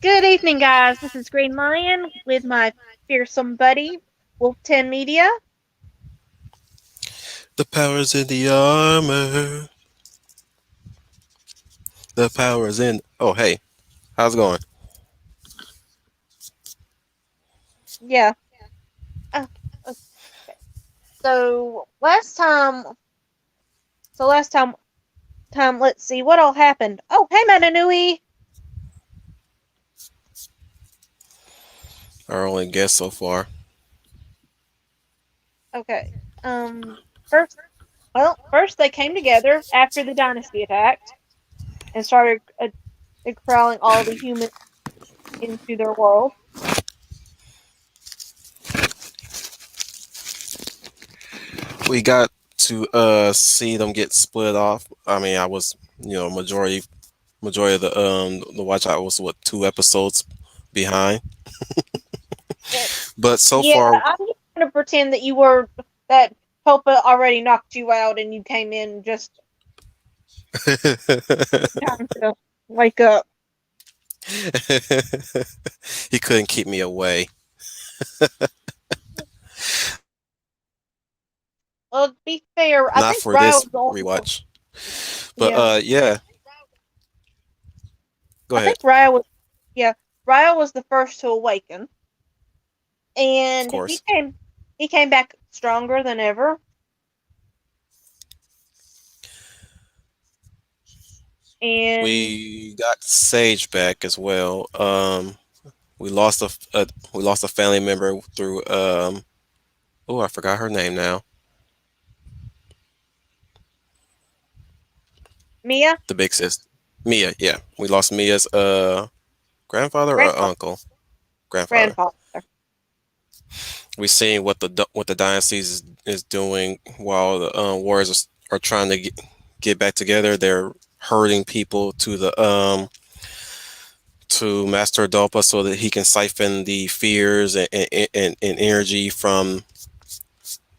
Good evening, guys. This is Green Lion with my fearsome buddy, Wolf10media. The power's in the armor. The power's in. Oh, hey, how's it going? Yeah. Uh, okay. So last time, let's see what all happened. Oh, hey, Mananui. Our only guest so far. Okay. First, first they came together after the dynasty attacked and started crawling all the humans into their world. We got to see them get split off. I mean, I was majority of the watch I was what 2 episodes behind. And, But so yeah, far, I'm just gonna pretend that Popa already knocked you out and you came in just time to wake up. he couldn't keep me away. Well, to be fair, I Not think for Ryle this was the only one. rewatch. But Yeah, yeah, go I ahead. think Ryle was. Yeah, Ryle was the first to awaken, Of and course. he came back stronger than ever. And We got Sage back as well. We lost we lost a family member through oh, I forgot her name now. Mia, The big sis, Mia. Yeah, we lost Mia's grandfather or grandfather, uncle. Grandfather. grandfather. We seen what the dynasty is doing while the warriors are trying to get back together. They're herding people to Master Adolpa so that he can siphon the fears and energy from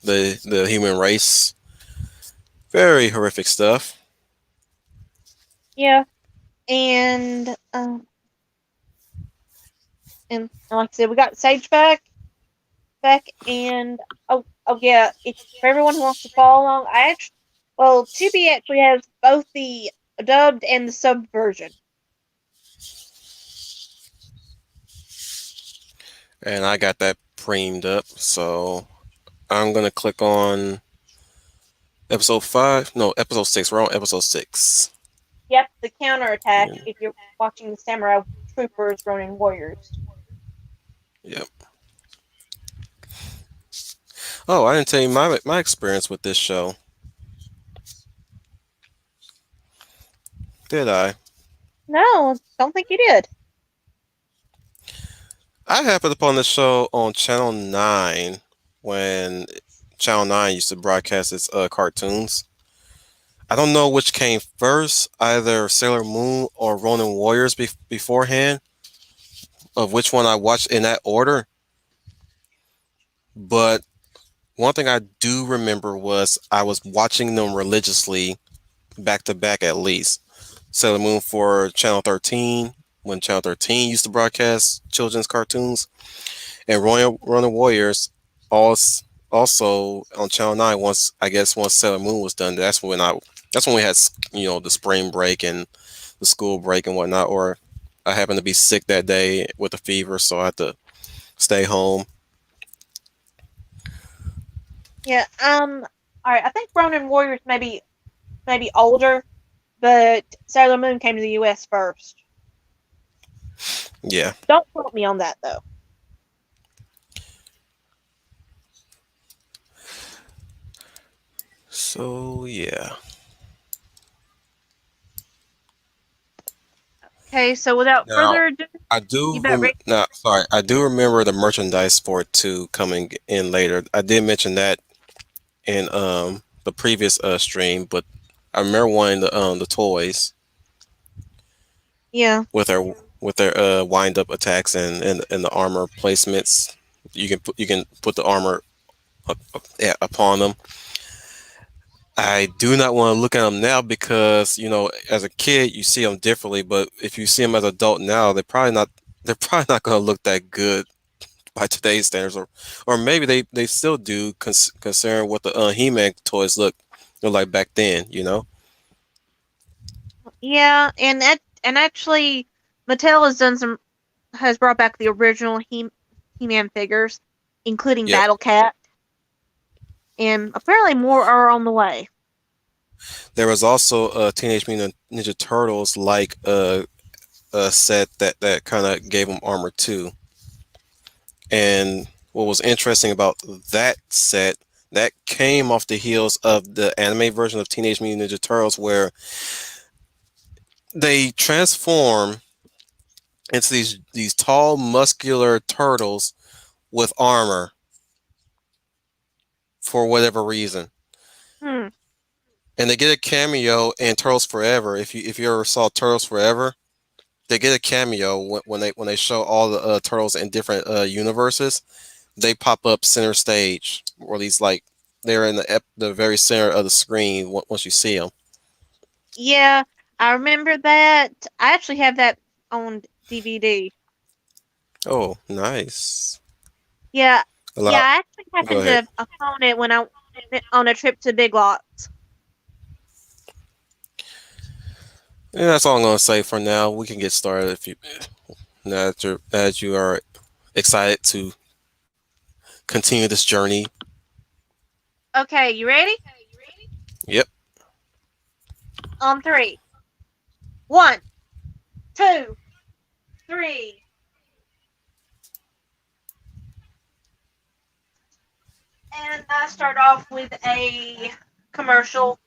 the human race. Very horrific stuff. Yeah, and like I said, we got Sage back, and oh yeah, if for everyone who wants to follow along, Tubi actually has both the dubbed and the subbed version. And I got that premed up, so I'm gonna click on episode 5. No, episode 6. We're on episode 6. Yep, the counterattack Yeah. if you're watching the Samurai Troopers Ronin Warriors. Yep. Oh, I didn't tell you my experience with this show, did I? No, don't think you did. I happened upon this show on Channel 9 when Channel 9 used to broadcast its cartoons. I don't know which came first, either Sailor Moon or Ronin Warriors beforehand, of which one I watched in that order. But one thing I do remember was I was watching them religiously back to back at least. Sailor Moon for Channel 13 when Channel 13 used to broadcast children's cartoons, and Ronin Warriors also on Channel 9 once Sailor Moon was done. That's when we had the spring break and the school break and whatnot. Or I happened to be sick that day with a fever, so I had to stay home. Yeah, all right. I think Ronin Warriors maybe older, but Sailor Moon came to the U.S. first. Yeah. Don't quote me on that though. So yeah. Okay, so without Now further ado, you bet. I do remember the merchandise for it too coming in later. I did mention that in the previous stream, but I remember wanting the toys Yeah, with their wind up attacks and the armor placements. You can put the armor yeah, upon them. I do not want to look at them now because as a kid you see them differently, but if you see them as an adult now, they're probably not. they're probably not going to look that good by today's standards, or maybe they still do, considering what the He-Man toys look like back then. You know? Yeah, and actually, Mattel has brought back the original He-Man figures, including Yep. Battle Cat, and apparently more are on the way. There was also Teenage Mutant Ninja Turtles like a set that kind of gave them armor too. And what was interesting about that set, that came off the heels of the anime version of Teenage Mutant Ninja Turtles, where they transform into these tall, muscular turtles with armor for whatever reason. Hmm. And they get a cameo in Turtles Forever. If you ever saw Turtles Forever, they get a cameo when they show all the turtles in different universes. They pop up center stage, or at least like they're in the very center of the screen once you see them. Yeah, I remember that. I actually have that on DVD. Oh, nice. Yeah, A yeah. lot. I actually Go happened ahead. to own it when I went on a trip to Big Lots. And that's all I'm gonna say for now. We can get started if you as you are excited to continue this journey. Okay, you ready? Yep. On three. One, two, three. And I start off with a commercial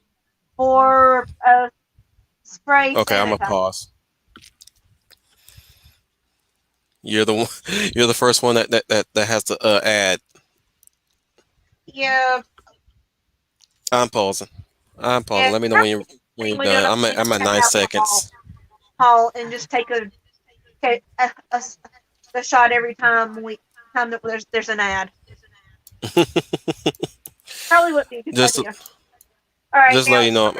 for a spray Okay, I'm gonna sanitizer. pause. You're the one. You're the first one that has to add. Yeah, I'm pausing. I'm pausing. yeah. Let me know when you're When we do done. not I'm at my check nine out the seconds. hall and just take a shot every time that there's an ad. Probably wouldn't be a good just idea. All right, just let now. you know.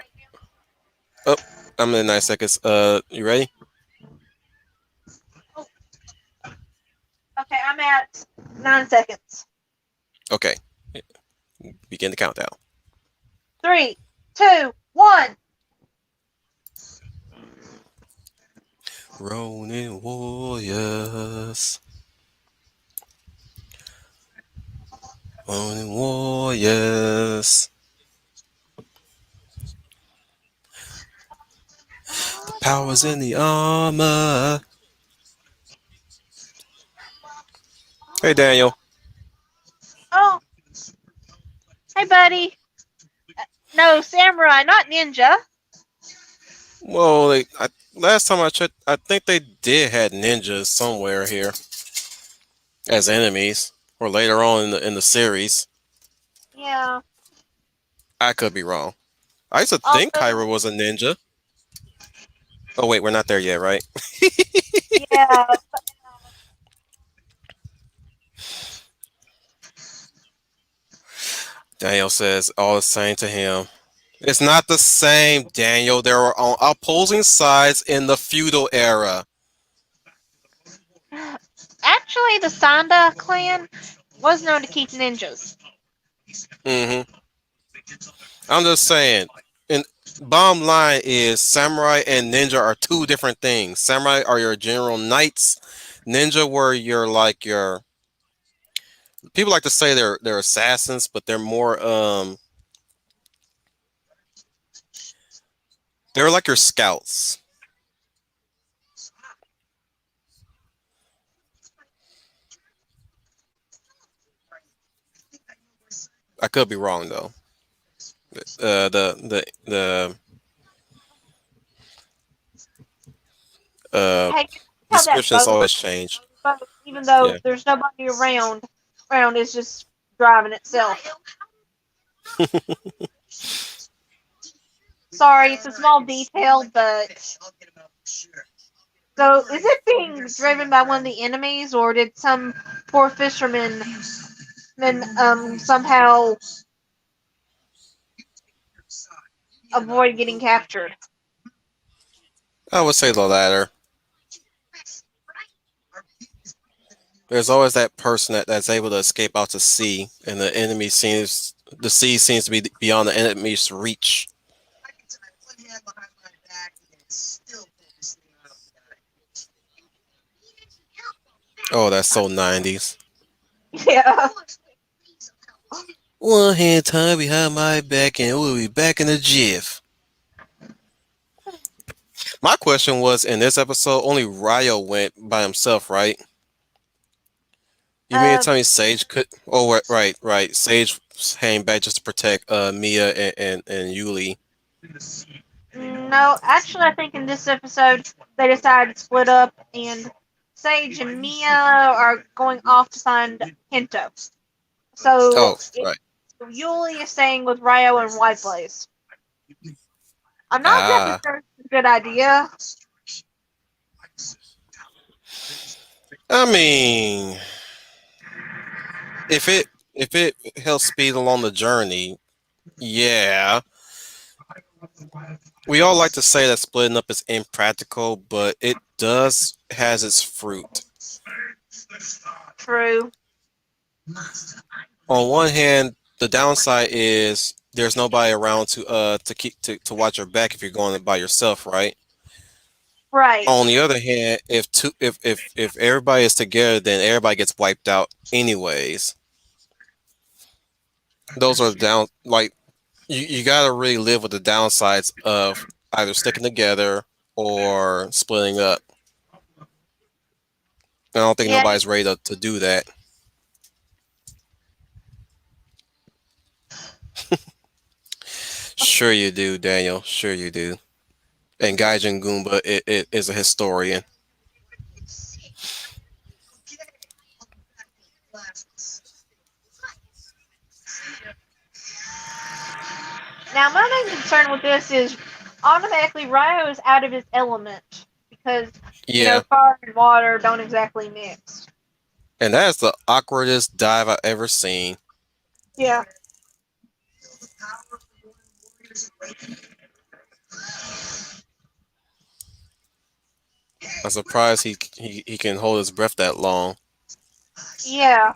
Oh, I'm in 9 seconds. You ready? Okay, I'm at 9 seconds. Okay. Begin the countdown. Three, two, one. Ronin Warriors. Ronin Warriors. The power's in the armor. Hey, Daniel. Oh, hey, buddy. No, samurai, not ninja. Well, last time I checked, I think they did had ninjas somewhere here as enemies, or later on in the series. Yeah. I could be wrong. I used to think Also, Kyra was a ninja. Oh wait, we're not there yet, right? yeah. Daniel says all the same to him. It's not the same, Daniel. They were on opposing sides in the feudal era. Actually, the Sanda clan was known to keep ninjas. hmm I'm just saying. And bottom line is, samurai and ninja are two different things. Samurai are your general knights. Ninja were your people like to say they're assassins, but they're more they're like your scouts. I could be wrong though. The uh Hey, how that descriptions boat, always change. even though Yeah. there's nobody around is just driving itself. Sorry, it's a small detail, but so is it being driven by one of the enemies, or did some poor fisherman somehow avoid getting captured? I would say the latter. There's always that person that's able to escape out to sea, and the sea seems to be beyond the enemy's reach. Oh, that's so 90s. Yeah. One hand tied behind my back, and we'll be back in a jiff. My question was, in this episode, only Ryo went by himself, right? You mean to Uh, tell me Sage could? Oh, right. Sage hang back just to protect Mia and Yuli. no, actually, I think in this episode they decided to split up, and Sage and Mia are going off to find Hento. So Oh, right. Yuli is staying with Ryo and White Blaze. I'm not exactly Ah, sure it's a good idea. I mean, if it helps speed along the journey, yeah. We all like to say that splitting up is impractical, but it does has its fruit. True. On one hand, the downside is there's nobody around to watch your back if you're going by yourself, right? Right. On the other hand, if everybody is together, then everybody gets wiped out anyways. Those are the down like you gotta really live with the downsides of either sticking together or splitting up. I don't think Yeah. nobody's ready to do that. Sure you do, Daniel. Sure you do. And Gaijin Goomba it is a historian. Now, my main concern with this is automatically Ryo is out of his element because Yeah. fire and water don't exactly mix. And that's the awkwardest dive I've ever seen. Yeah. I'm surprised he can hold his breath that long. Yeah.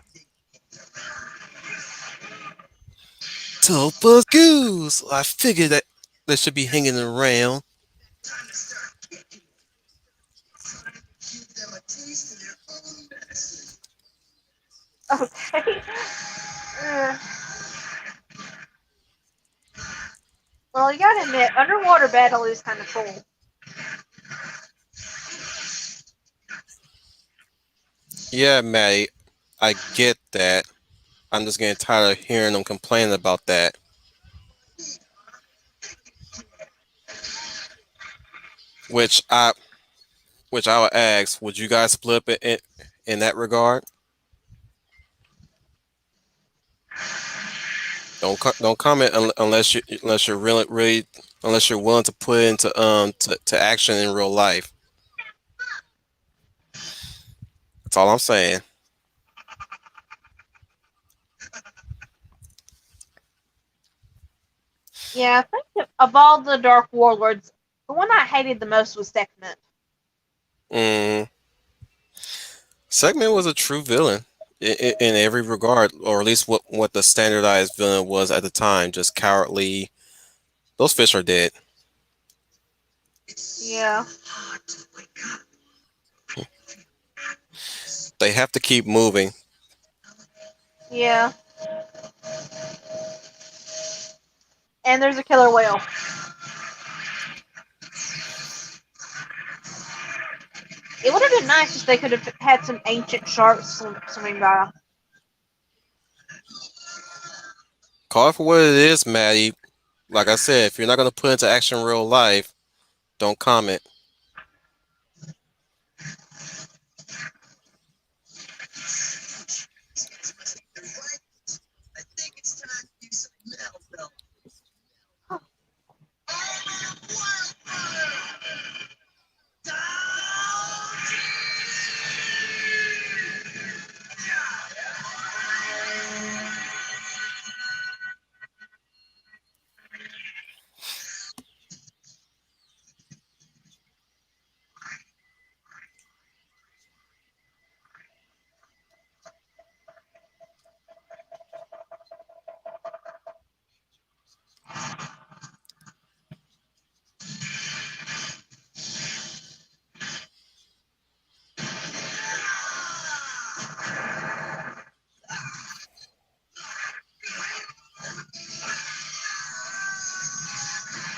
Topaz Goose! I figured that they should be hanging around. Okay. Uh, well, you gotta admit, underwater battle is kind of cool. Yeah, Maddie, I get that. I'm just getting tired of hearing them complaining about that. Which I which I would ask, would you guys split up in that regard? Don't comment unless you're really unless you're willing to put it into to action in real life. That's all I'm saying. Yeah, I think of all the Dark Warlords, the one I hated the most was Sekhmet. Mm, Segment was a true villain in every regard, or at least what the standardized villain was at the time. Just cowardly. Those fish are dead. Yeah. They have to keep moving. Yeah. And there's a killer whale. It would have been nice if they could have had some ancient sharks swimming by. Call it for what it is, Maddie. Like I said, if you're not gonna put into action in real life, don't comment.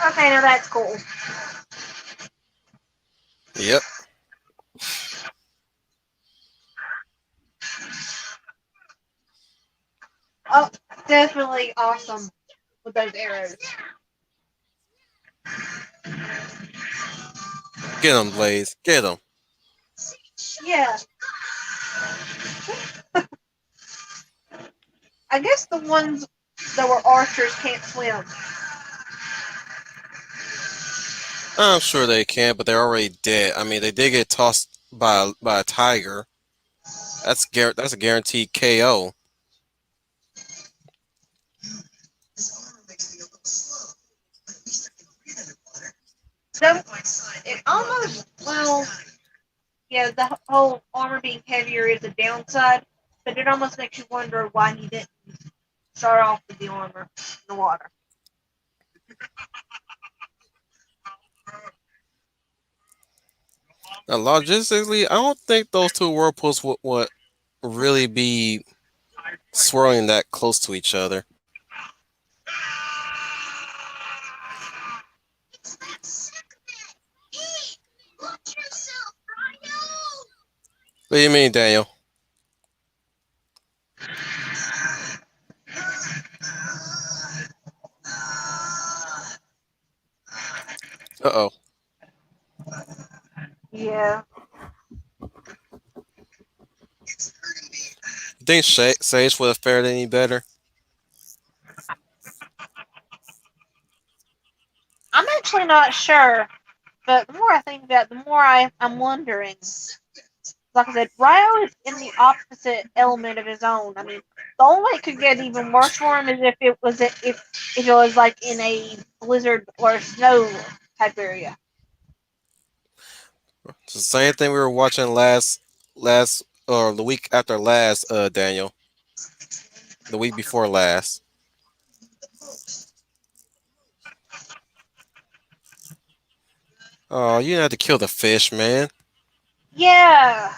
Okay, now that's cool. Yep. Oh, definitely awesome with those arrows. Get him, Blaze. Get him. Yeah, I guess the ones that were archers can't swim. I'm sure they can, but they're already dead. I mean, they did get tossed by a tiger. That's a guaranteed KO. So it almost, well, yeah, the whole armor being heavier is a downside, but it almost makes you wonder why he didn't start off with the armor in the water. Now, logistically, I don't think those two whirlpools would really be swirling that close to each other. What do you mean, Daniel? Uh oh. Yeah. You think Sage would have fared any better? I'm actually not sure, but the more I think about it, the more I'm wondering. Like I said, Ryo is in the opposite element of his own. I mean, the only way it could get even worse for him is if it was like in a blizzard or snow type area. It's the same thing we were watching last or the week after last, Daniel. The week before last. Oh, you had to kill the fish, man. Yeah,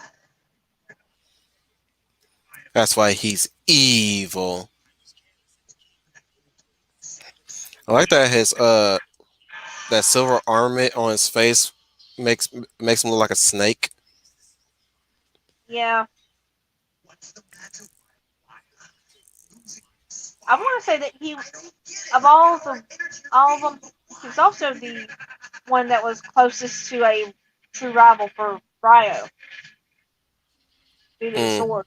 That's why he's evil. I like that his that silver armament on his face makes makes him look like a snake. yeah. I want to say that he, of all of them, he's also the one that was closest to a true rival for Ryo due to his Mm. sword.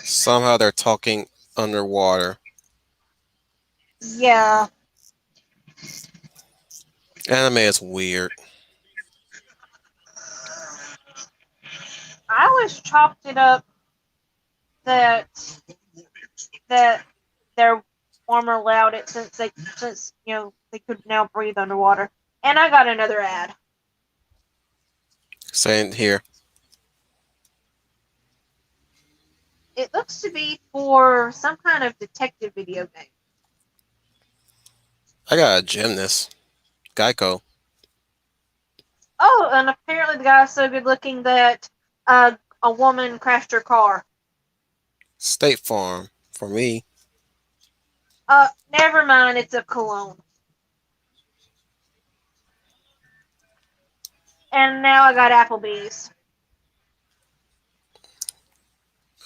Somehow they're talking underwater. Yeah, Anime is weird. I always chopped it up that that their armor allowed it since they could now breathe underwater. And I got another ad. Saying here, It looks to be for some kind of detective video game. I got a gymnast. Geico. Oh, and apparently the guy's so good looking that a woman crashed her car. State Farm. For me. Never mind, it's a cologne. And now I got Applebee's.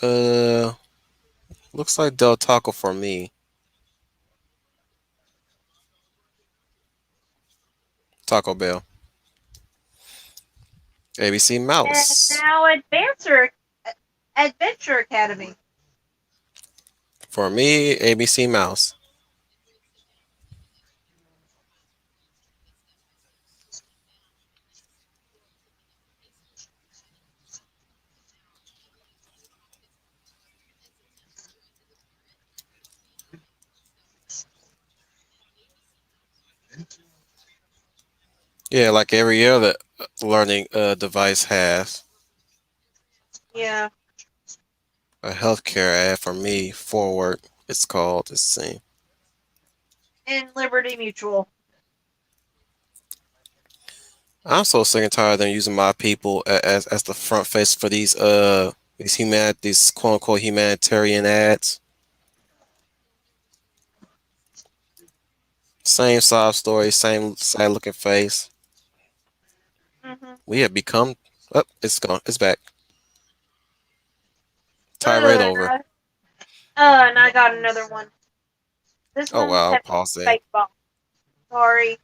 Uh, looks like Del Taco for me. Taco Bell. ABC And Mouse. now Adventure Academy. For me, ABC Mouse. Yeah, like every other learning device has. Yeah. A healthcare ad for me. Forward. It's called. It's same. and Liberty Mutual. I'm so sick and tired of them using my people as the front face for these quote unquote humanitarian ads. Same sob story, same sad looking face. Mm-hmm. We have become. Oh, it's gone. It's back. Tied right And over. I got another one. This Oh one's wow, have pause there. baseball. Sorry.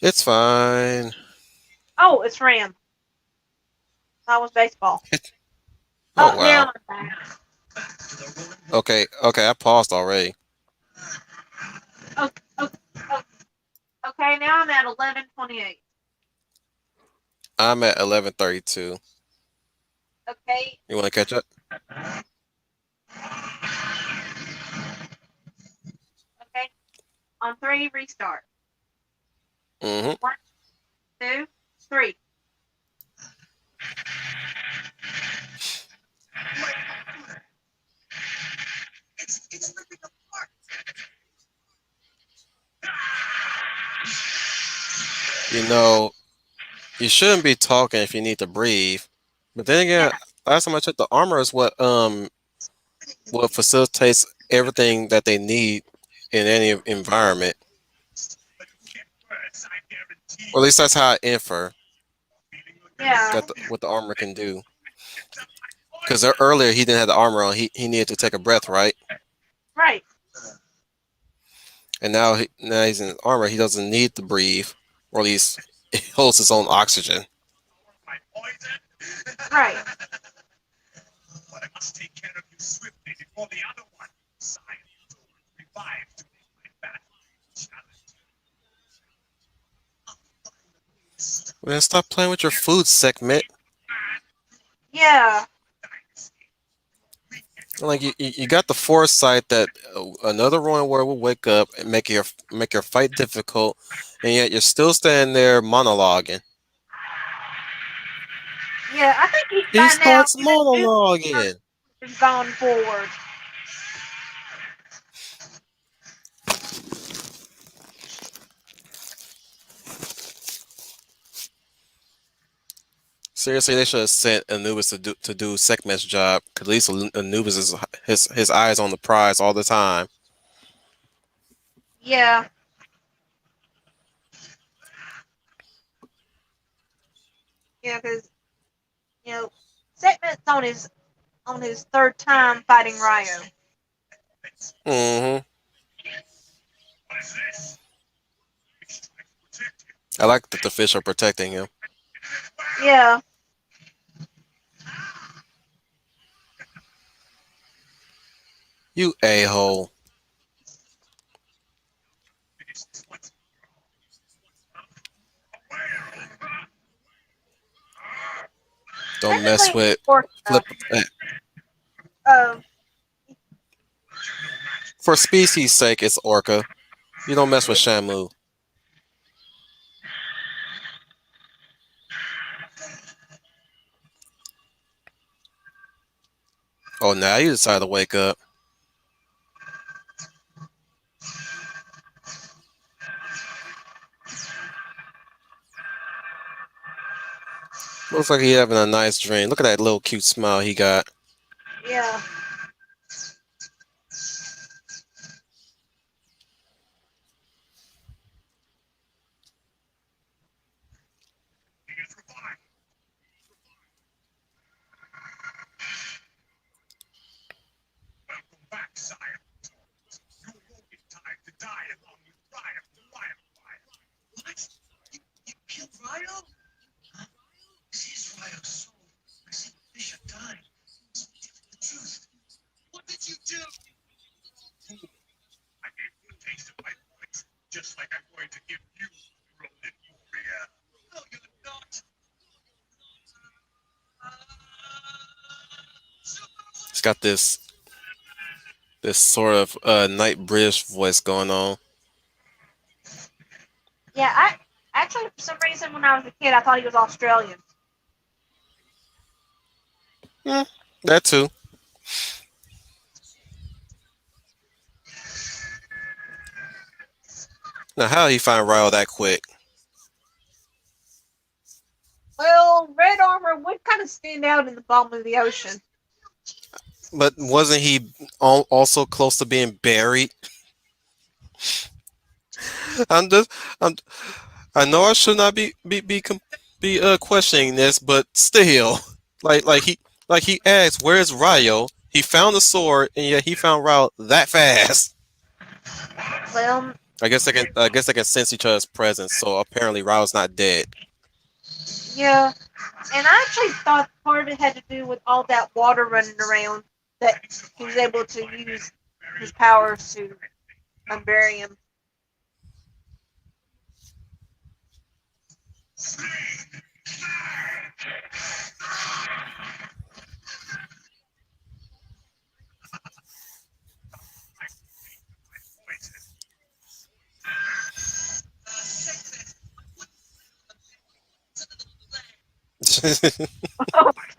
It's fine. Oh, it's Ram. That was baseball. Oh Oh, wow. now I'm back. Okay, I paused already. Okay, okay, okay, now I'm at 11:28. I'm at 11:32. Okay, You want to catch up? okay. On three, restart. Mm-hmm. One, two, three. You know, you shouldn't be talking if you need to breathe. But then Yeah, again, last time I checked, the armor is what facilitates everything that they need in any environment. Or at least that's how I infer yeah, that what the armor can do. Because earlier he didn't have the armor on. He needed to take a breath, right? right, And now he's in armor. He doesn't need to breathe, or at least he holds his own oxygen. right. Man, stop playing with your food segment. Yeah, Like you got the foresight that another Ronin Warrior will wake up and make your fight difficult, and yet you're still standing there monologuing. yeah. I think He by now starts monologuing. he's gone forward. Seriously, they should have sent Anubis to do Sekhmet's job. 'Cause at least Anubis is his eyes on the prize all the time. Yeah, yeah, because you know, Segment's on his third time fighting Ryo. Hmm. I like that the fish are protecting him. Yeah, You a-hole. Don't mess technically, with Orca. flip. Um, For species' sake, it's Orca. You don't mess with Shamu. Oh, now you decide to wake up. Looks like he having a nice dream. Look at that little cute smile he got. yeah, He's got this sort of night British voice going on. yeah. I actually, for some reason, when I was a kid, I thought he was Australian. Hmm, that too. Now, how he find Ryo that quick? Well, red armor would kind of stand out in the bottom of the ocean. But wasn't he also close to being buried? I'm just, I'm, I know I should not be questioning this, but still, like he asked, "Where's Ryo?" He found the sword, and yet he found Ryo that fast. Well, I guess they can sense each other's presence. So apparently, Ryo's not dead. yeah. And I actually thought part of it had to do with all that water running around that he was able to use his powers to unbury him.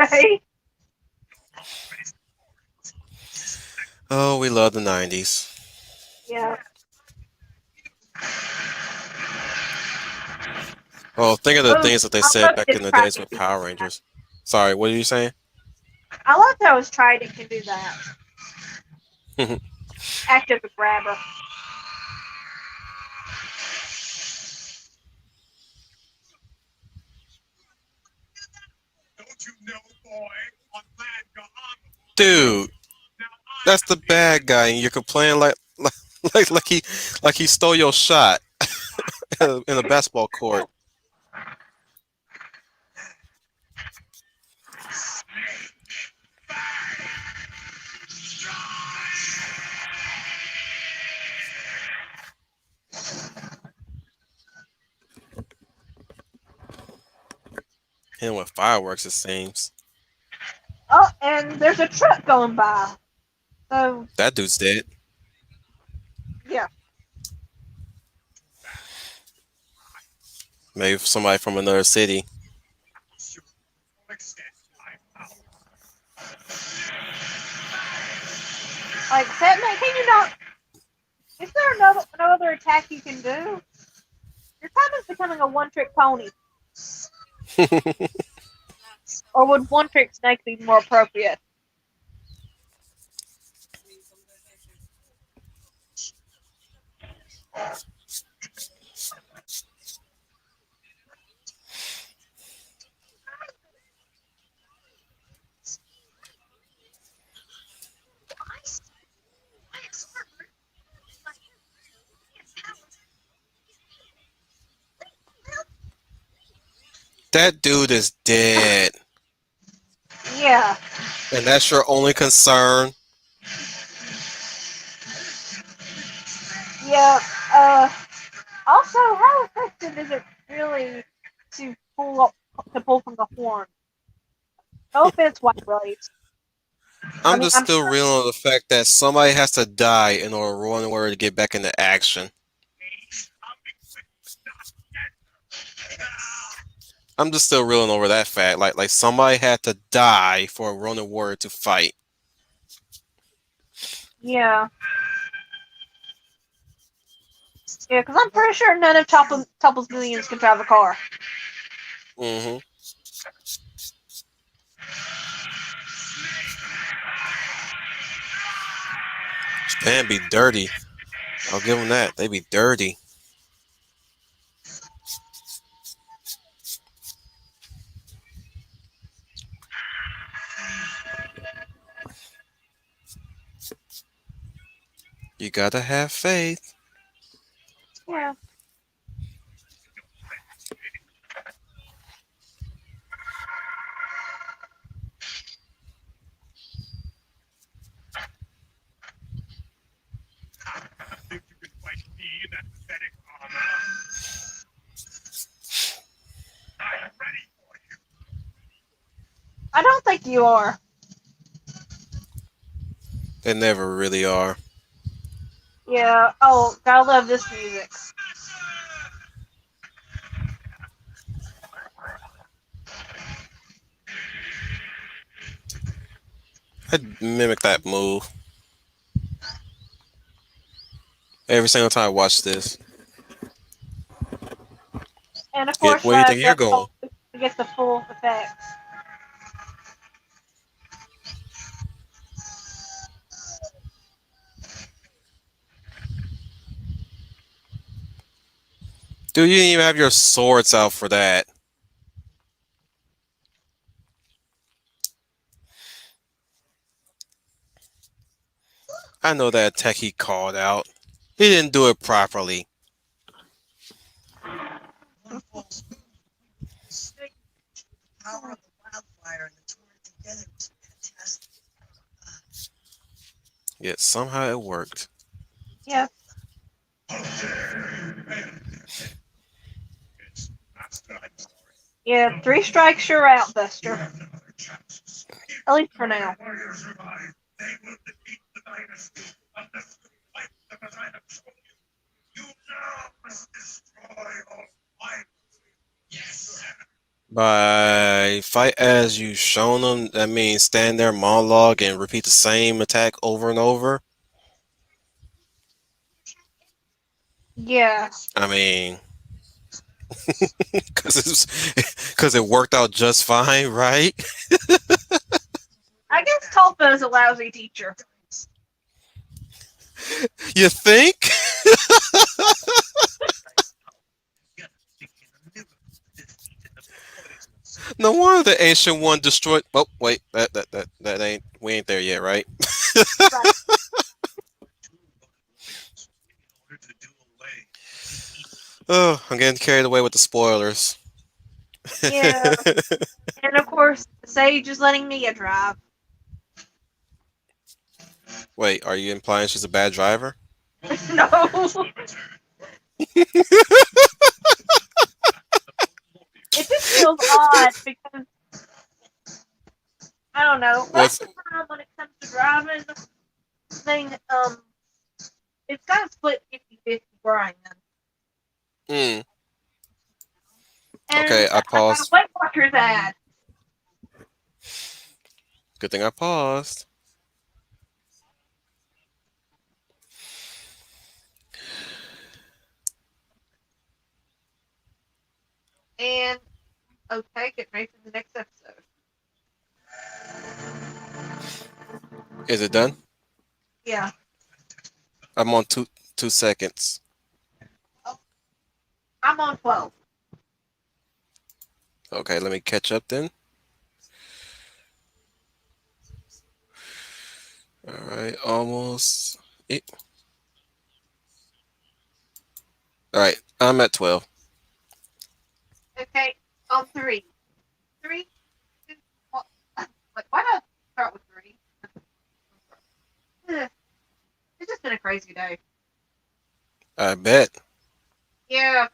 Okay. Oh, we love the '90s. Yeah. Oh, think of the Oh, things that they I said love back this in the days Trident with can Power do that. Rangers. Sorry, what are you saying? I love how his Trident can do that. Act as a grabber. Dude, that's the bad guy, and you're complaining like he stole your shot in a basketball court. Him with fireworks, it seems. Oh, and there's a truck going by. So, That dude's dead. yeah. Maybe somebody from another city. Like, Batman, can you not? Is there no other attack you can do? Your time is becoming a one-trick pony. Or would one-trick snake be more appropriate? That dude is dead. Yeah. And that's your only concern? Yeah. Also, how effective is it really to pull from the horn? No offense, White Rose. I I'm mean, just I'm still sure. reeling on the fact that somebody has to die in order for Ronin Warrior to get back into action. I'm just still reeling over that fact. Like somebody had to die for a Ronin Warrior to fight. Yeah. Yeah, because I'm pretty sure none of Topple's millions can drive a car. Mm-hmm. Japan be dirty. I'll give them that. They be dirty. You gotta have faith. Yeah. I don't think you are. They never really are. Yeah. Oh, gotta love this music. I'd mimic that move every single time I watch this. And of Get course, where do you think you're the going? whole to get the full effects. Dude, you didn't even have your swords out for that. I know that attack he called out. He didn't do it properly. Yet somehow it worked. Yeah, yeah. 3 strikes, you're out, Buster. At least for now. By fight as you shown them, that means stand there, monologue, and repeat the same attack over and over. Yeah. I mean, because it worked out just fine, right? I guess Tulpa is a lousy teacher. You think? No wonder the ancient one destroyed. Oh wait, that ain't. We ain't there yet, right? Right. Oh, I'm getting carried away with the spoilers. Yeah. And of course, Sage is letting Mia drive. Wait, are you implying she's a bad driver? No. It just feels odd because I don't know. What's Most of the time when it comes to driving thing, it's got to split 50-50 Brian. mm, okay? And I I got a paused. Weight Watchers ad. Good thing I paused. And okay, get ready for the next episode. Is it done? Yeah. I'm on 2 seconds. I'm on 12. Okay, let me catch up then. All right, almost. Eh, all right, I'm at 12. Okay, on 3. 3, 2, 1. Wait, why not start with 3? Ugh, it's just been a crazy day. I bet. Yeah,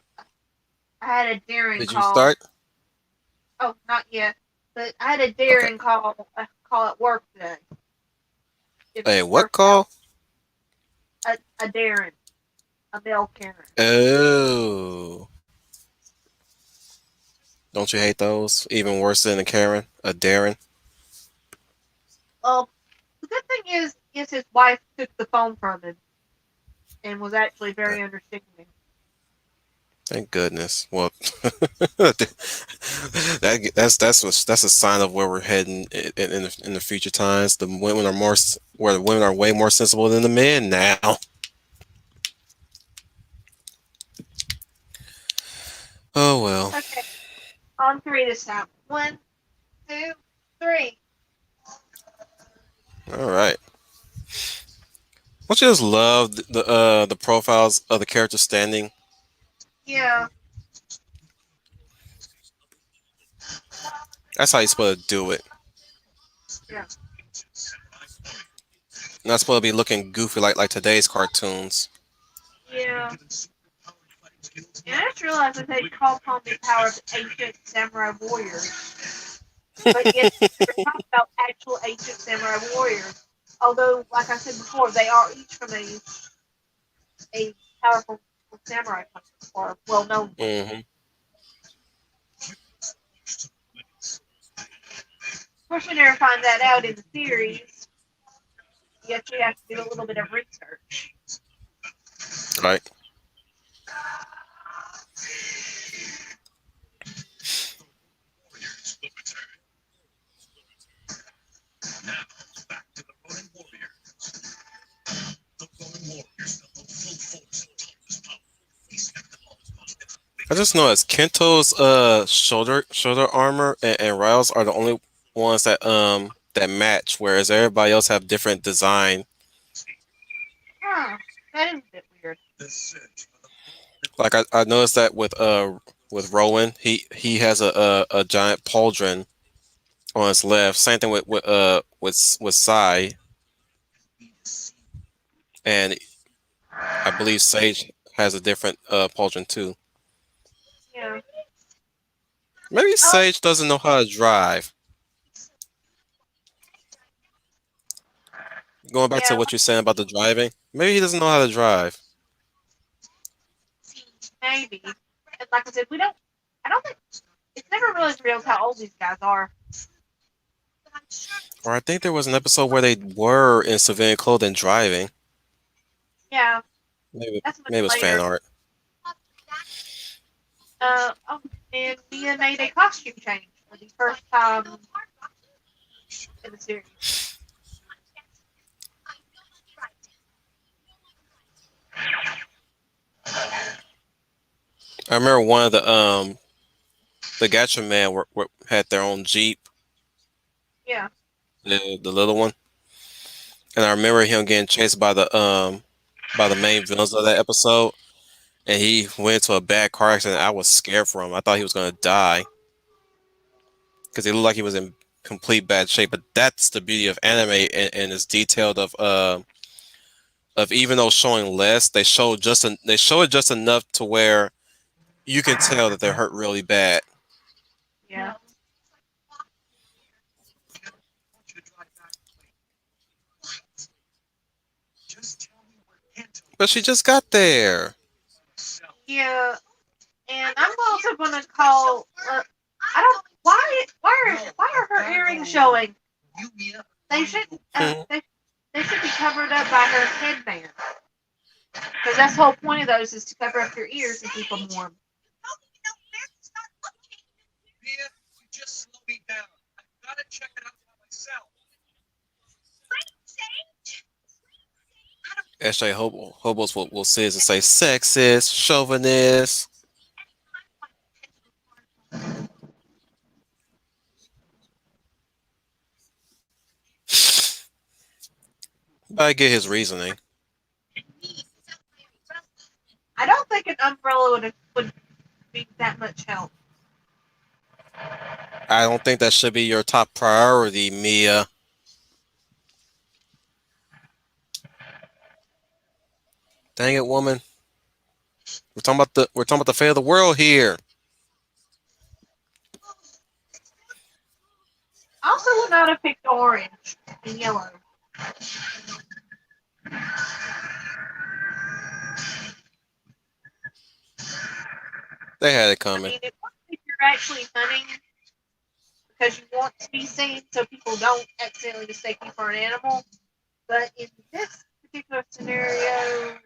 I had a daring Did you call. start? Oh, not yet. But I had a Okay. daring call at work today. It Hey, what worked out. call? A Darren, a male Karen. Oh. Don't you hate those? Even worse than a Karen, a Darren. Well, the good thing is his wife took the phone from him and was actually very understanding. Thank goodness. Well, that's a sign of where we're heading in the future times. The women are where the women are way more sensible than the men now. Oh well. Okay, on 3 this time. 1, 2, 3. All right. Don't you just love the profiles of the characters standing? Yeah, That's how you're supposed to do it. yeah. Not supposed to be looking goofy like today's cartoons. Yeah. And I just realized that they call upon the power of ancient samurai warriors. But yet, they're talking about actual ancient samurai warriors. Although, like I said before, they are each from a powerful samurai family, or well known one. Hmm. Of course, we never find that out in the series. You actually have to do a little bit of research. Right. I just noticed Kento's shoulder armor and Ryle's are the only ones that match, whereas everybody else have different design. Huh. That is a bit weird. Like I noticed that with Rowan, he has a giant pauldron on his left. Same thing with Sai, and I believe Sage has a different pauldron too. Yeah. Maybe Oh, Sage doesn't know how to drive. Going back to yeah. what you're saying about the driving, maybe he doesn't know how to drive. Maybe. And like I said, we don't. I don't think it's never really revealed how old these guys are. Or I think there was an episode where they were in civilian clothing driving. Yeah, Maybe that's much maybe it was fan later. art. Oh, and Mia made a costume change for the first time in the series. I remember one of the Gatcha Man had their own Jeep, Yeah, the little one, and I remember him getting chased by the main villains of that episode, and he went into a bad car accident. I was scared for him. I thought he was gonna die because he looked like he was in complete bad shape. But that's the beauty of anime and it's detailed of even though showing less, they show it just enough to where you can tell that they're hurt really bad. yeah, But she just got there. yeah. And I'm also gonna call. I don't. Why are her earrings showing? They should. Hmm. They should be covered up by her headband. Because that's the whole point of those is to cover up your ears and keep them warm. Actually, hobos will see this and say sexist, chauvinist. But I get his reasoning. I don't think an umbrella would be that much help. I don't think that should be your top priority, Mia. Dang it, woman. We're talking about the fate of the world here. I also would not have picked orange and yellow. They had it I coming. mean, it works if you're actually hunting because you want to be seen so people don't accidentally mistake you for an animal. But in this particular scenario,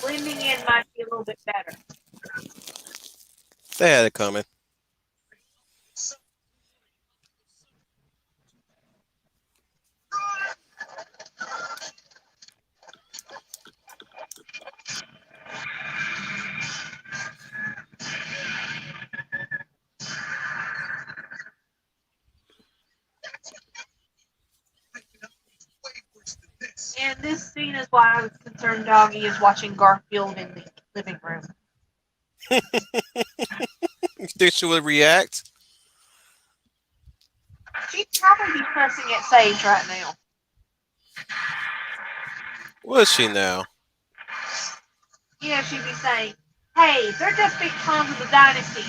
blending in might be a little bit better. They had it coming. And this scene is why I was concerned Doggy is watching Garfield in the living room. You think she would react? She'd probably be cussing at Sage right now. What is she now? You know, she'd be saying, hey, they're just big pawns of the dynasty.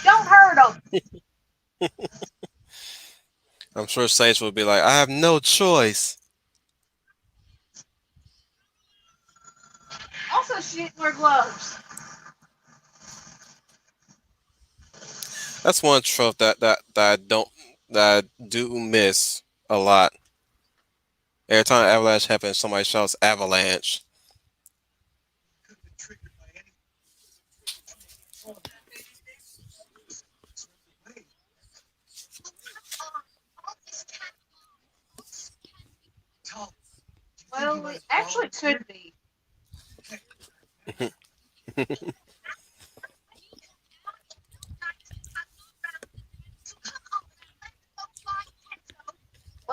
Don't hurt them. I'm sure Sage would be like, I have no choice. Also, she didn't wear gloves. That's one trope that I do miss a lot. Every time avalanche happens, somebody shouts avalanche. Well, it actually could be.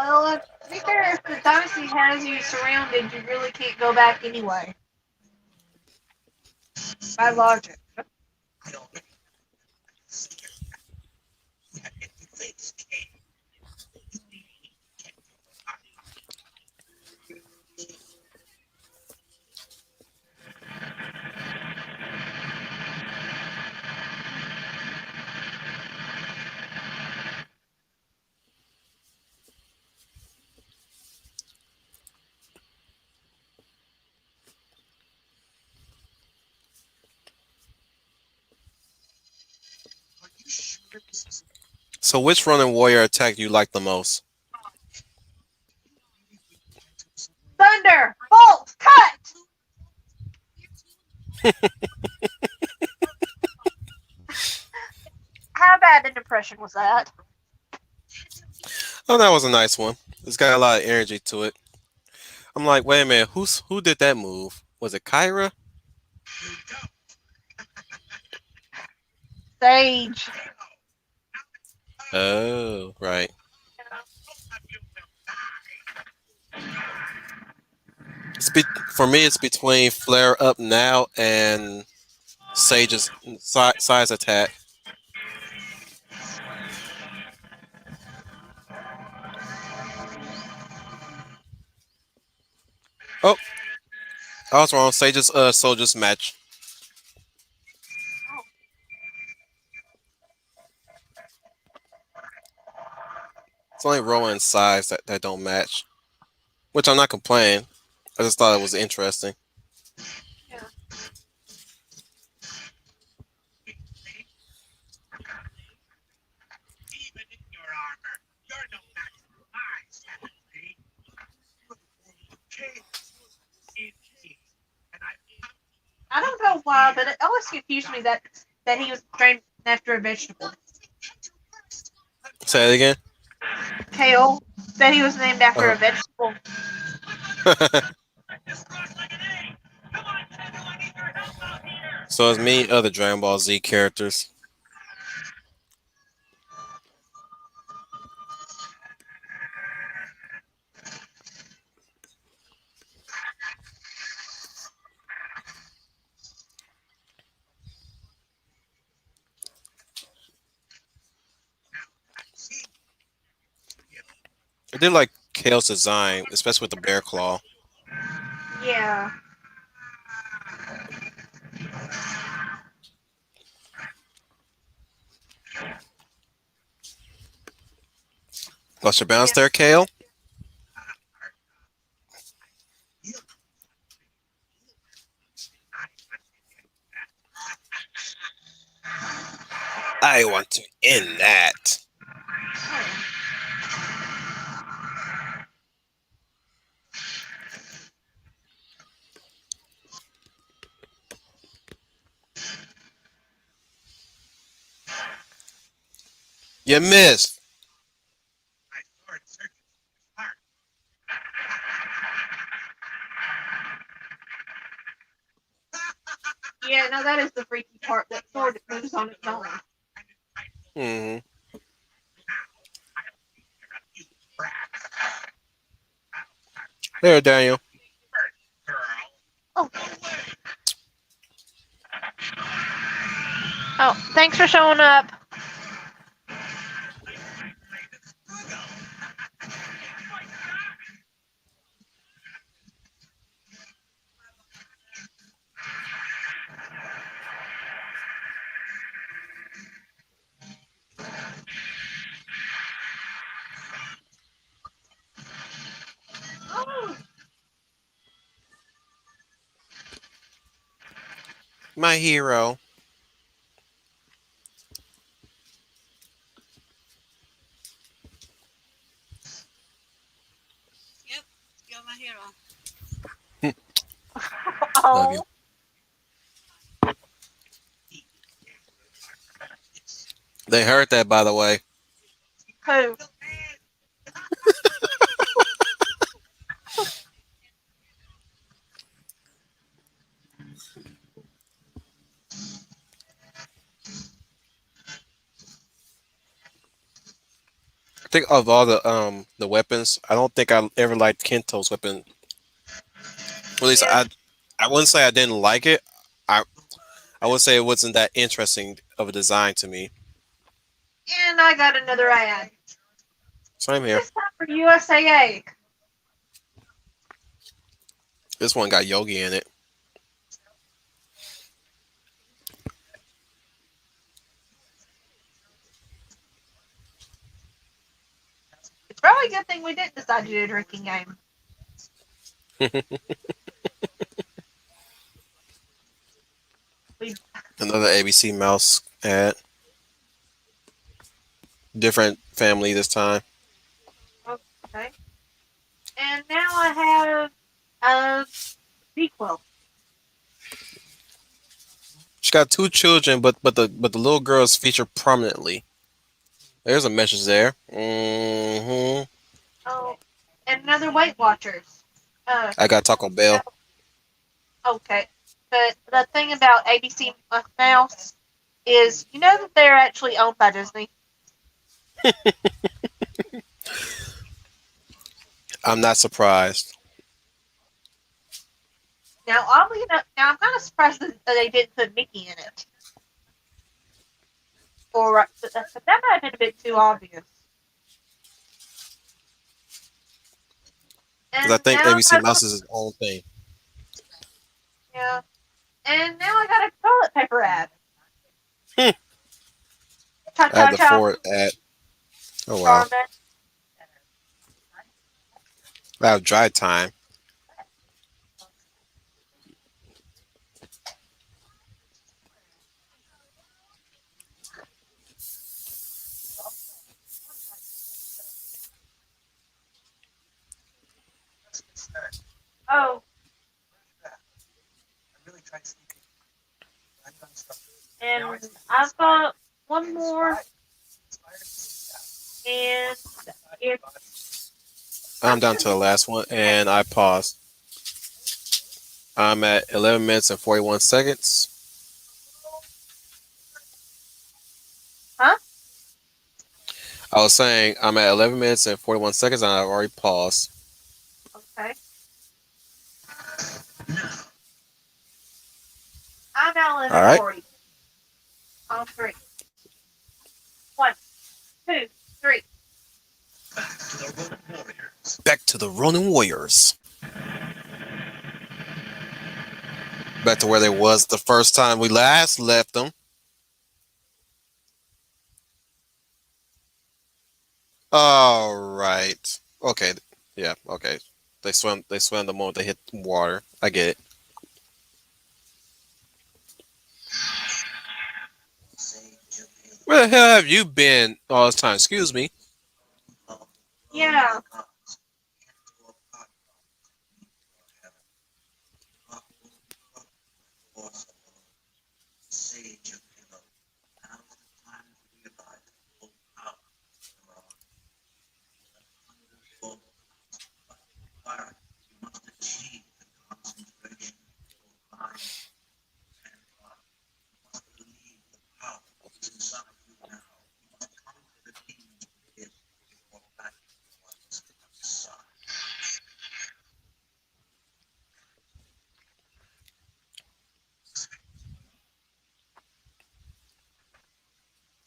Well, to be fair, if the dynasty has you surrounded, you really can't go back anyway. By logic. So, which Ronin Warrior attack you like the most? Thunder! Bolt! Cut! How bad an impression was that? Oh, that was a nice one. It's got a lot of energy to it. I'm like, wait a minute, who did that move? Was it Kyra? Sage. Oh, right. For me, it's between Flare Up Now and Sage's size attack. Oh, I was wrong. Sage's Soldier's match. It's only Rowan and size that don't match, which I'm not complaining. I just thought it was interesting. Yeah. I don't know why, but it always confused me that he was named after a vegetable. Say it again. Kale. That he was named after Uh a vegetable. huh. So it's many other Dragon Ball Z characters. I did like Kale's design, especially with the bear claw. Yeah. Lost your bounce Yeah. there, Kale. I want to end that. You missed. Yeah, no, that is the freaky part. That sword moves on its own. Hmm. There, Daniel. Oh. Oh, thanks for showing up. Oh. My hero. Yep, you're my hero. Love you. Oh. They heard that, by the way. Who? think of all the weapons, I don't think I ever liked Kento's weapon. At least Yeah, I wouldn't say I didn't like it. I I would say it wasn't that interesting of a design to me. and I got another ad. Same here. This time for USAA. This one got Yogi in it. It's probably a good thing we didn't decide to do a drinking game. We Another ABC Mouse ad. Different family this time. okay. And now I have a sequel. She got two children, but the little girl is featured prominently. There's a message there. Oh, and another Weight Watchers. I got Taco Bell. Okay. But the thing about ABC Mouse is, you know that they're actually owned by Disney. I'm not surprised. Now, oddly enough, now I'm kind of surprised that they didn't put Mickey in it. Or that might have been a bit too obvious. Because I And think now ABC Mouse is his own thing. yeah. And now I got a toilet paper ad. Hmm. Cha I have cha the cha. Ford ad. Oh wow. Charmin. I have Dry Time. Oh, and I've got one more, and it's I'm down to the last one, and I paused. I'm at 11 minutes and 41 seconds. huh? I was saying I'm at 11 minutes and 41 seconds, and I've already paused. Okay. I'm at All right. 11:40. On three. 1, 2, 3. Back to the Ronin Warriors. Back to where they was the first time we last left them. All right. Okay. Yeah. Okay. They swim. They swim the moment they hit water. I get it. Where the hell have you been all this time? Excuse me. Yeah.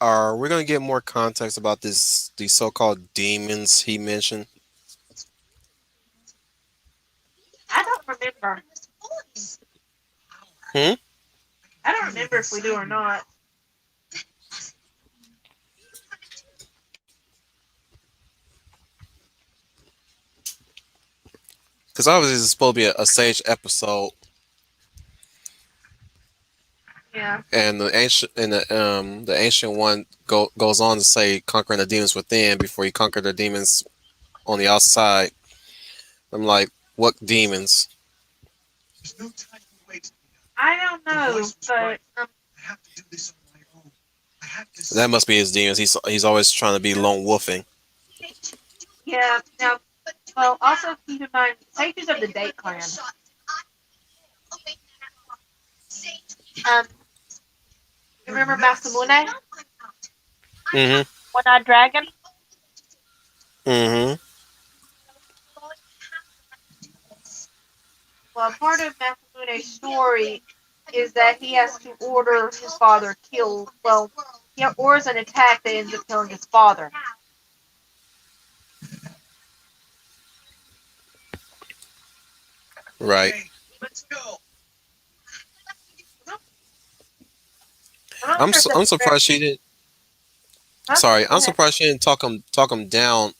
Are we gonna get more context about this? These so-called demons he mentioned. I don't remember. Hmm. I don't remember if we do or not. Because obviously it's supposed to be a sage episode, Yeah. and the ancient one goes on to say conquering the demons within before you conquer the demons on the outside. I'm like, what demons? I don't know, but That must be his demons. He's always trying to be lone wolfing. yeah. Now, well, also keep in mind, Sages of the Date Clan. Um, you remember Masamune? Mm-hmm. One-Eyed Dragon? Mm-hmm. Well, part of Masamune's story is that he has to order his father killed. Well, he orders an attack that ends up killing his father. Right. I'm not sure if I'm that's fair. surprised she didn't. Huh? Sorry, Go I'm ahead. surprised she didn't talk him down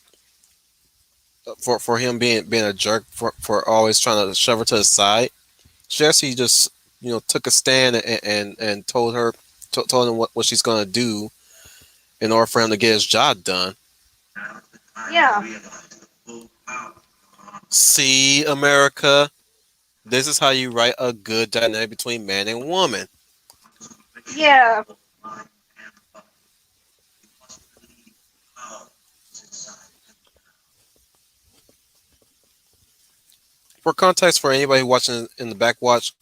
for him being a jerk for always trying to shove her to the side. She actually just took a stand and told her told him what she's gonna do in order for him to get his job done. Yeah, See, America, this is how you write a good dynamic between man and woman. yeah, For context, for anybody watching in the backwatch,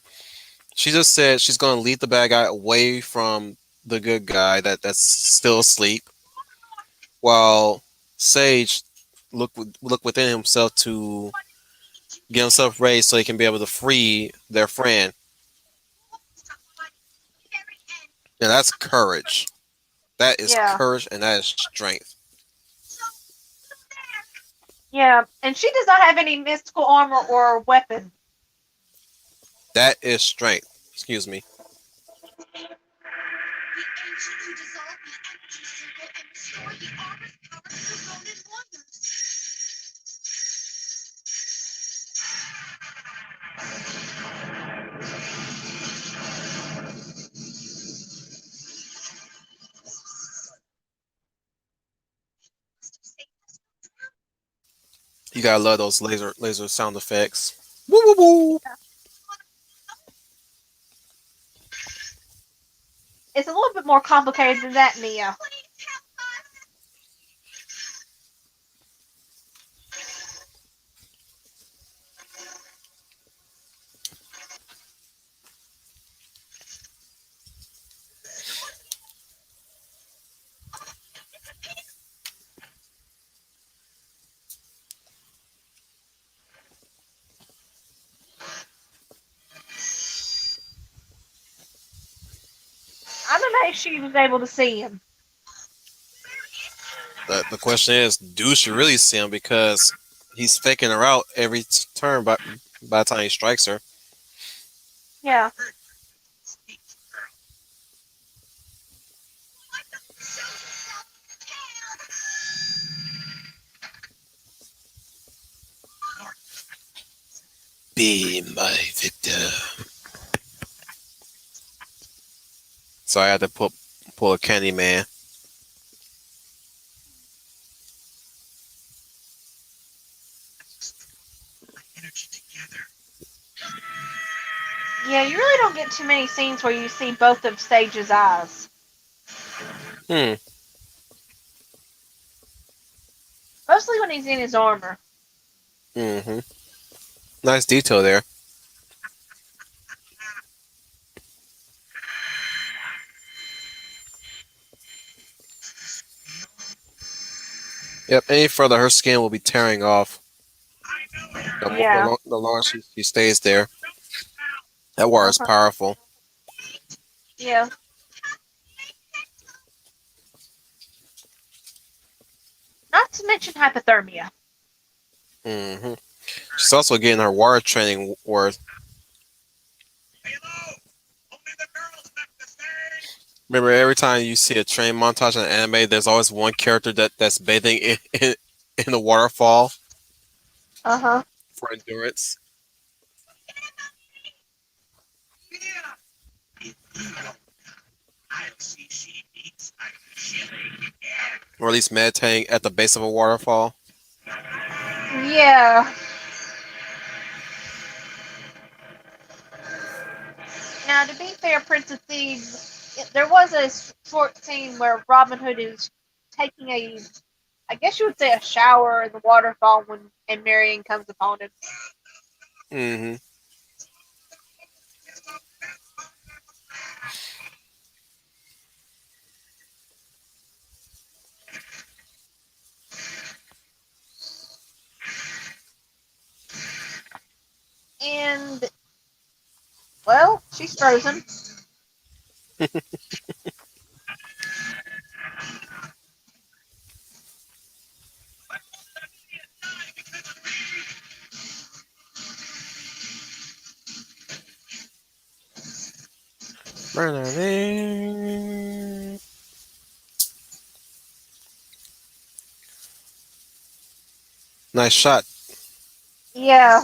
she just said she's gonna lead the bad guy away from the good guy that's still asleep, while Sage look within himself to get himself raised so he can be able to free their friend. And that's courage. That is yeah, courage and that is strength. yeah. And she does not have any mystical armor or weapon. That is strength. Excuse me. You gotta love those laser sound effects. Woo woo woo. It's a little bit more complicated than that, Mia. I'm amazed she was able to see him. The question is, do she really see him? Because he's faking her out every turn by the time he strikes her. Yeah, Be my victim. So I had to pull a Candy Man. yeah. You really don't get too many scenes where you see both of Sage's eyes, Hmm. mostly when he's in his armor. Mm-hmm. Nice detail there. Yep. Any further, her skin will be tearing off. Yeah. The longer she stays there. That wire is Uh-huh. powerful. Yeah. Not to mention hypothermia. Mm-hmm. She's also getting her wire training worth. Remember, every time you see a train montage in an anime, there's always one character that's bathing in the waterfall Uh-huh. for endurance, or at least meditating at the base of a waterfall. Yeah. Now, to be fair, Prince of Thieves, there was a short scene where Robin Hood is taking a, I guess you would say, a shower in the waterfall when and Marion comes upon him. Mm-hmm. And, well, she's frozen. Nice shot. Yeah.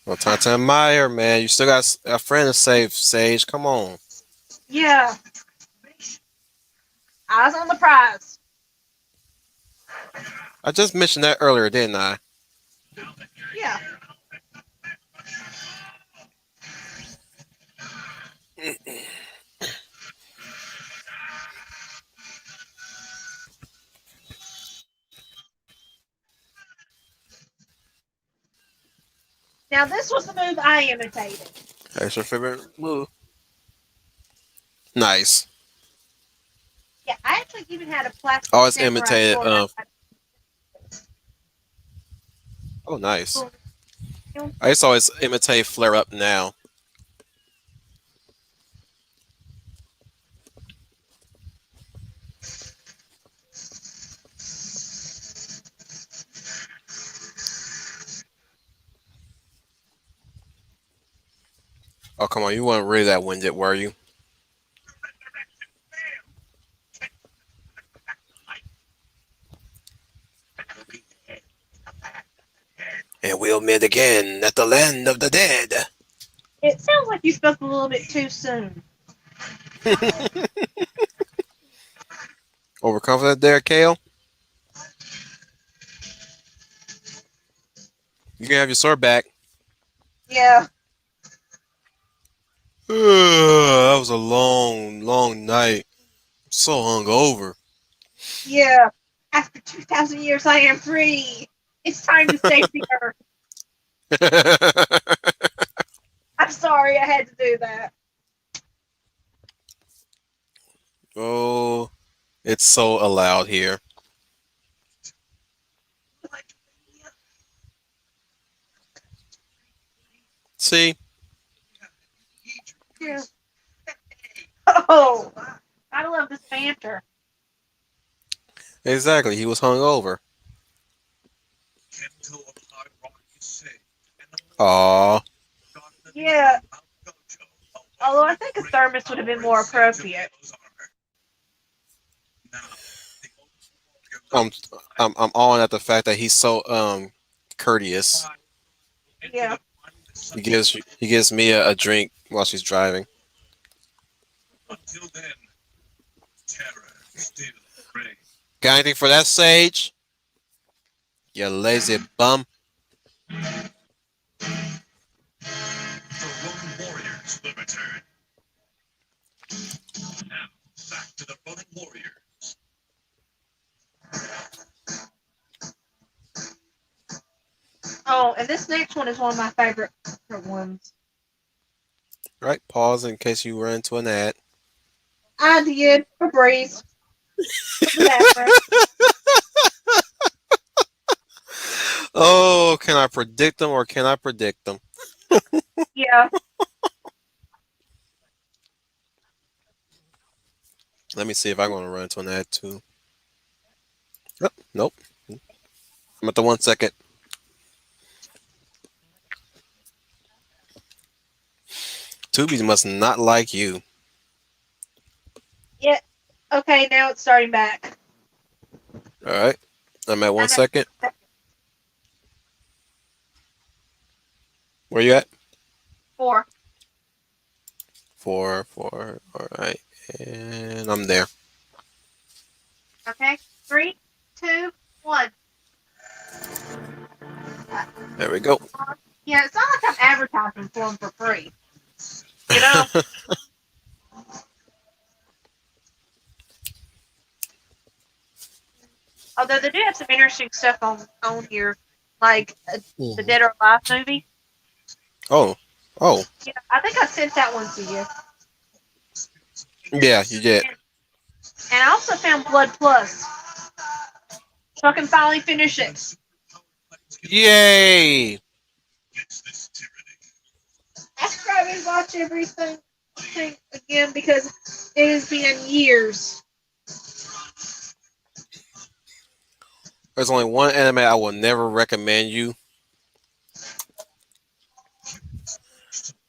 Well, Tata Meyer, man, you still got a friend to save, Sage. Come on. Yeah. Eyes on the prize. I just mentioned that earlier, didn't I? Yeah. Now, this was the move I imitated. That's your favorite move. Nice. Yeah, I actually even had a plastic Always samurai imitated. sword. Oh, nice. I- I used to always imitate Flare Up now. Oh, come on. You weren't really that winded, were you? And we'll meet again at the land of the dead. It sounds like you spoke a little bit too soon. Overconfident there, Kale? You can have your sword back. Yeah. That was a long, long night. So hungover. Yeah. After 2,000 years, I am free. It's time to save the earth. I'm sorry I had to do that. Oh, it's so allowed here. See? Yeah. Oh, I love this banter. Exactly. He was hungover. Aw. Yeah. Although I think a thermos would have been more appropriate. I'm I'm on at the fact that he's so courteous. Yeah. He gives me a drink while she's driving. Got anything for that, Sage? You lazy bum. The Ronin Warriors will return. Now, back to the Ronin Warriors. Oh, and this next one is one of my favorite ones. Right, pause in case you run into an ad. I did for Breeze. For the bathroom. Oh, can I predict them or can I predict them? Yeah. Let me see if I'm going to run into an ad too. Oh, nope. I'm at the 1 second. Tubi must not like you. Yeah. Okay, now it's starting back. All right. I'm at 1 I'm at second. Where you at? 4. 4, 4. All right. And I'm there. Okay. 3, 2, 1. There we go. Yeah, it's not like I'm advertising for them for free. You know? Although they do have some interesting stuff on here, like the Dead or Alive movie. Oh. Oh. Yeah, I think I sent that one to you. Yeah, you did. And I also found Blood Plus. So I can finally finish it. Yay! Against this tyranny. After I rewatch everything again because it has been years. There's only one anime I will never recommend you,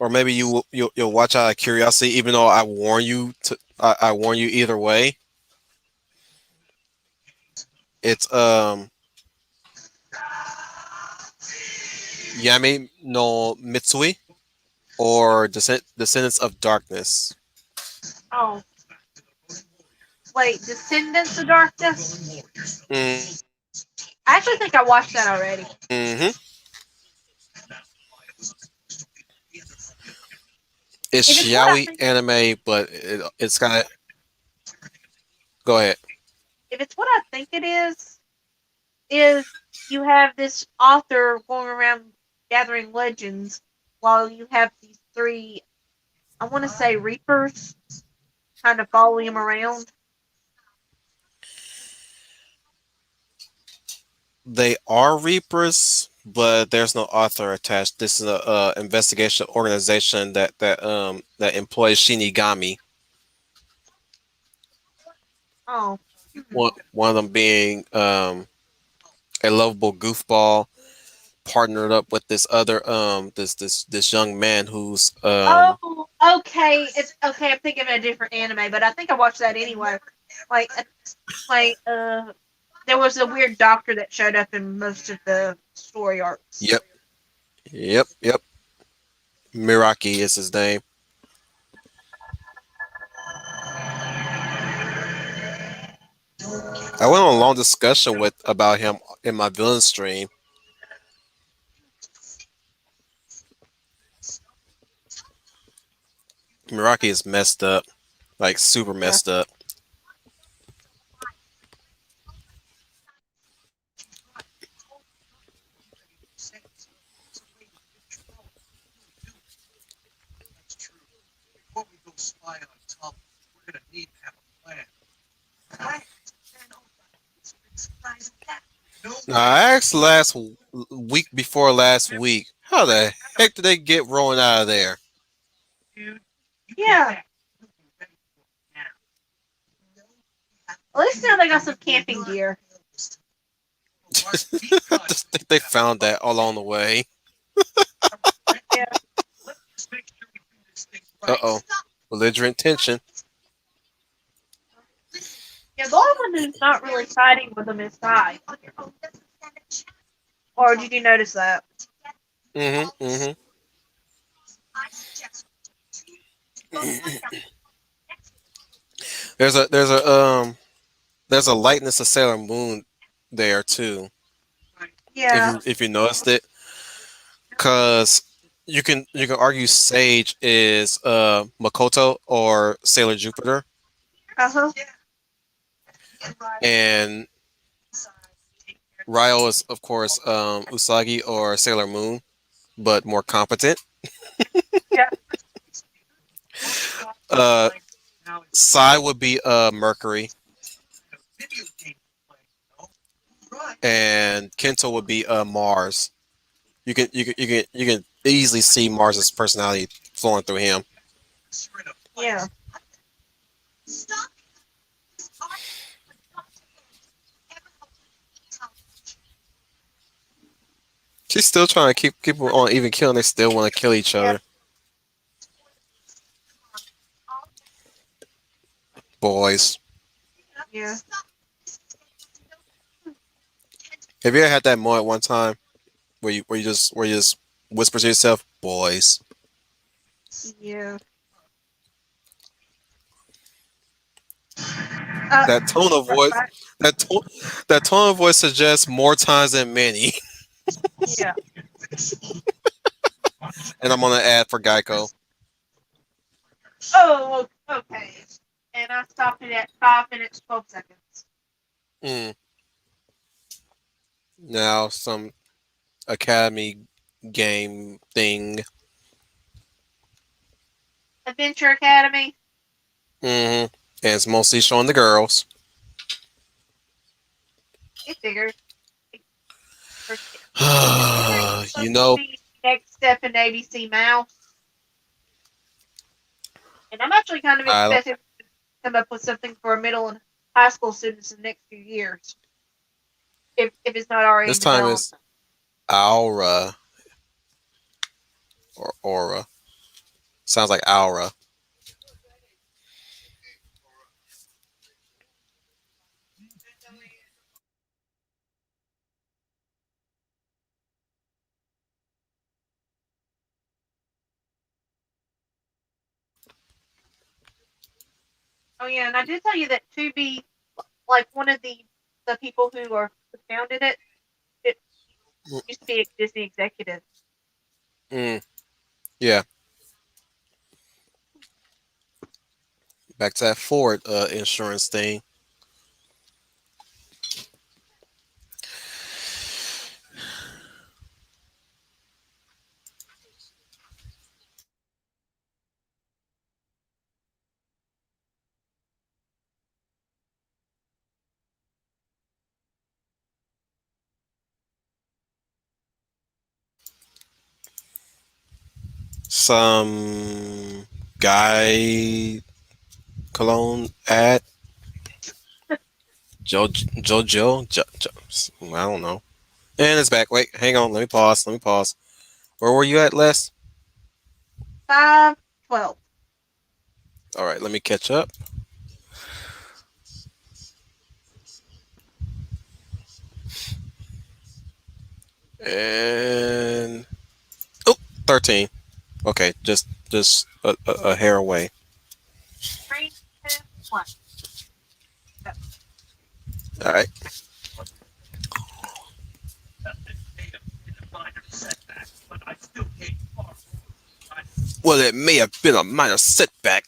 or maybe you'll watch out of curiosity, even though I warn you to. I warn you either way. It's Yami no Mitsui or Descendants of Darkness. Oh, wait, Descendants of Darkness? I actually think I watched that already. Mm-hmm. It's If it's what I yaoi think, anime, but it's kind of. Go ahead. if it's what I think it is you have this author going around gathering legends while you have these three, I want to say Reapers, kind of following him around. They are Reapers, but there's no author attached. This is a, investigation organization that employs Shinigami. Oh, One of them being a lovable goofball partnered up with this other this young man who's oh, okay. It's okay. I'm thinking of a different anime, but I think I watched that anyway. Like, like, there was a weird doctor that showed up in most of the story arcs. yep, yep. Miraki is his name. I went on a long discussion with about him in my villain stream. Miraki is messed up, like super Yeah. messed up. That's true. Before we go spy on Tom, we're gonna need to have a plan. No Now, I asked week before last week, how the heck did they get Rowan out of there? dude. Yeah. At least now they got some camping gear. I just think they found that along the way. Yeah. Let's make sure we do this thing Uh right. oh, belligerent tension. Yeah, the only one who's not really fighting with them is Sai. Or did you notice that? Mm-hmm. There's a lightness of Sailor Moon there too. Yeah. If you noticed it, because you can argue Sage is Makoto or Sailor Jupiter, Uh huh. and Ryo is of course Usagi or Sailor Moon, but more competent. Yeah. Uh, Sai would be Mercury, and Kento would be Mars. You can easily see Mars's personality flowing through him. Yeah. She's still trying to keep them on even kill, and they still want to kill each Yeah. other. Boys, Yeah. have you ever had that moment one time where you just whisper to yourself, "Boys"? Yeah. That tone of voice, Right. that tone, that tone of voice suggests more times than many. Yeah. And I'm on an ad for Geico. Oh, okay. And I stopped it at 5 minutes 12 seconds. Mm. Now some Academy game thing. Adventure Academy. And it's mostly showing the girls. It figures. It's You supposed to know, be next step in ABC Mouse, and I'm actually kind of I don't. expecting to come up with something for middle and high school students in the next few years, if it's not already This in time it's development. Aura or Aura. Sounds like Aura. Oh yeah, and I did tell you that Tubi, like one of the people who founded it, it used to be a Disney executive. Mm, yeah, back to that Ford insurance thing. Some guy cologne ad. I don't know. And it's back. Wait, hang on. Let me pause. Let me pause. Where were you at, Les? 512. All right, let me catch up. And oh, 13. Okay, just a hair away. 3, 2, 1. Go. All right. Well, it may have been a minor setback.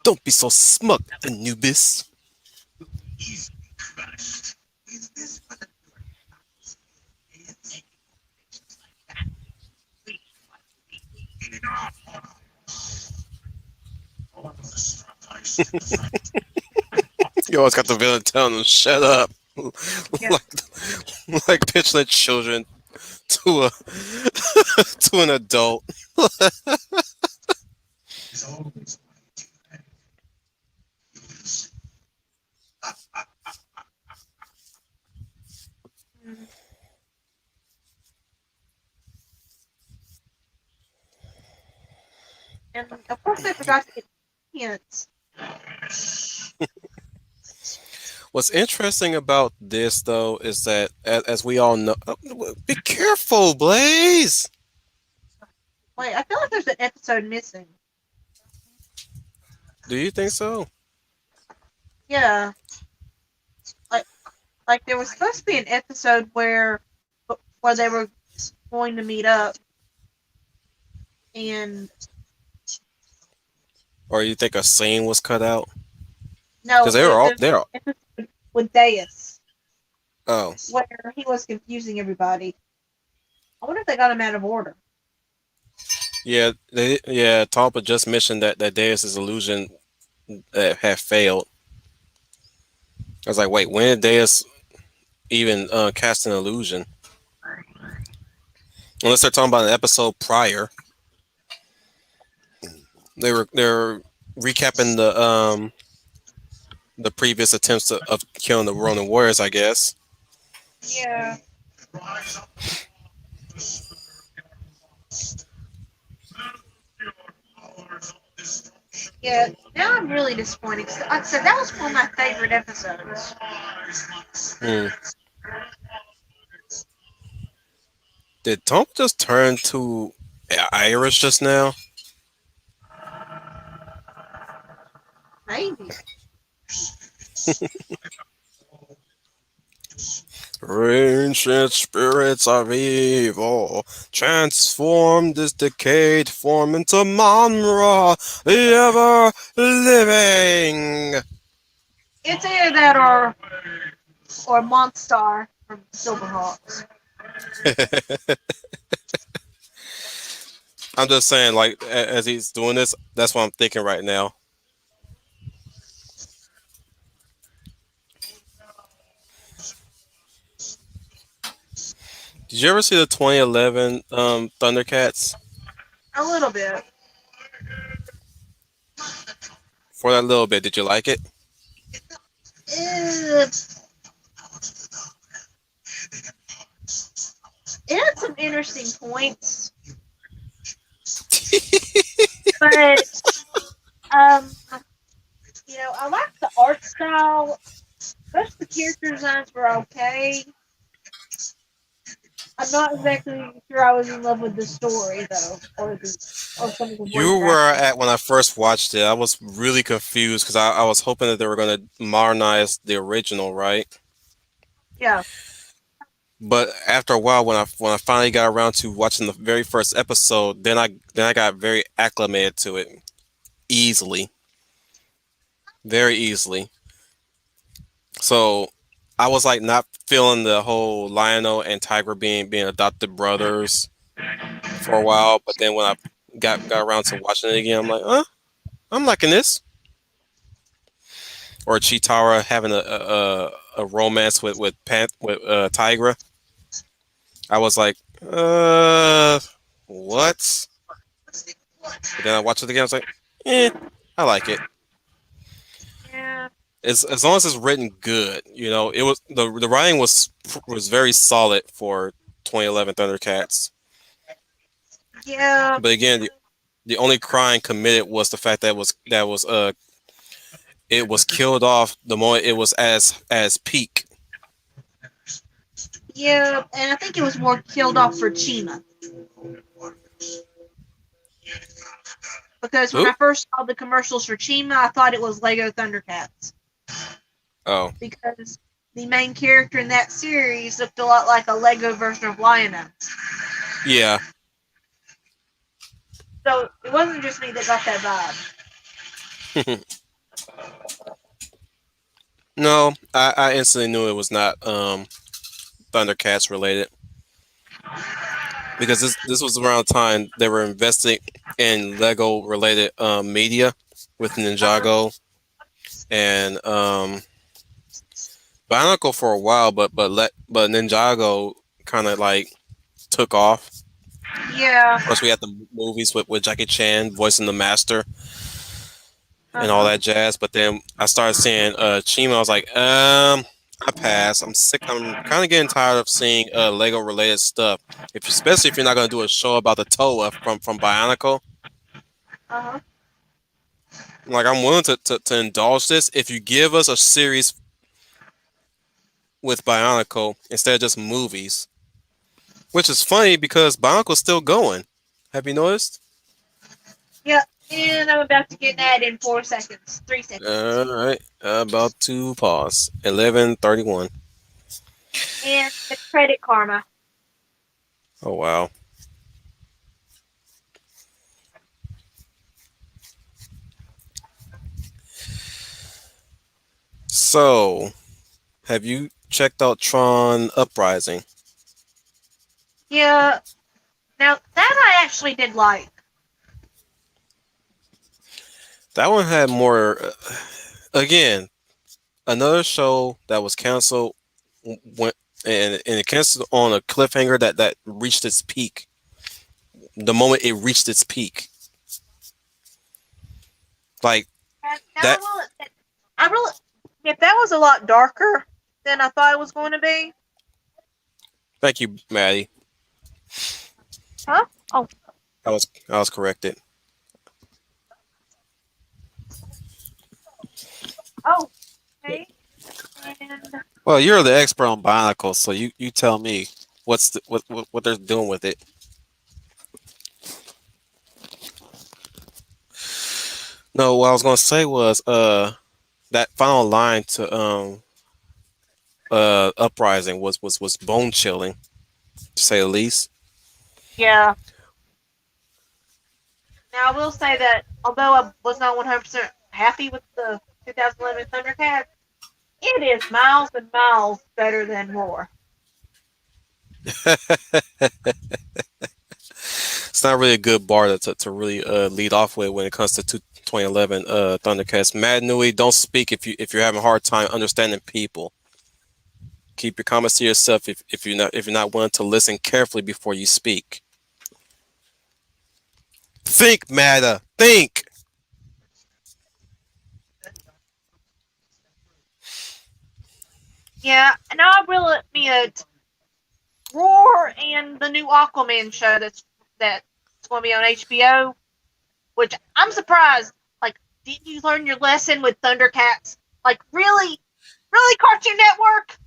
Don't be so smug, Anubis. You always got the villain telling them, "Shut up," Yeah. like pitching the children to a to an adult. Mm. And of course, they forgot to get hints. What's interesting about this, though, is that as we all know, be careful, Blaze. Wait, I feel like there's an episode missing. Do you think so? Yeah, like there was supposed to be an episode where they were going to meet up, and Or you think a scene was cut out? no, Because they were all there's there. an episode with Deus Oh, where he was confusing everybody. I wonder if they got him out of order. yeah. Talpa just mentioned that Deus' illusion had failed. I was like, wait, when did Deus even cast an illusion? Unless they're talking about an episode prior. They're recapping the previous attempts of killing the Ronin Warriors, I guess. Yeah. Yeah, now I'm really disappointed. 'Cause like I said, that was one of my favorite episodes. Hmm. Did Tom just turn to Irish just now? Maybe. Ancient spirits of evil, transform this decayed form into Manra, the ever living. It's either that or Monstar from Silverhawks. I'm just saying, like, as he's doing this, that's what I'm thinking right now. Did you ever see the 2011 Thundercats? A little bit. For that little bit, did you like it? Uh, it had some interesting points, but um, I liked the art style. Most of the character designs were okay. I'm not exactly sure I was in love with the story though, or some of the voice You were acting. at when I first watched it. I was really confused because I was hoping that they were going to modernize the original, right? Yeah, But after a while, when I finally got around to watching the very first episode, then I got very acclimated to it easily, very easily. So I was like not feeling the whole Lionel and Tiger being adopted brothers for a while. But then when I got around to watching it again, I'm like, I'm liking this. Or Chitara having a romance with Tigra. I was like, what? But then I watched it again. I was like, I like it. yeah, As long as it's written good, it was the writing was very solid for 2011 Thundercats. yeah, But again, the only crime committed was the fact that it was killed off the moment it was as peak. yeah. And I think it was more killed off for Chima because when Who? I first saw the commercials for Chima, I thought it was Lego Thundercats Oh, because the main character in that series looked a lot like a Lego version of Lionel. yeah. So it wasn't just me that got that vibe. No, I instantly knew it was not Thundercats related because this was around the time they were investing in Lego related media with Uh-huh. Ninjago and Bionicle for a while, but Ninjago kind of like took off. Yeah. Of course, we had the movies with Jackie Chan voicing the master and all Uh-huh. that jazz. But then I started seeing Chima. I was like, I pass. I'm sick. I'm kind of getting tired of seeing Lego related stuff. Especially if you're not going to do a show about the Toa from Bionicle. Uh-huh. Like I'm willing to indulge this if you give us a series with Bionicle instead of just movies. Which is funny because Bionicle's still going. Have you noticed? Yeah. And I'm about to get that in 4 seconds. 3 seconds. All right, about to pause. 11:31. And the credit karma. Oh wow. So, have you checked out Tron Uprising? Yeah. Now that I actually did like. That one had more. Again, another show that was canceled went and it canceled on a cliffhanger that reached its peak. The moment it reached its peak, like And now that. I really, if that was a lot darker than I thought it was going to be. Thank you, Maddie. Huh? Oh. I was corrected. Oh. Okay. And Well, you're the expert on Bionicles, so you tell me what they're doing with it. No, what I was gonna say was that final line to Uprising was bone chilling, to say the least. yeah. Now I will say that although I was not 100% happy with the 2011 Thundercats, it is miles and miles better than Roar. It's not really a good bar to really lead off with when it comes to 2011 Thundercats. Mad Nui, don't speak if you're having a hard time understanding people. Keep your comments to yourself if you're not willing to listen carefully before you speak. Think, Matter. Think. Yeah, and I will admit, Roar and the new Aquaman show that's going to be on HBO, which I'm surprised. Like, didn't you learn your lesson with Thundercats? Like, really, really, Cartoon Network?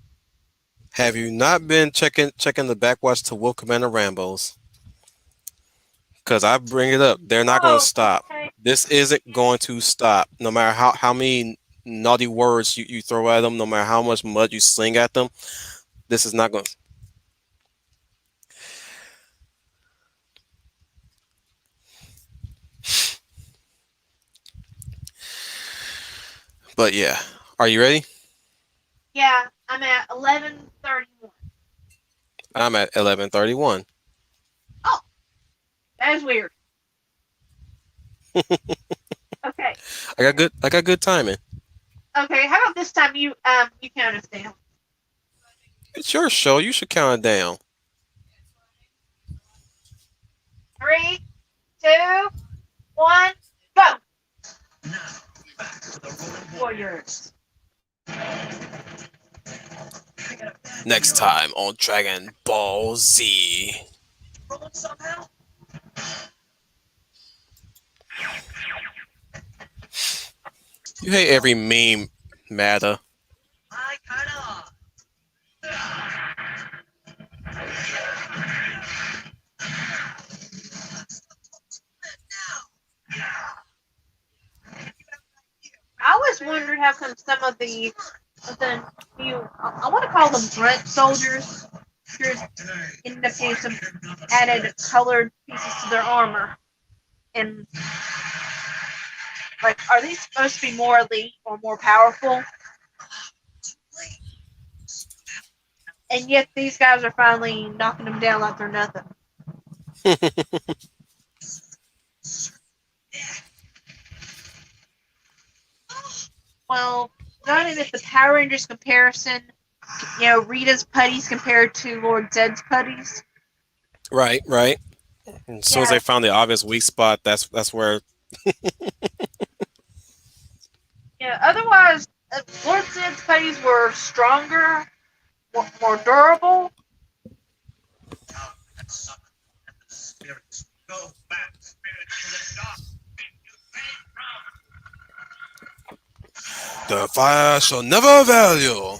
Have you not been checking the backwatch to Wolf Commander Rambo's? Because I bring it up, they're not going to Oh, stop. okay. This isn't going to stop. No matter how many naughty words you throw at them, no matter how much mud you sling at them, this is not going to. But yeah, are you ready? Yeah, I'm at 11:31. I'm at 11:31. Oh, that is weird. Okay. I got good timing. Okay, how about this time you count us down? It's your show. You should count it down. 3, 2, 1, go! Now, back to the Ronin Warriors. Next time on Dragon Ball Z. Rolling somehow? You hate every meme, Matter. I kinda. I always wondered how come some of the new I want to call them grunt soldiers ended up getting some added colored pieces to their armor. And like, are these supposed to be more elite or more powerful? And yet these guys are finally knocking them down like they're nothing. Well, not if the Power Rangers comparison, Rita's putties compared to Lord Zed's putties. Right. As soon as Yeah, they found the obvious weak spot, that's where. yeah. Otherwise, Lord Zed's putties were stronger, more durable. Spirits. Go back, spirits, to the dark. The fire shall never avail you.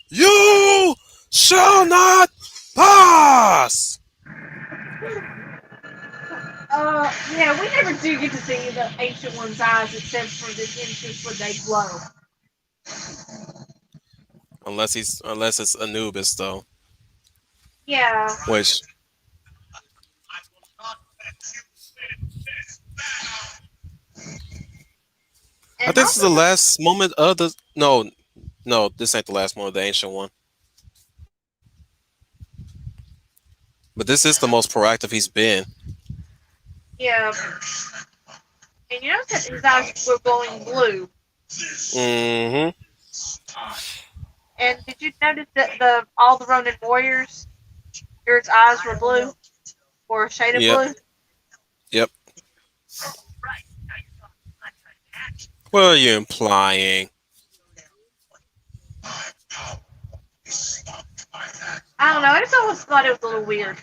You shall not pass. Yeah, we never do get to see the Ancient One's eyes except for the instance where they glow. Unless it's Anubis though, Yeah. which I will not let you win this battle. I And think this is the also, last moment of the. No, this ain't the last moment of the ancient one. But this is the most proactive he's been. yeah. And you notice that his eyes were glowing blue. Mm-hmm. And did you notice that all the Ronin Warriors, their eyes were blue or shaded Yep. blue? Yep. Right. Now you're talking like an action. What are you implying? I don't know. I just always thought it was a little weird.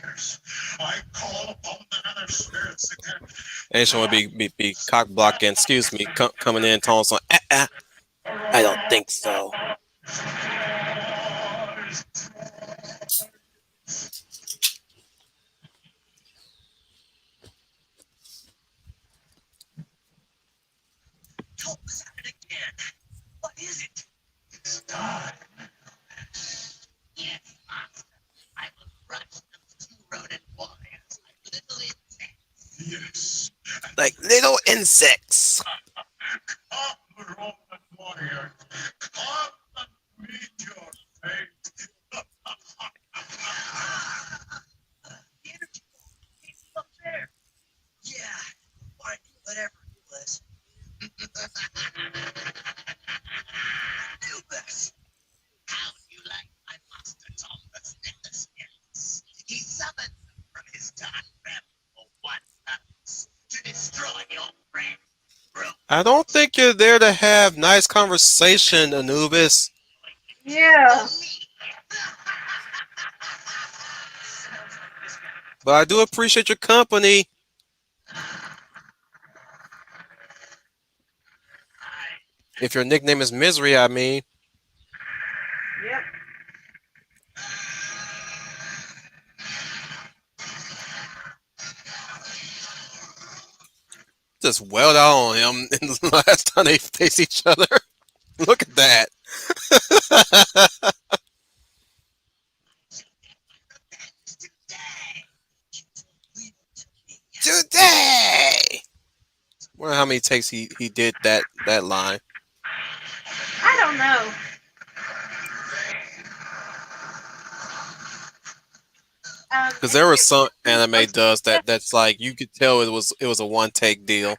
I call upon the nether spirits again. Ancient would be cock blocking. Excuse me, coming in, telling us like, I don't think so. Talk us at it again. What is it? It's time. Yes, master. I will crush those two Ronin Warriors like little insects. Yes. Like little insects. Come, Ronin Warrior. Come and meet your fate. The energy I don't think you're there to have nice conversation, Anubis. Yeah. But I do appreciate your company. If your nickname is Misery, I mean. Yep. Just wailed out on him in the last time they faced each other. Look at that. Today. Wonder how many takes he did that line. I don't know. Because And there was here, some anime most does that's like you could tell it was a one take deal.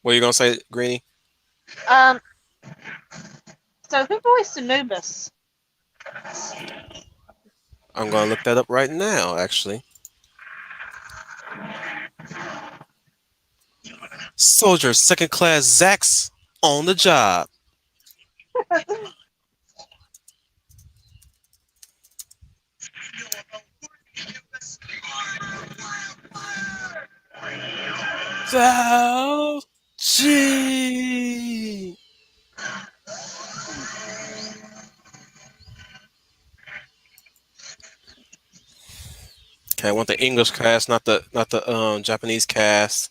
What are you gonna say, Greenie? um. So who voiced Anubis? I'm gonna look that up right now, actually. Soldier second class Zax on the job. Zao G. Okay, I want the English cast, not the Japanese cast.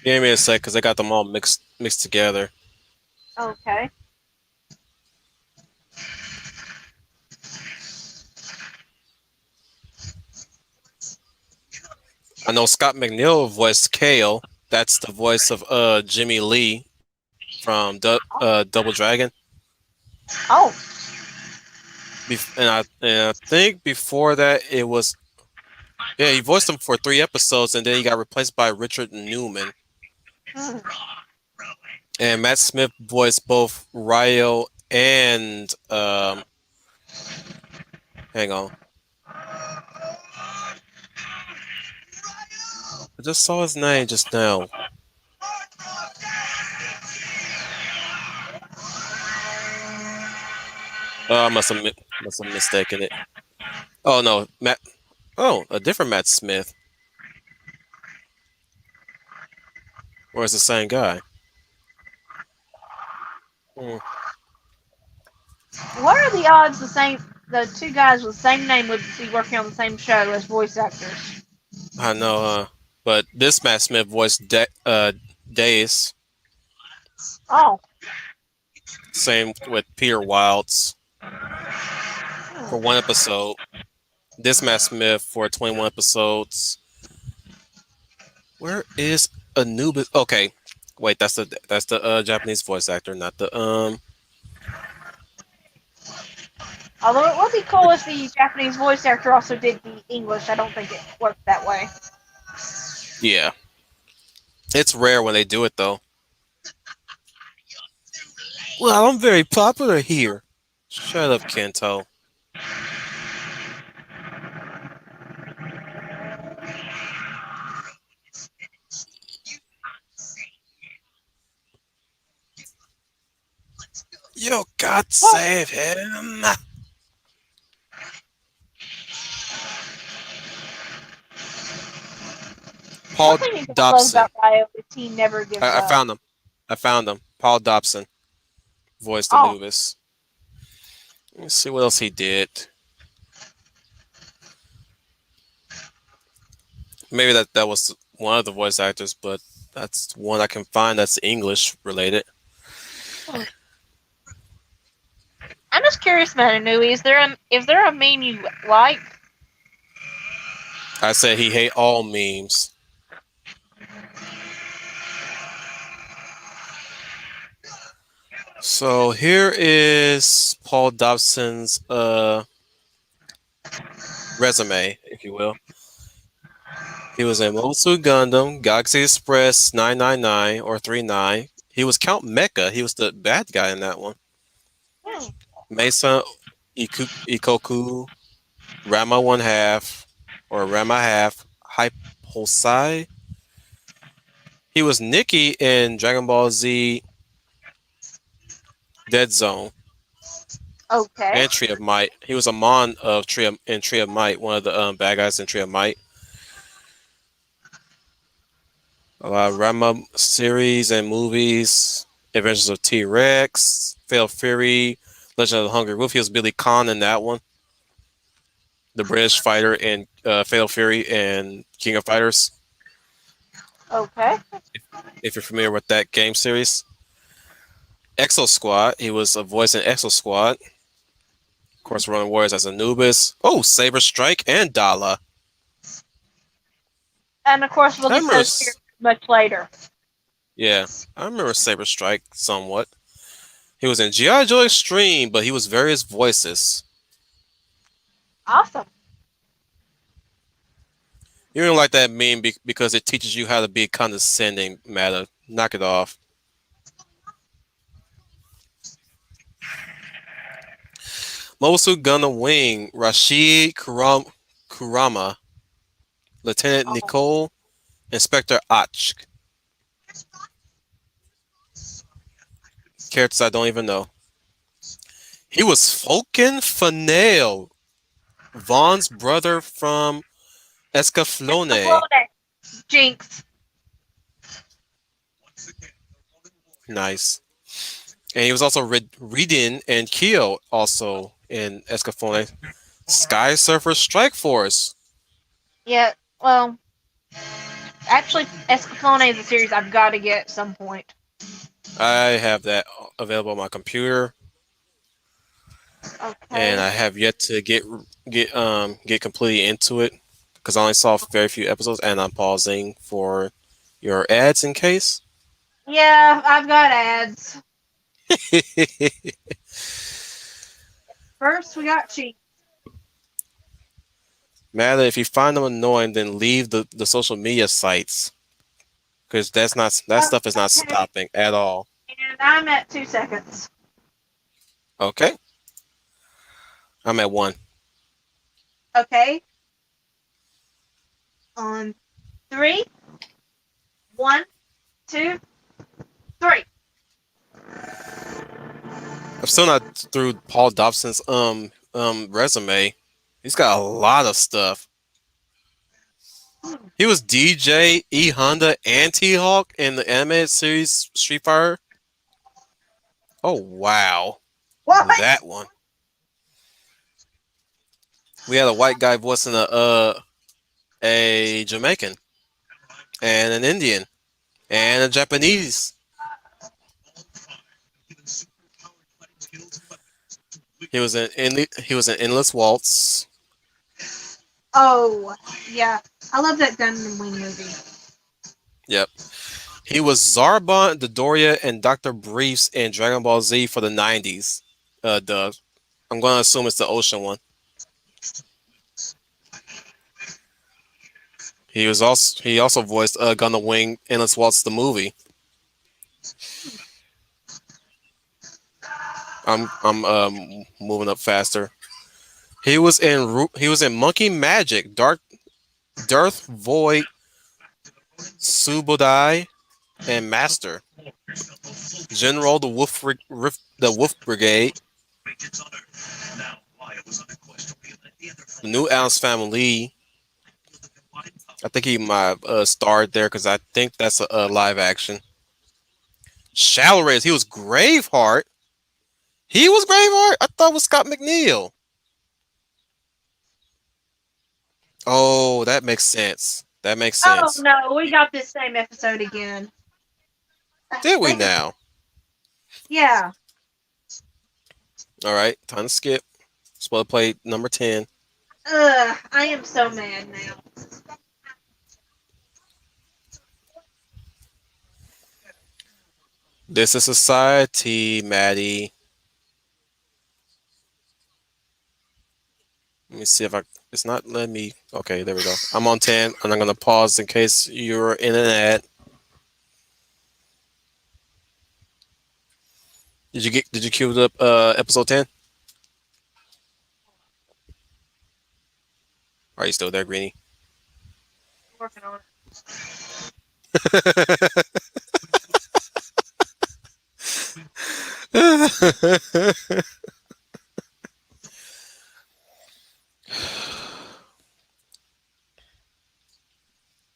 Give me a sec, because I got them all mixed together. Okay. I know Scott McNeil voiced Kale. That's the voice of Jimmy Lee from Double Dragon. Oh. And I think before that it was he voiced him for 3 episodes, and then he got replaced by Richard Newman. Hmm. And Matt Smith voiced both Ryo and hang on. I just saw his name just now. Oh, I must have mistaken it. Oh no, Matt. Oh, a different Matt Smith. Or it's the same guy? Hmm. What are the odds the two guys with the same name would be working on the same show as voice actors? I know, but this Matt Smith voiced Days. Oh. Same with Peter Wilds for 1 episode. This Matt Smith for 21 episodes. Where is Anubis? Okay, wait, that's the Japanese voice actor, not the Although it would be cool if the Japanese voice actor also did the English. I don't think it worked that way. Yeah, it's rare when they do it though. Well, I'm very popular here. Shut up, Kento. You got to save him. Paul One thing I love Dobson. about Ryo is he never gives I up. found him. I found him. Paul Dobson voiced Oh. Anubis. Let's see what else he did. Maybe that was one of the voice actors, but that's one I can find that's English related. I'm just curious about Inui. Is there a meme you like? I said he hate all memes. So here is Paul Dobson's resume, if you will. He was in Mobile Suit Gundam, Galaxy Express 999 or 39. He was Count Mecha. He was the bad guy in that one. Hmm. Mesa Ikoku, Rama 1 half, or Rama half, Hyposai. He was Nikki in Dragon Ball Z Dead Zone Okay. and Tree of Might. He was a Mon of Tree of Might, one of the bad guys in Tree of Might. Rama series and movies, Adventures of T Rex, Fatal Fury, Legend of the Hungry Wolf. He was Billy Khan in that one, the British fighter in Fatal Fury and King of Fighters. Okay. If you're familiar with that game series, Exo Squad. He was a voice in Exo Squad. Of course, Ronin Warriors as Anubis. Oh, Saber Strike and Dala. And of course, we'll I remember. discuss here much later. Yeah, I remember Saber Strike somewhat. He was in G.I. Joe Extreme, but he was various voices. Awesome. You don't like that meme because it teaches you how to be condescending, Matter. Knock it off. Mobile Suit Gundam Wing, Rashid Kurama, Lieutenant Oh, Nicole, Inspector Ach. Characters I don't even know. He was Falcon Fanale, Vaughn's brother from Escaflowne. Jinx. Nice. And he was also Redin and Kyo also in Escaflowne. Sky Surfer Strike Force. Yeah. Well, actually, Escaflowne is a series I've got to get at some point. I have that available on my computer, Okay. and I have yet to get completely into it because I only saw very few episodes, and I'm pausing for your ads in case. Yeah, I've got ads. First, we got cheat. Matter if you find them annoying, then leave the social media sites because that stuff is not Okay. stopping at all. And I'm at 2 seconds. Okay, I'm at 1. Okay. On 3, 1, 2, 3. I'm still not through Paul Dobson's resume. He's got a lot of stuff. He was DJ, E Honda, and T Hawk in the animated series Street Fighter. Oh wow, What? that one. We had a white guy voicing a Jamaican and an Indian and a Japanese. He was in Endless Waltz. Oh, yeah. I love that Gundam Wing movie. Yep. He was Zarbon, Dodoria, and Dr. Briefs in Dragon Ball Z for the 90s. I'm going to assume it's the Ocean one. He also voiced Gundam Wing Endless Waltz the movie. I'm moving up faster. He was in Monkey Magic, Darth Void, Subodai, and Master. General the Wolf Brigade. The new Adams Family. I think he might starred there because I think that's a live action. Shallow Rays. He was Graveheart. He was Graveheart. I thought it was Scott McNeil. Oh, that makes sense. That makes Oh, sense. no. We got this same episode again. Did we now? Yeah. All right, time to skip. Spoiler play number 10. I am so mad now. This is society, Maddie. Let me see if I. It's not letting me. Okay, there we go. I'm on 10, and I'm gonna pause in case you're in an ad. Did you queue up episode 10? Are you still there, Greenie? Working on it.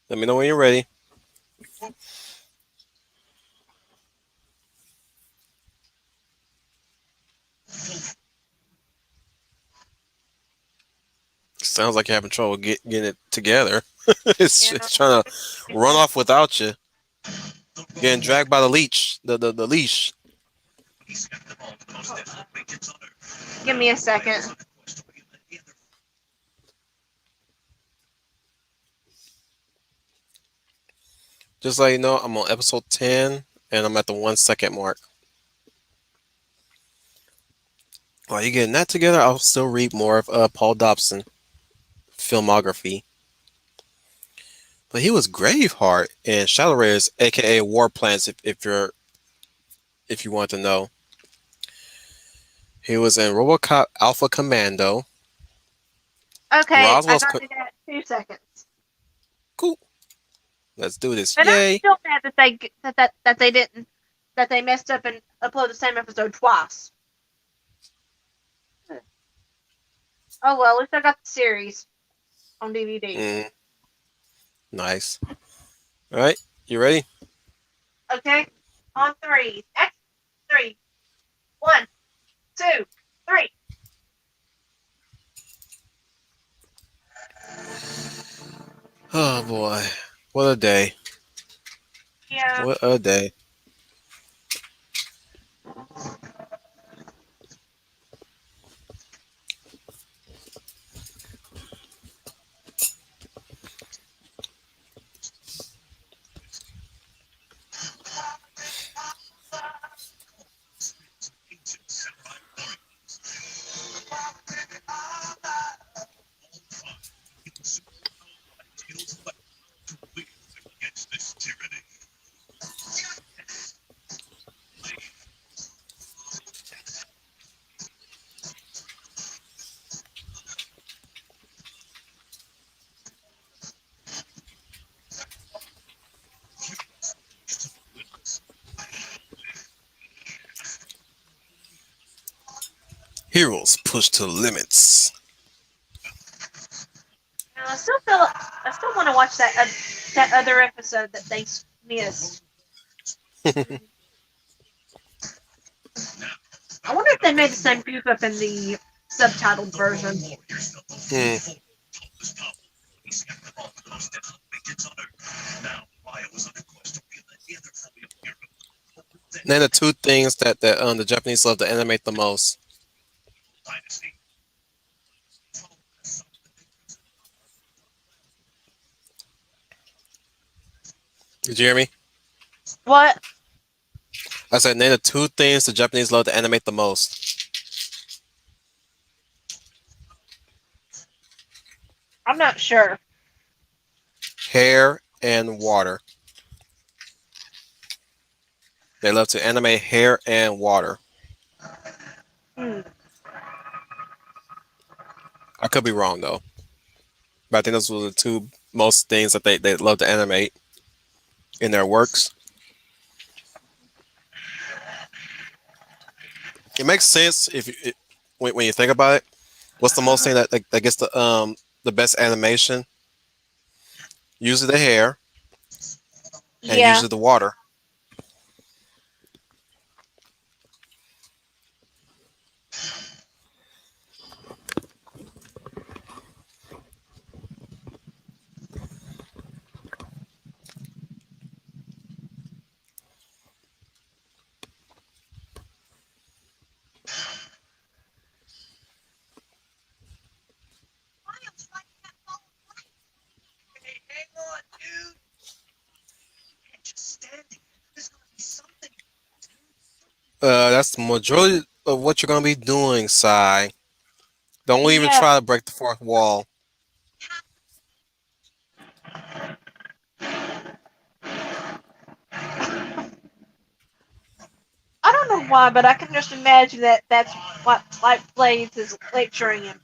Let me know when you're ready. Sounds like you're having trouble getting it together. It's trying to run off without you. Getting dragged by the leash. The leash. Give me a second. Just so you know, I'm on episode 10, and I'm at the 1 second mark. While you're getting that together, I'll still read more of Paul Dobson filmography. But he was Graveheart in Shadow Raiders, aka War Plants. If you want to know, he was in RoboCop Alpha Commando. Okay, I Roswell's got it at 2 seconds. cool. Let's do this! And I'm Yay! still mad that they didn't that they messed up and uploaded the same episode twice. Oh well, at least I got the series on DVD. Mm, nice. All right, you ready? Okay, on three. X 3. 1, 2, 3. Oh boy, what a day! Yeah. What a day! Against this tyranny. Heroes pushed to the limits. I still want to watch that other episode that they missed. I wonder if they made the same goof up in the subtitled version. Hmm. Name the two things that the Japanese love to animate the most. Did you hear me? What? I said name the two things the Japanese love to animate the most. I'm not sure. Hair and water. They love to animate hair and water. Hmm. I could be wrong though. But I think those were the two most things that they love to animate in their works. It makes sense when you think about it. What's the most thing that gets the best animation? Usually the hair and Yeah. usually the water. Hey, hang on, dude. You can't just stand That's the majority of what you're gonna be doing, Sai. Don't even Yeah, try to break the fourth wall. I don't know why, but I can just imagine that that's what Light Blades is lecturing him.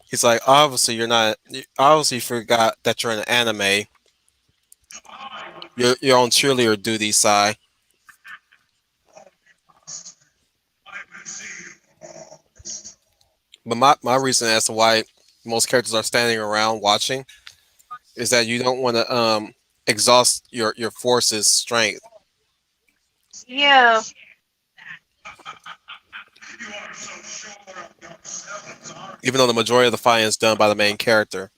He's like, obviously you're not. Obviously, you forgot that you're in an anime. You're on cheerleader duty, Sai. But my reason as to why most characters are standing around watching is that you don't want to exhaust your force's strength. Yeah, Even though the majority of the fighting is done by the main character.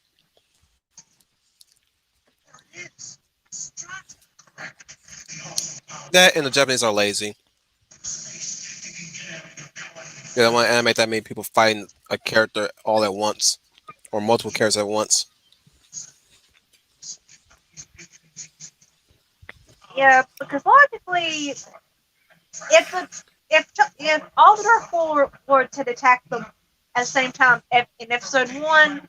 That and the Japanese are lazy. They don't want to animate that many people fighting a character all at once or multiple characters at once. yeah, because logically, if all the Dark were to attack them at the same time in episode one,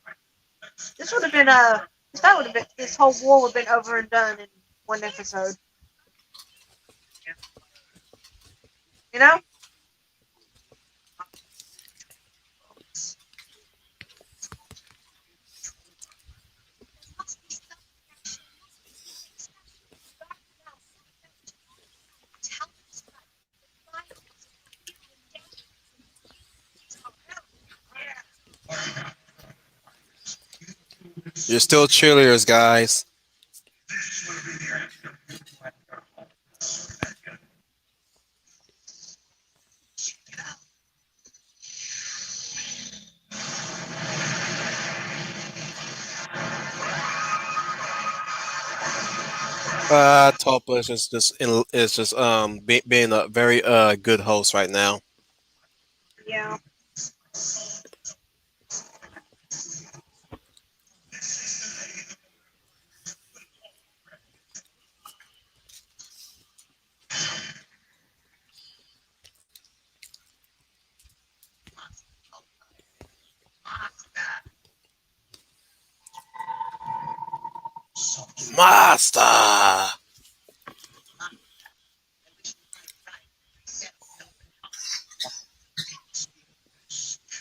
this would have been a that would have been this whole war would have been over and done in one episode. You know? You're still cheerleaders, guys. Topa is being a very good host right now. Yeah. Master.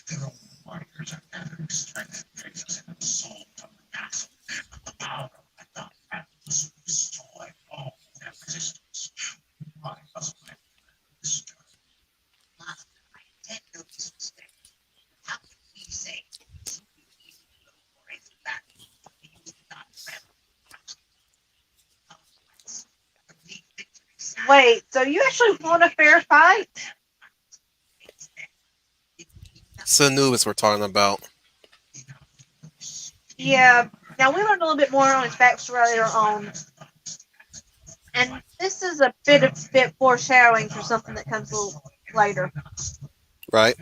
Their own warriors are gathering strength and traces in the soul from the castle. But the power of the dark animals will destroy all their resistance. Why must my planet destroy? Master, I intend no disrespect. How can we say truly evil before it's back? You did not grant otherwise. The complete victory. Wait, so you actually want a fair fight? It's the Anubis we're talking about. Yeah. Now we learned a little bit more on his backstory later on. And this is a bit foreshadowing for something that comes a little later. Right?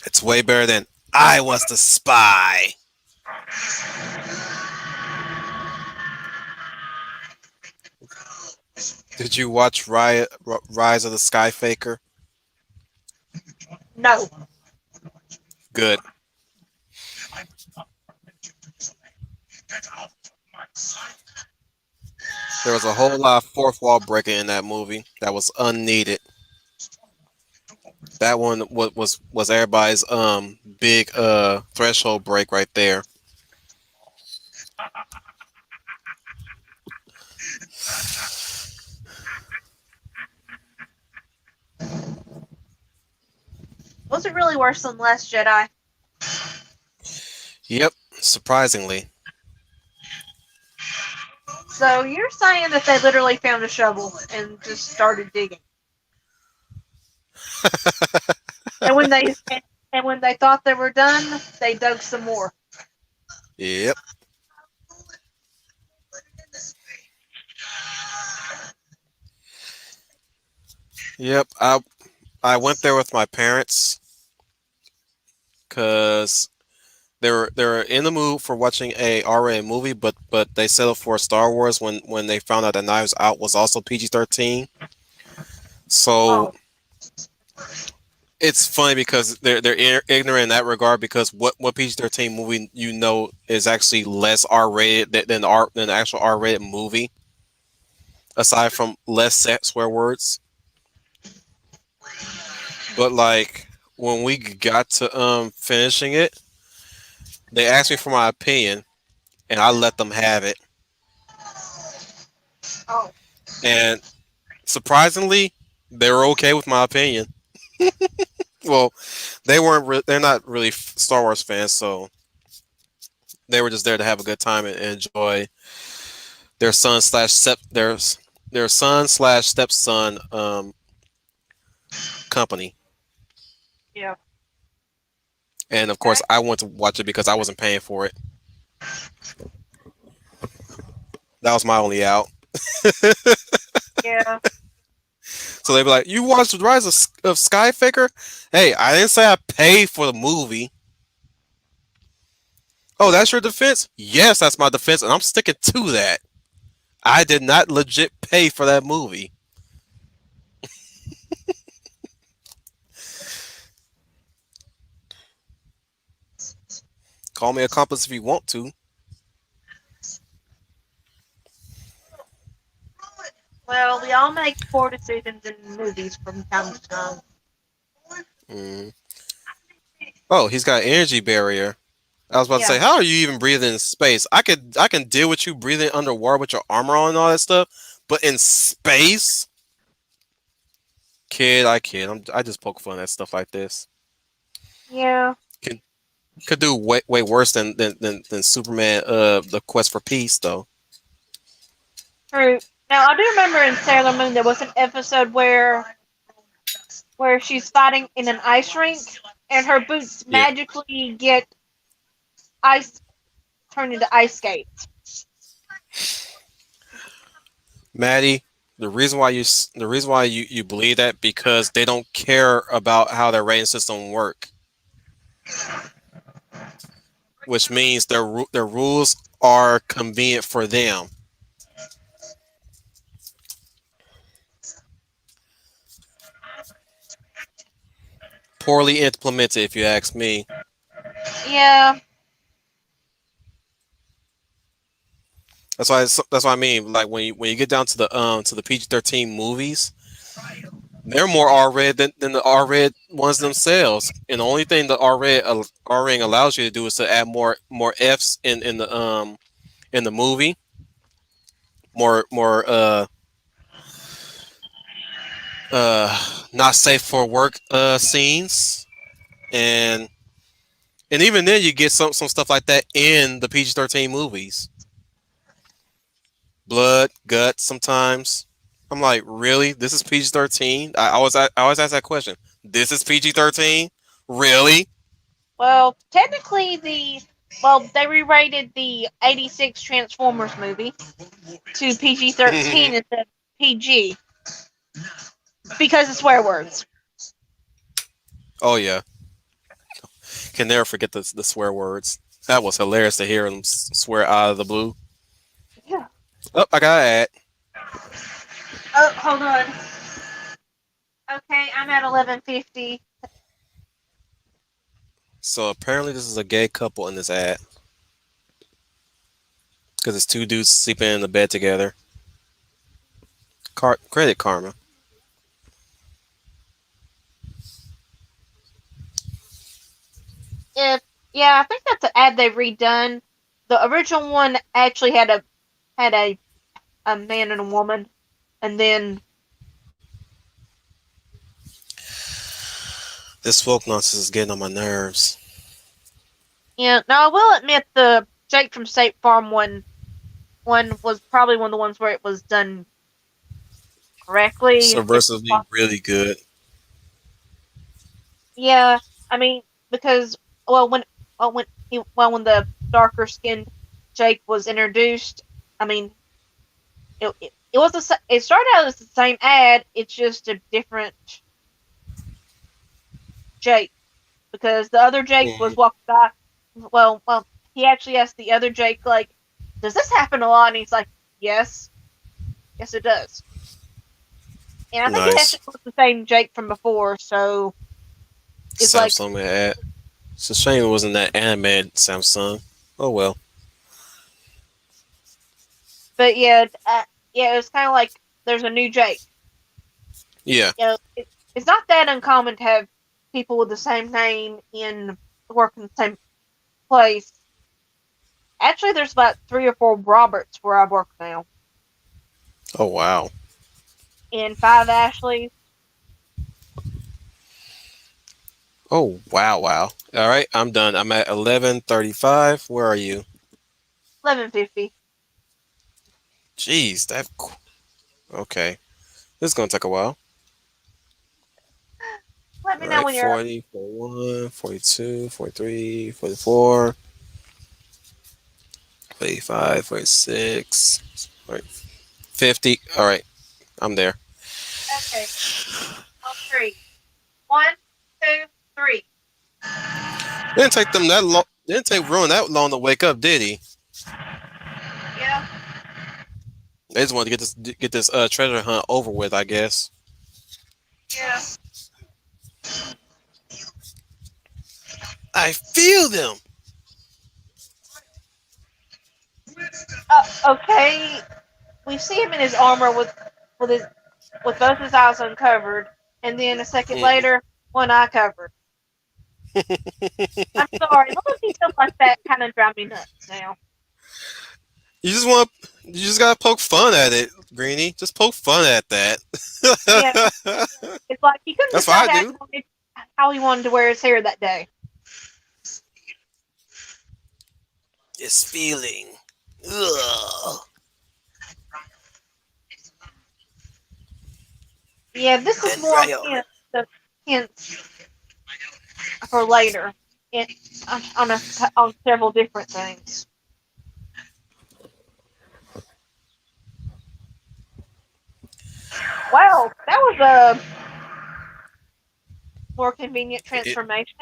It's way better than I was the spy. Did you watch Rise of the Sky Faker? No. Good. There was a whole lot of fourth wall breaking in that movie that was unneeded. That one was everybody's big threshold break right there. Was it really worse than Last Jedi? Yep, surprisingly. So you're saying that they literally found a shovel and just started digging. And when they thought they were done, they dug some more. Yep. Yep. I went there with my parents because They were in the mood for watching a R-rated movie, but they settled for Star Wars when they found out that Knives Out was also PG-13. So Oh, it's funny because they're ignorant in that regard, because what PG-13 movie is actually less R-rated than the actual R-rated movie, aside from less swear words. But like when we got to finishing it, they asked me for my opinion, and I let them have it. oh, And surprisingly, they were okay with my opinion. Well, they're not really Star Wars fans, so they were just there to have a good time and enjoy their son slash stepson company. yeah. And of course, Okay. I went to watch it because I wasn't paying for it. That was my only out. Yeah. So they'd be like, "You watched the Rise of Skyfaker?" Hey, I didn't say I paid for the movie. Oh, that's your defense? Yes, that's my defense, and I'm sticking to that. I did not legit pay for that movie. Call me accomplice if you want to. Well, we all make poor decisions in movies from time to time. Mm. Oh, he's got an energy barrier. I was about to say, Yeah. how are you even breathing in space? I can deal with you breathing underwater with your armor on and all that stuff, but in space, I kid. I just poke fun at stuff like this. Yeah. Can could do way worse than Superman. The Quest for Peace though. True. Now I do remember in Sailor Moon there was an episode where she's fighting in an ice rink and her boots Yeah, magically get ice turned into ice skates. Maddie. The reason why you believe that, because they don't care about how their rating system work, which means their rules are convenient for them. Poorly implemented, if you ask me. Yeah. That's why I mean, like when you get down to the PG-13 movies, they're more R-rated than the R-rated ones themselves. And the only thing the R-rating allows you to do is to add more Fs in the movie, more not safe for work scenes, and even then you get some stuff like that in the PG-13 movies. Blood, guts sometimes. I'm like, really? This is PG-13? I always ask that question. This is PG-13? Really? Well, technically they re-rated the '86 Transformers movie to PG-13 instead of PG because of swear words. Oh yeah, can never forget the swear words. That was hilarious to hear them swear out of the blue. Yeah. Oh, I got an ad. Oh, hold on. Okay, I'm at 11:50. So apparently this is a gay couple in this ad, because it's two dudes sleeping in the bed together. Credit karma. If Yeah, I think that's an ad they've redone. The original one actually had a man and a woman, and then This folk nonsense is getting on my nerves. yeah. Now I will admit the Jake from State Farm one was probably one of the ones where it was done correctly. Subversively really good. Yeah, I mean because well when the darker skinned Jake was introduced, I mean it was it started out as the same ad. It's just a different Jake because the other Jake was Mhm. walking by. well, he actually asked the other Jake, like, does this happen a lot? And he's like, yes, yes, it does. And I think it Nice. actually was the same Jake from before, so it's like, Samsung ad. It's a shame it wasn't that animated Samsung. Oh well. but yeah, yeah, it was kind of like there's a new Jake. Yeah. You know, it's not that uncommon to have people with the same name in work in the same place. Actually, there's about 3 or 4 Roberts where I work now, Oh wow. and 5 Ashleys. Oh wow, wow. All right, I'm done. I'm at 11:35. Where are you? 1150. Jeez, okay. This is gonna take a while. Let All me know right, when you're. 40, 41, 42, 43, 44, 45, 46, 50. All right, I'm there. Okay, on 3. 1, 2, 3. Didn't take them that long. Didn't take Rowan that long to wake up, did he? Yeah, They just wanted to get this treasure hunt over with, I guess. yeah. I feel them. Okay, we see him in his armor with with both his eyes uncovered, and then a second Mhm. later, one eye covered. I'm sorry, little details like that kind of drive me nuts now. You just gotta poke fun at it, Greenie. Just poke fun at that. Yeah, it's like he couldn't That's what I decide do. how he wanted to wear his hair that day. This feeling. Ugh. Yeah, this is more Denial. hints for later, in, on several different things. Wow, that was a more convenient It, transformation.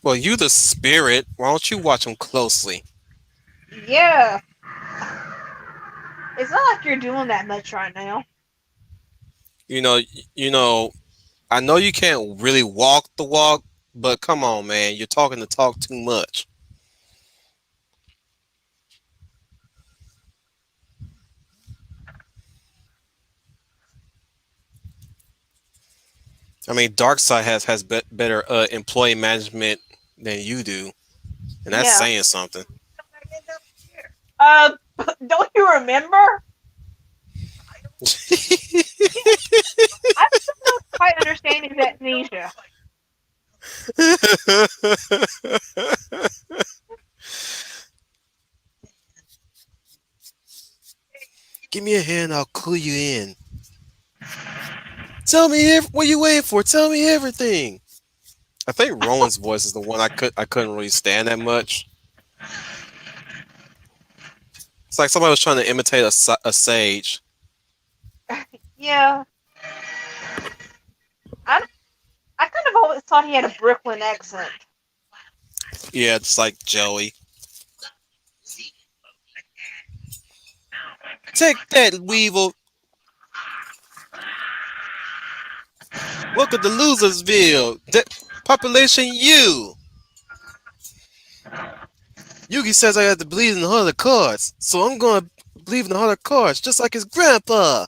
well, you the spirit. Why don't you watch them closely? Yeah, it's not like you're doing that much right now. You know, you know. I know you can't really walk the walk, but come on, man. You're talking the talk too much. I mean, Darkseid has better employee management than you do, and that's Yeah. saying something. Uh, don't you remember? I still don't quite understand his amnesia. Give me a hand, I'll clue you in. Tell me what you waiting for. Tell me everything. I think Rowan's voice is the one I couldn't really stand that much. It's like somebody was trying to imitate a sage. Yeah, I, I kind of always thought he had a Brooklyn accent. Yeah, it's like Joey. Take that, Weevil. Welcome to Losersville. Population U. Yugi says I have to believe in the heart of cards, so I'm going to believe in the heart of cards, just like his grandpa.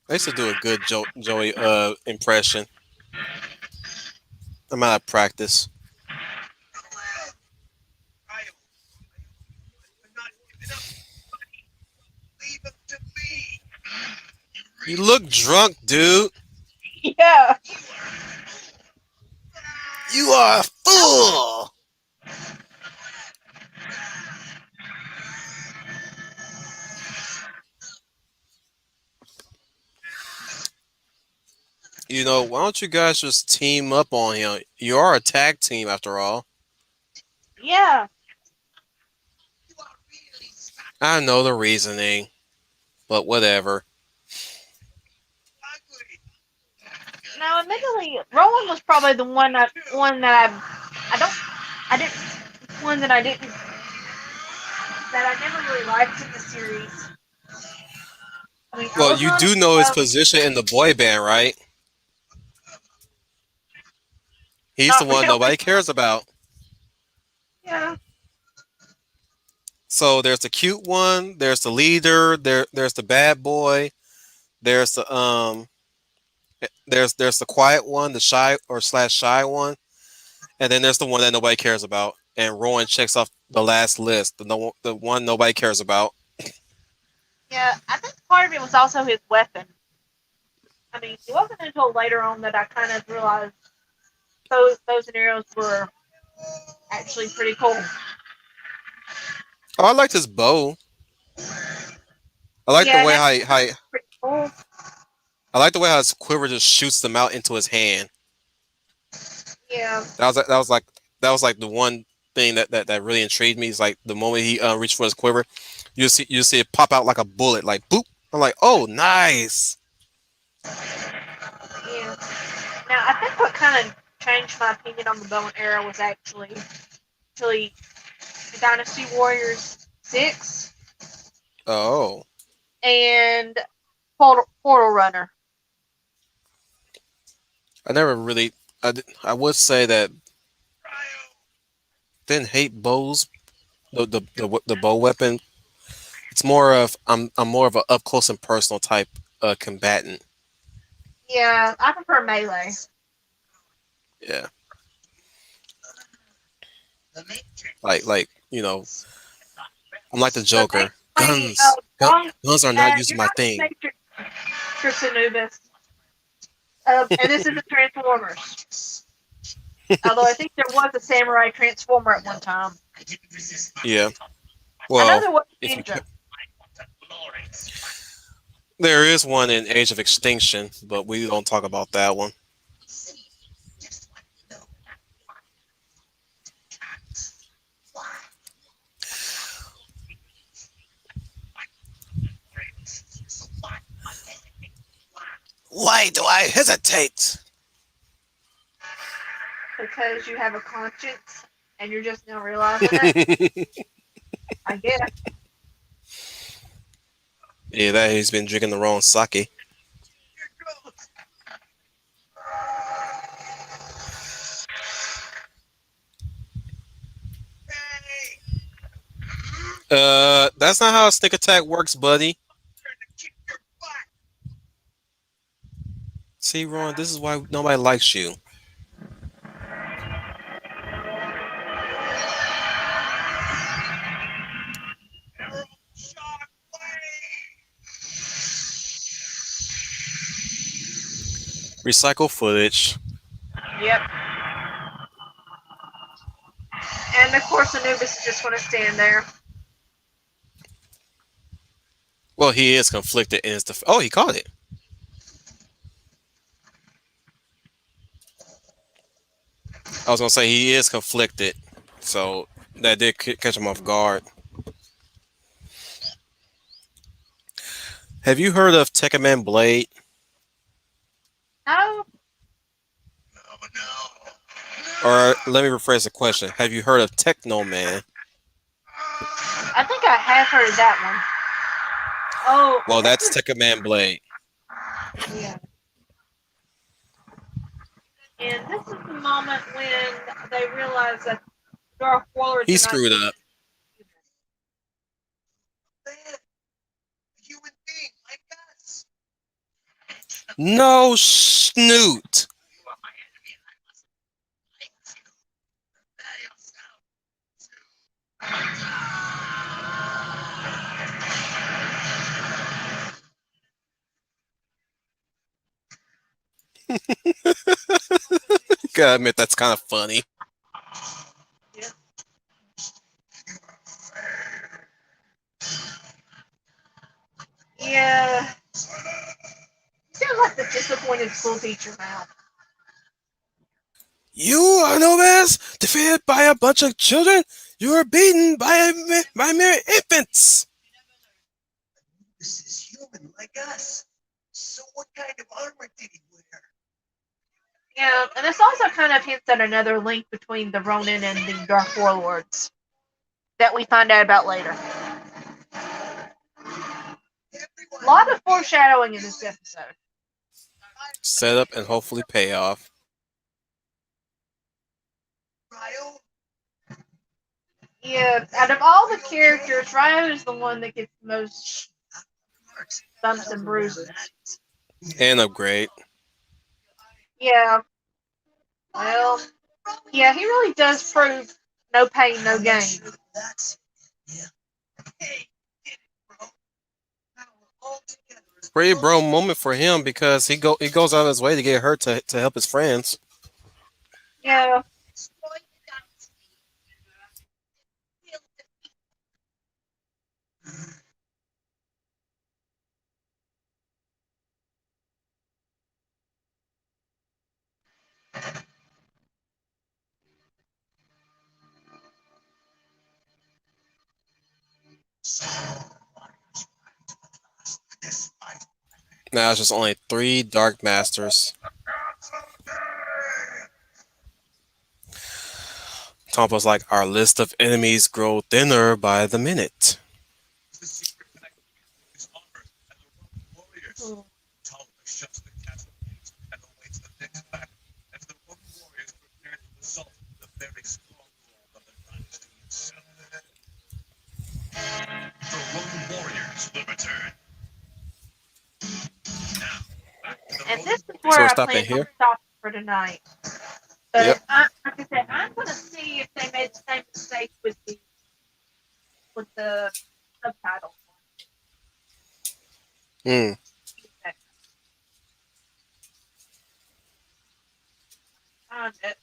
I used to do a good Joey impression. I'm out of practice. Leave him to me. You look drunk, dude. Yeah, You are a fool. You know, why don't you guys just team up on him? You are a tag team after all. Yeah. I know the reasoning, but whatever. Now, admittedly, Roland was probably the one that I didn't, one that I didn't, that I never really liked in the series. I mean, I Well, was you on it. do know his position in the boy band, right? He's the Not one really. nobody cares about. Yeah. So there's the cute one, there's the leader, there's the bad boy, there's there's the quiet one, the shy or slash shy one, and then there's the one that nobody cares about. And Rowan checks off the last list, the one nobody cares about. Yeah, I think part of it was also his weapon. I mean, it wasn't until later on that I kind of realized those scenarios were actually pretty cool. Oh, I liked his bow. I like the Yeah, way that how pretty cool. I like the way how his quiver just shoots them out into his hand. Yeah, That was like the one thing that really intrigued me. Is like the moment he reached for his quiver, you see it pop out like a bullet, like boop. I'm like, oh, nice. yeah. Now, I think what kind of changed my opinion on the bow and arrow was actually Dynasty Warriors 6 Oh, and Portal Runner. I never really. I would say that didn't hate bows. The bow weapon. It's more of I'm more of a up close and personal type combatant. Yeah, I prefer melee. Yeah, The Matrix. like I'm like the So Joker. basically, Guns are not using you're my not the thing. Matrix Anubis. And this is the Transformers. Although I think there was a samurai transformer at one time. I didn't resist my Yeah. I know Well, there was a if you ninja. glorious. there is one in Age of Extinction, but we don't talk about that one. Just want to know why. So why? Why do I hesitate? Because you have a conscience and you're just now realizing it. I guess. Yeah, that he's been drinking the wrong sake. That's not how a sneak attack works, buddy. See, Ron, this is why nobody likes you. Recycle footage. Yep. And of course Anubis is just going to stand there. Well, he is conflicted in his oh, he caught it. I was gonna say he is conflicted, so that did catch him off guard. Have you heard of Tekken Man Blade? No, No, no. Or let me rephrase the question. Have you heard of Techno Man? I think I have heard of that one. Oh, Well, this that's Tekken Man Blade. yeah. And this is the moment when they realize that Darth Warlords He are not screwed up. Man, a human being like us. No snoot. You are my enemy, and I must fight you. Prepare yourself Gotta admit, that's kind of funny. Yeah. Yeah. Sounds like the disappointed school teacher now. You are no less defeated by a bunch of children. You are beaten by mere infants. This is human like us. So what kind of armor did he wear? Yeah, and this also kind of hints at another link between the Ronin and the Dark Warlords that we find out about later. A lot of foreshadowing in this episode. Set up and hopefully pay off. Ryo? Yeah, out of all the characters, Ryo is the one that gets the most bumps and bruises. And upgrade. Yeah, well, yeah, he really does prove no pain, no gain. That's yeah. Hey, get it, bro. Now we're all together as Pretty one. bro moment for him because he goes out of his way to get hurt to help his friends. Yeah, Despite Now it's just only 3 Dark Masters. Tompa's like, our list of enemies grow thinner by the minute. the secret connection between his armor and the Ronin Warriors. Talbot shuts the castle gates and awaits the next battle as the Ronin Warriors prepare to assault the very stronghold of the dynasty itself. The Ronin Warriors will return. Now, back to the and Ronin this is Warriors. So where we're I stopping plan on here. stopping for tonight. Yep. But like I said, I'm gonna see if they made the same mistake with the subtitles. Hmm. Found it.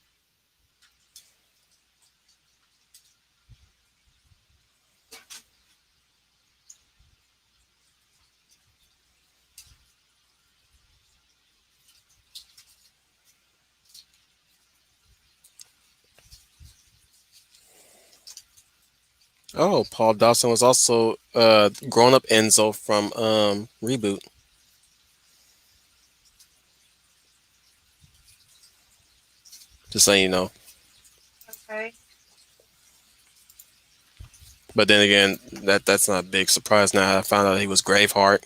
Oh, Paul Dawson was also grown up Enzo from Reboot. Just so you know. Okay. But then again, that's not a big surprise now. I found out he was Graveheart.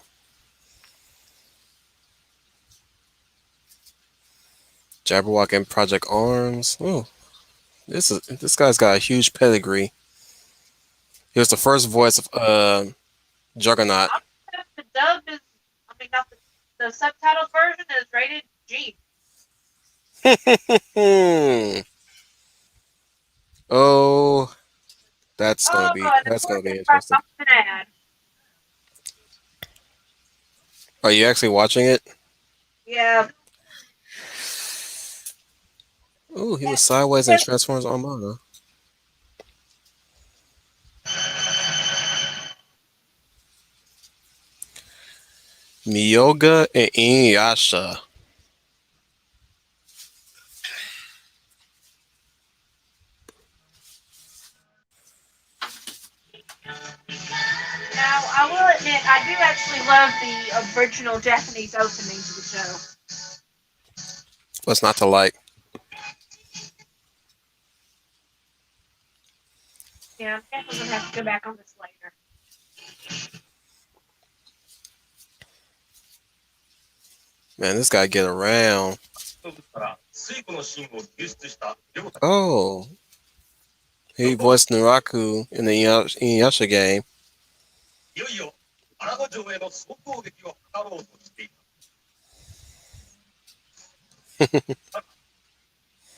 Jabberwock and Project Arms. Oh, this guy's got a huge pedigree. He was the first voice of Juggernaut. I'm if the dub is, I mean, not the subtitled version is rated G. Oh, Oh, and of that's course gonna be it starts interesting. off with an ad. Are you actually watching it? Yeah. Oh, he was sideways in Transformers Armada. Miyoga and Inuyasha. Now, I will admit, I do actually love the original Japanese openings of the show. What's not to like? Yeah, I'm definitely gonna have to go back on this later. Man, this guy get around. Oh, he voiced Nuraku in the Inuyasha game. いよいよアラゴ城への総攻撃を図ろうとしていた。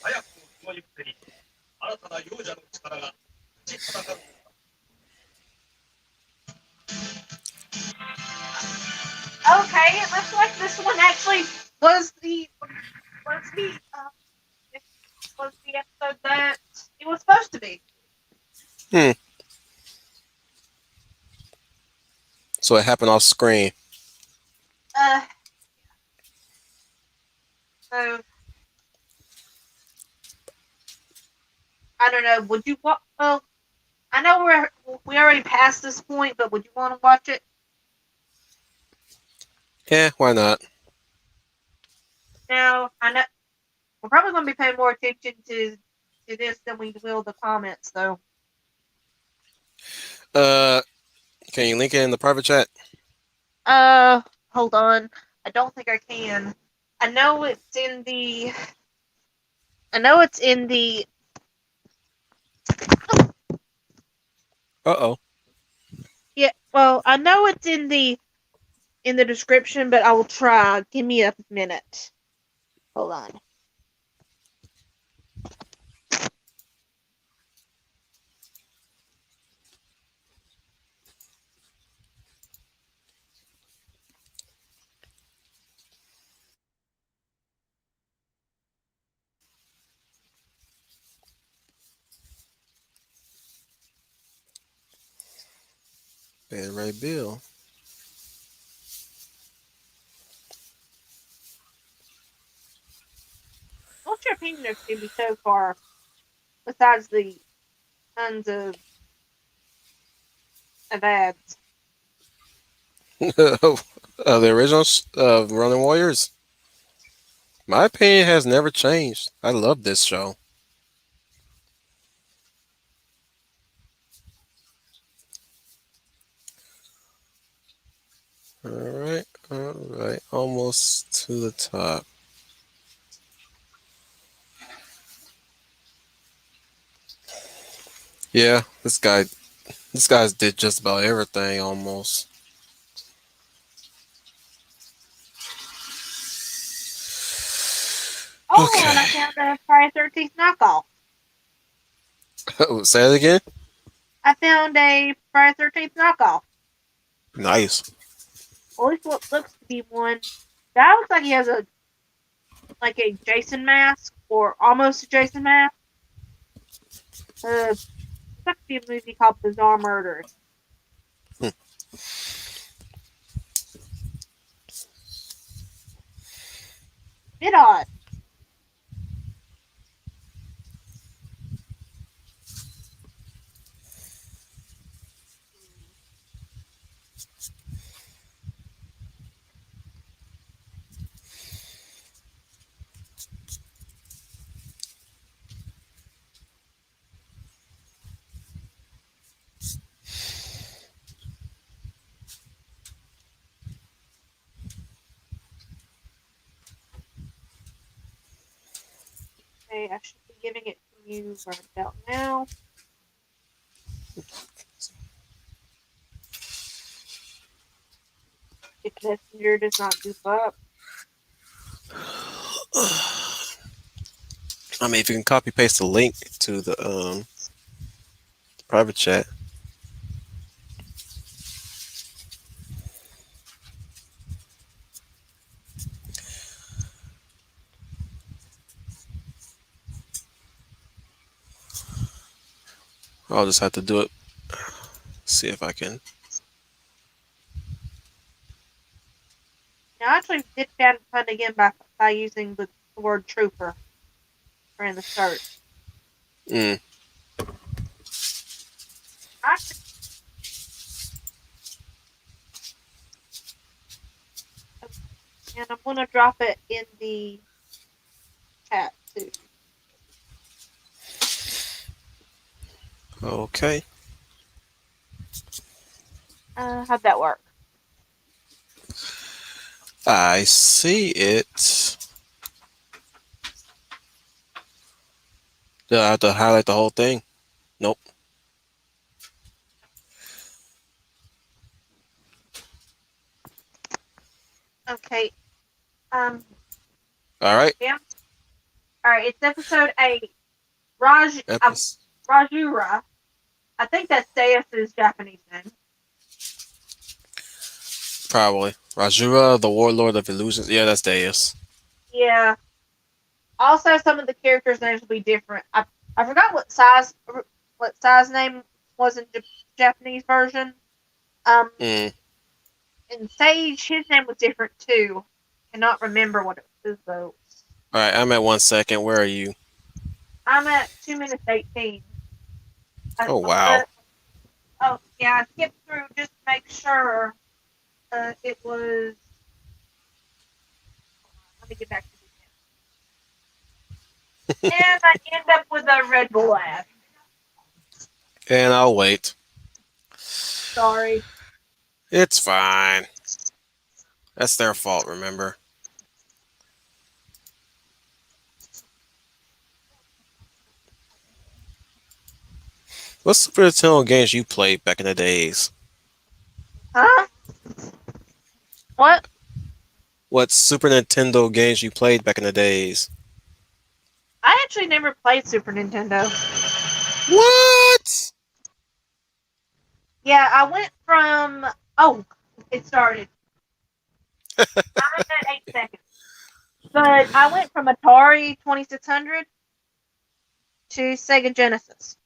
早くもその行く手に新たな勇者の力が立ちはだかる。Okay, it looks like this one actually was was the this was the episode that it was supposed to be. So it happened off screen. So I don't know. Would you want? Well, I know we already passed this point, but would you want to watch it? Yeah, why not? Now I know we're probably going to be paying more attention to this than we will the comments, though. Uh, can you link it in the private chat? Uh, hold on. I don't think I can. I know it's in the. I know it's in the. Uh-oh. Yeah. Well, I know it's in the description, but I will try. Give me a minute. Hold on. Ben Ray Bill. What's your opinion of Tubi so far? Besides the tons of ads. The original Ronin Warriors. My opinion has never changed. I love this show. All right, almost to the top. Yeah, this guy's did just about everything almost. Oh, and I Okay. found a Friday 13th knockoff. Say it again. I found a Friday 13th knockoff. Nice. Or at least what looks to be one. That looks like he has a Jason mask or almost a Jason mask. It's supposed to be a movie called Bizarre Murders. Hmm. Bit odd. Okay, I should be giving it to you right about now. If Messenger does not goof up. I mean, if you can copy paste the link to the private chat. I'll just have to do it. See if I can. Now, I actually did find again by using the word trooper or in the search. Mm. Actually, and I'm gonna drop it in the chat too. Okay. How'd that work? I see it. Do I have to highlight the whole thing? Nope. Okay. All right. Yeah. All right. It's episode 8. Rajura. I think that's Deus's Japanese name. Probably. Rajura, the Warlord of Illusions. Yeah, that's Deus. Yeah. Also, some of the characters' names will be different. I forgot what size name was in the Japanese version. Mm. In Sage, his name was different too. Cannot remember what it was though. All right, I'm at 1 second. Where are you? I'm at 2 minutes 18. Oh wow. Oh yeah, I skipped through just to make sure. It was. Let me get back to the end. And I end up with a Red Bull ad. And I'll wait. Sorry. It's fine. That's their fault, remember? What Super Nintendo games you played back in the days? Huh? What? What Super Nintendo games you played back in the days? I actually never played Super Nintendo. What? Yeah, I went from. Oh, it started. I'm at 8 seconds. But I went from Atari 2600 to Sega Genesis.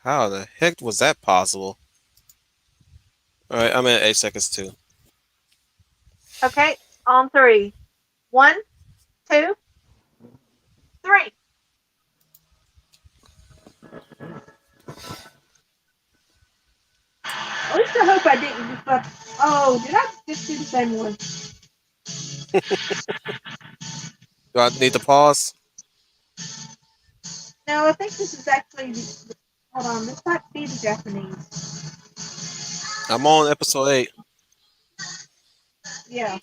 How the heck was that possible? Alright, I'm at 8 seconds too. Okay, on three. 1, 2, 3. At least I hope I didn't just oh, did I just do the same one? Do I need to pause? No, I think this is actually hold on, this might be the Japanese. I'm on episode 8. Yeah.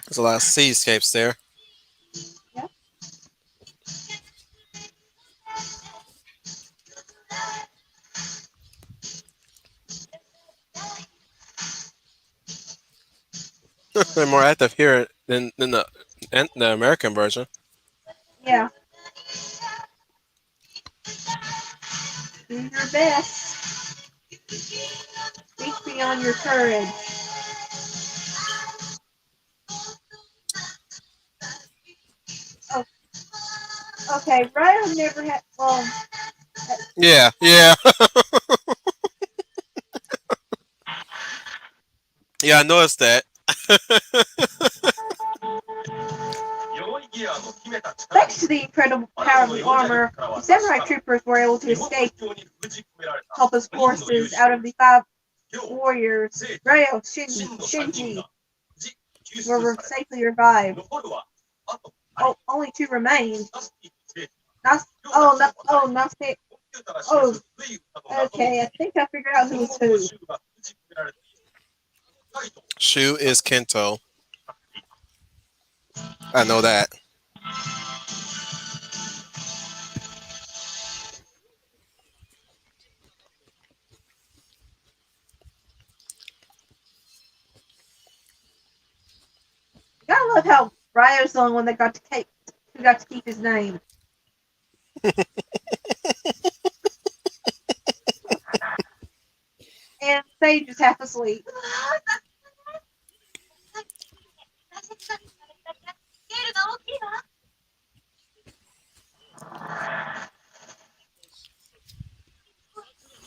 There's a lot of seascapes there. Yeah. They're more active here than the American version. Yeah. Do your best. Speak beyond your courage. Oh, okay. Ryo never had. Well, Yeah, yeah. Yeah, I noticed that. thanks to the incredible power of the armor, the samurai troopers were able to escape, help his forces out of the 5 warriors. Ryo, Shinji were safely revived. Oh, only 2 remained. Nase. Oh, okay. I think I figured out who was who. Shu is Kento. I know that. Gotta love how Ryo's the only one that who got to keep his name. And Sage is half asleep.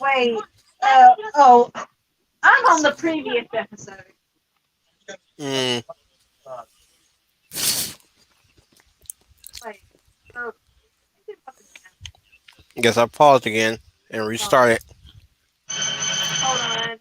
Wait. Oh, I'm on the previous episode. Mm, Wait. Oh, guess I paused again and restarted. hold on.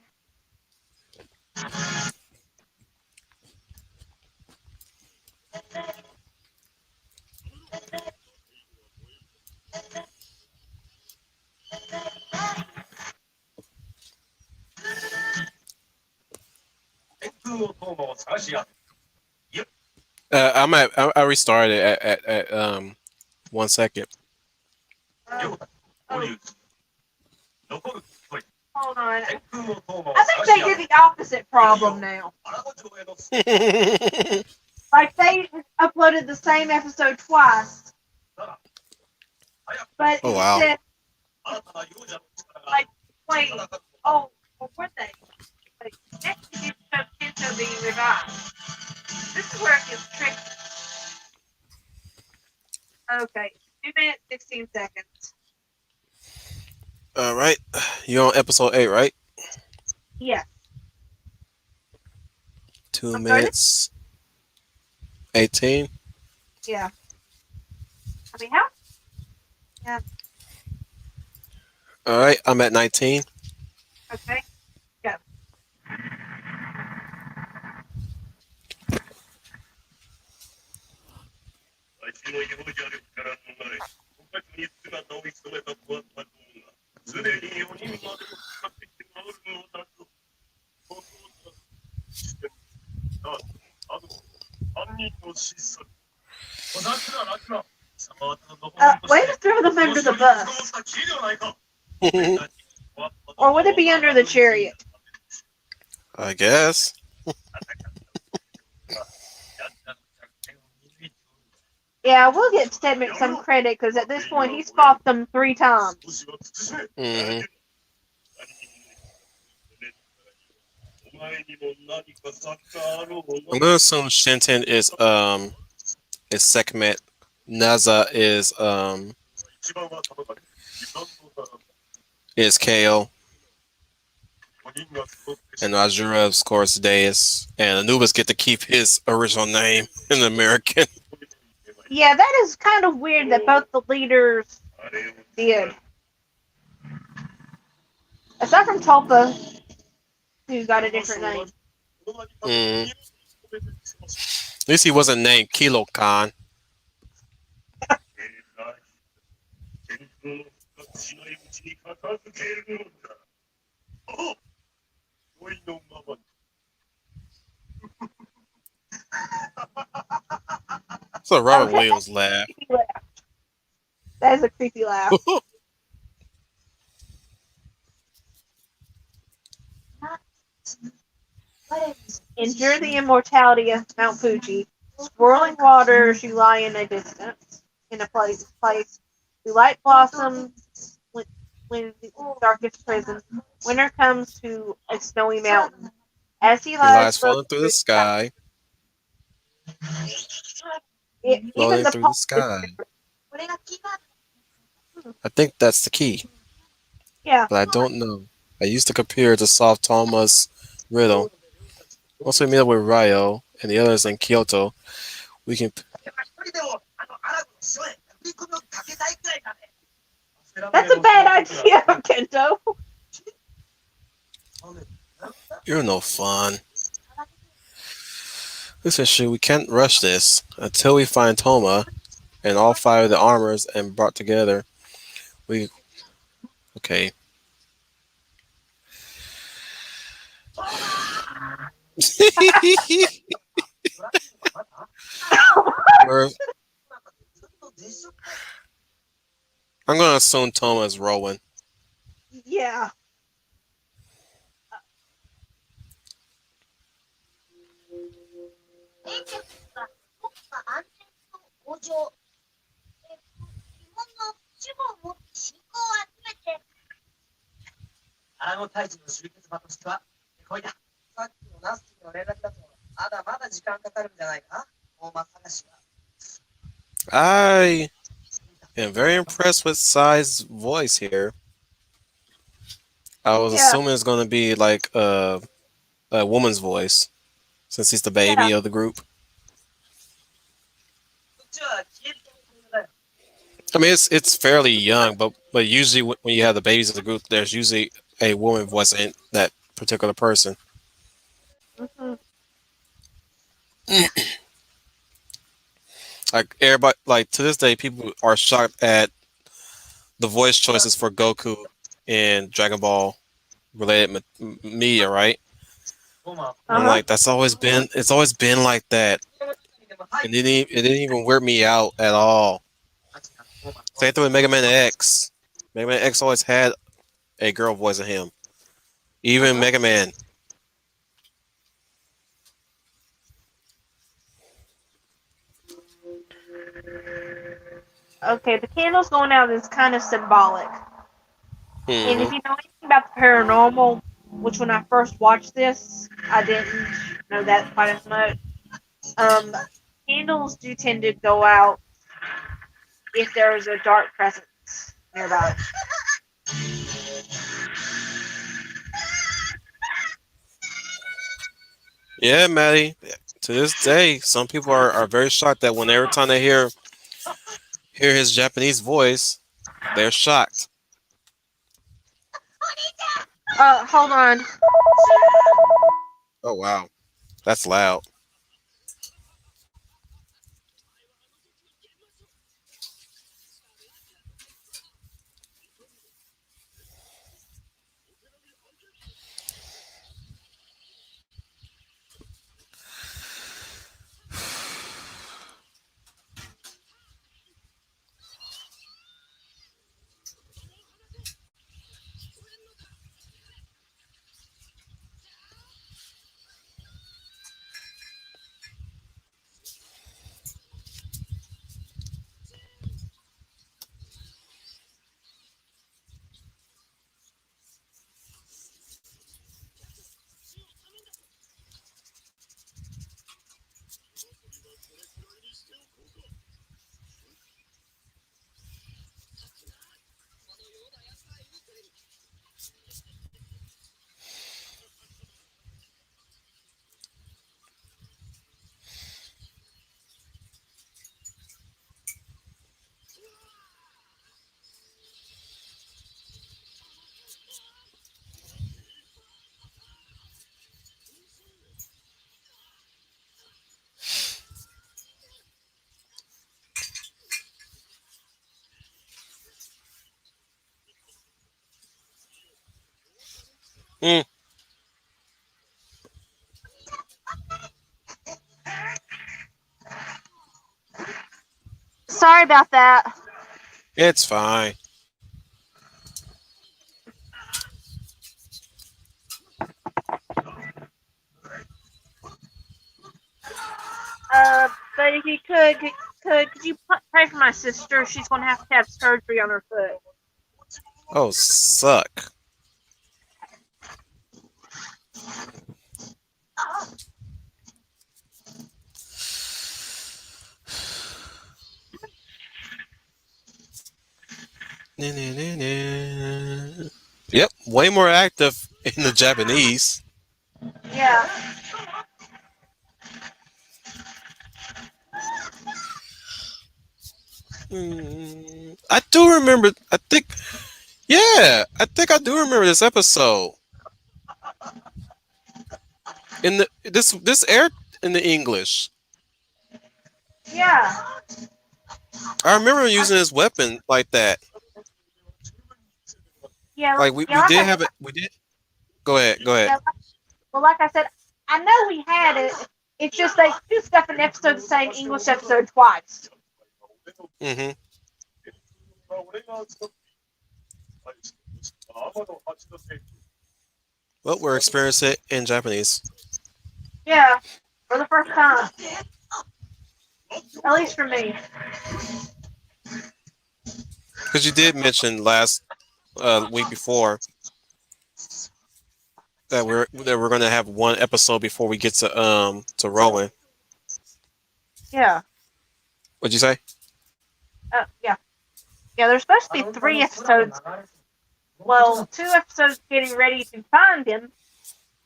I restarted at 1 second. Oh, hold on. I think they did the opposite problem now. Like they uploaded the same episode twice, but Oh it wow. said like wait. Oh, well, were they? Wait, next to Kento being revived. This is where it gets tricky. Okay, 2 minutes 16 seconds. All right. You're on episode 8, right? Yeah, 2 I'm started. minutes 18. Yeah, I mean how? Yeah, All right. I'm at 19. okay, go. わしの幼女力から逃れ、他に姿を潜めた小悪魔どもが、すでに4人までも使ってきておるのだと。ここだ。してな、あと3人の子孫。小桜楽な。貴様方のどこに Way to throw them under the bus. たきりではないか。 Or would it be under the chariot? I guess. Yeah, we'll get Stedman some credit because at this point he's fought them 3 times. Hmm. I'm gonna assume Shinten is Sekhmet. Naza is KO. And Azura, of course, Deus. And Anubis get to keep his original name in American. Yeah, that is kind of weird that both the leaders did. Aside from Tulpa, who got a different name. Mm. At least he wasn't named Kilo Khan. So Robert Williams laughed. That is a creepy laugh. Endure the immortality of Mount Fuji. Swirling waters, you lie in a distance, in a place. The light blossoms when the darkest prison. Winter comes to a snowy mountain. As he He lies, lies falling through the sky. Even Floating the through the sky. I think that's the key, yeah. but I don't know. I used the computer to solve Thomas' riddle. Once we meet up with Ryo and the others in Kyoto, we can. That's a bad idea, Kento. You're no fun. Listen, shoot, we can't rush this until we find Toma and all 5 of the armors and brought together. We okay. I'm gonna assume Toma is Rowan. Yeah. I am very impressed with Sai's voice here. I was Yeah. assuming it's gonna be like a woman's voice, since he's the baby Yeah. of the group. I mean, it's fairly young, but usually when you have the babies of the group, there's usually a woman voicing that particular person. Mm-hmm. Like everybody, like to this day, people are shocked at the voice choices for Goku in Dragon Ball related media, right? I'm like, it's always been like that. It didn't even weird me out at all. Same thing with Mega Man X. Mega Man X always had a girl voice in him. Even Mega Man. Okay, the candles going out is kind of symbolic. And if Hmm. you know anything about the paranormal, which when I first watched this, I didn't know that quite as much. Um, Candles do tend to go out if there is a dark presence nearby. Yeah, Maddie. To this day, some people are very shocked that when every time they hear his Japanese voice, they're shocked. Hold on. Oh wow, that's loud. Mm, Sorry about that. it's fine. But if you could you pray for my sister? She's going to have surgery on her foot. Oh, suck. Na, na, na, na. Yep, way more active in the Japanese. Yeah. I do remember. I do remember this episode. In the this aired in the English. Yeah. I remember using his weapon like that. Yeah. Like we Yeah. Like did I, have it. We did. Go ahead. Go ahead. yeah. Well, like I said, I know we had it. It's just they do stuff in an episode the same English episode twice. Hmm. Well, we're experiencing it in Japanese. Yeah. For the first time. At least for me. Because you did mention last week before that we're gonna have one episode before we get to Rowan. Yeah. What'd you say? Yeah. Yeah, there's supposed to be 3 episodes. Well, 2 episodes getting ready to find him.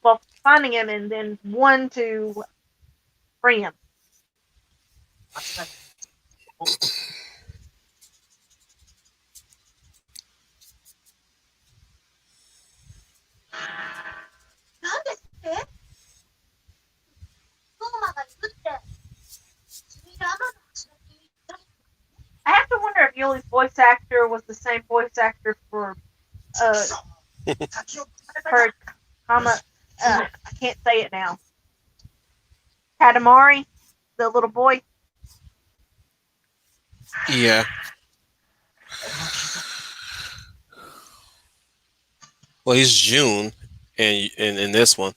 Well, finding him, and then one to free him. I have to wonder if Yuli's voice actor was the same voice actor for uh for Kama. I can't say it now. Katamari, the little boy. Yeah. Well, he's June, in this one.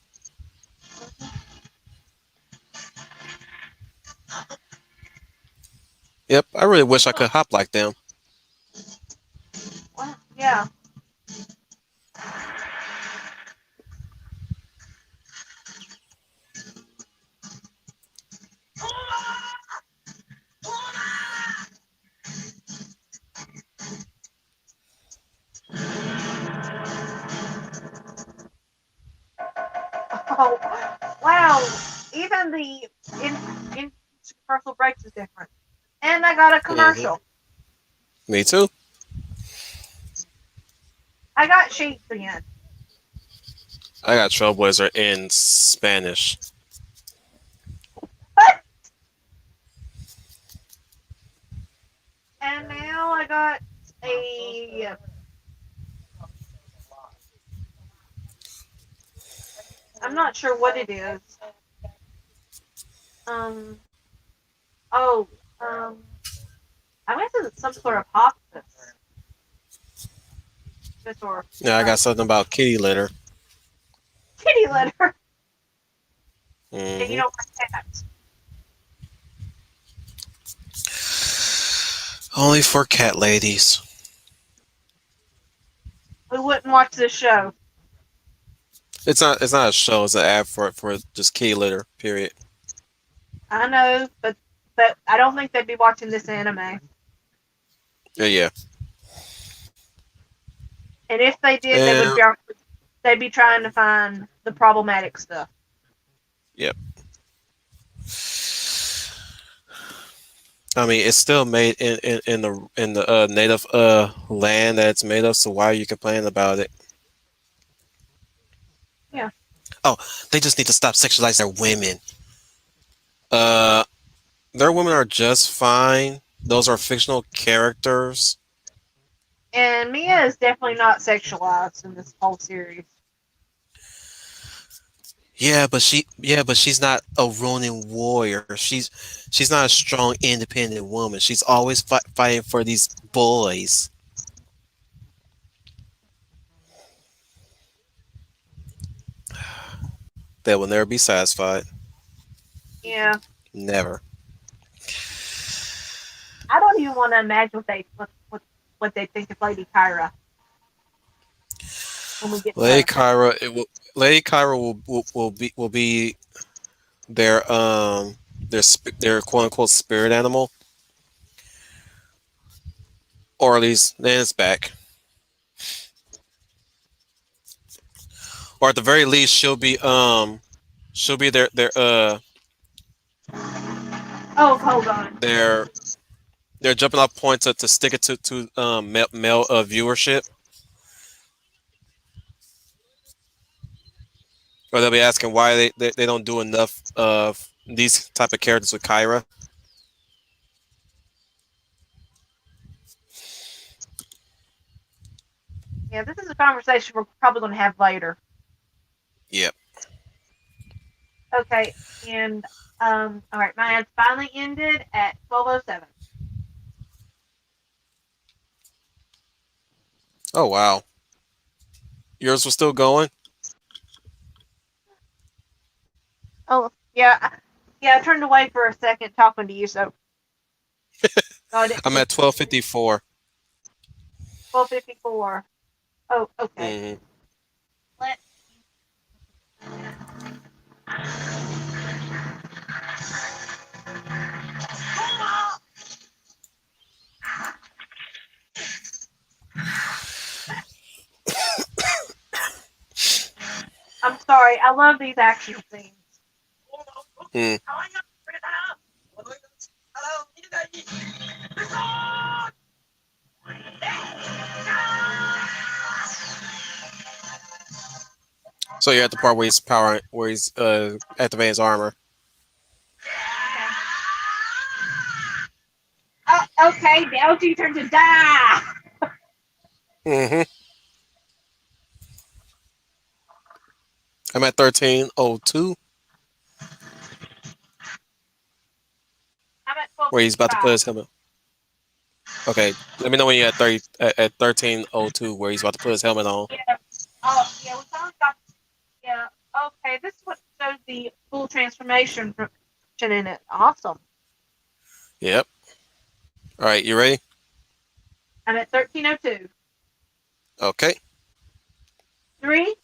Yep. I really wish I could hop like them. Well, yeah. Oh, wow. even the in commercial breaks is different. And I got a commercial. Me too. I got sheets again. I got Trailblazer in Spanish. And now I got a. I'm not sure what it is. Um. Oh. I guess it's some sort of hospice. Or Yeah, I got something about kitty litter. kitty litter. And you hmm don't like cats. Only for cat ladies. We wouldn't watch this show. It's not. It's not a show. It's an ad for just kitty litter. Period. I know, but I don't think they'd be watching this anime. Yeah. And if they did, And they'd be trying to find the problematic stuff. yep. I mean, it's still made in the native land that it's made of. So why are you complaining about it? Yeah. Oh, they just need to stop sexualizing their women. Uh, their women are just fine. Those are fictional characters. And Mia is definitely not sexualized in this whole series. Yeah, but she's not a Ronin warrior. She's not a strong, independent woman. She's always fighting for these boys. That will never be satisfied. Yeah. Never. I don't even want to imagine what they think of Lady Kyra when we get Lady to Kyra, Lady Kyra will be their quote unquote spirit animal, or at least then it's back, or at the very least she'll be Oh, hold on. their jumping off point to stick it to male viewership, or they'll be asking why they don't do enough of these type of characters with Kyra. Yeah, this is a conversation we're probably going to have later. Yep. Okay, and all right, my ads finally ended at 12:07. Oh wow, yours was still going. Oh yeah, yeah. I turned away for a second talking to you, so I didn't. I'm at 12:54. 12:54. Oh, okay. Mm-hmm. Let. I'm sorry. I love these action scenes. Mm. So you're at the part where he's activating his armor. Okay, now it's your turn to die. Mm-hmm. I'm at 13:02, I'm at where he's about to put 12:55. his helmet. Okay, let me know when you're at 13:02, where he's about to put his helmet on. Yeah. Oh, yeah. We finally got. Yeah. Okay. This is what shows the full transformation in it. Awesome. Yep. All right, you ready? I'm at 13:02. Okay. 3,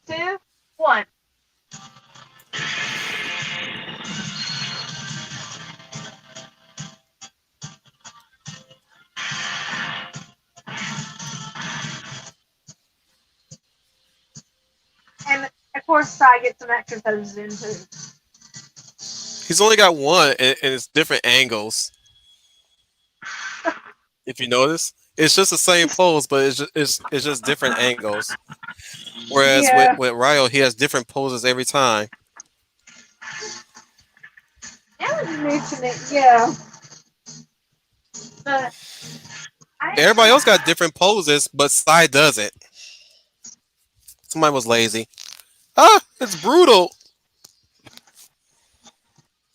2, 1. And of course, I get some action poses in too. He's only got one, and it's different angles. If you notice, it's just the same pose, but it's just different angles. Whereas with Yeah. with Ryo, he has different poses every time. Now that you mention it, yeah. But I Everybody else got different poses, but Sai doesn't. Somebody was lazy. Ah, it's brutal.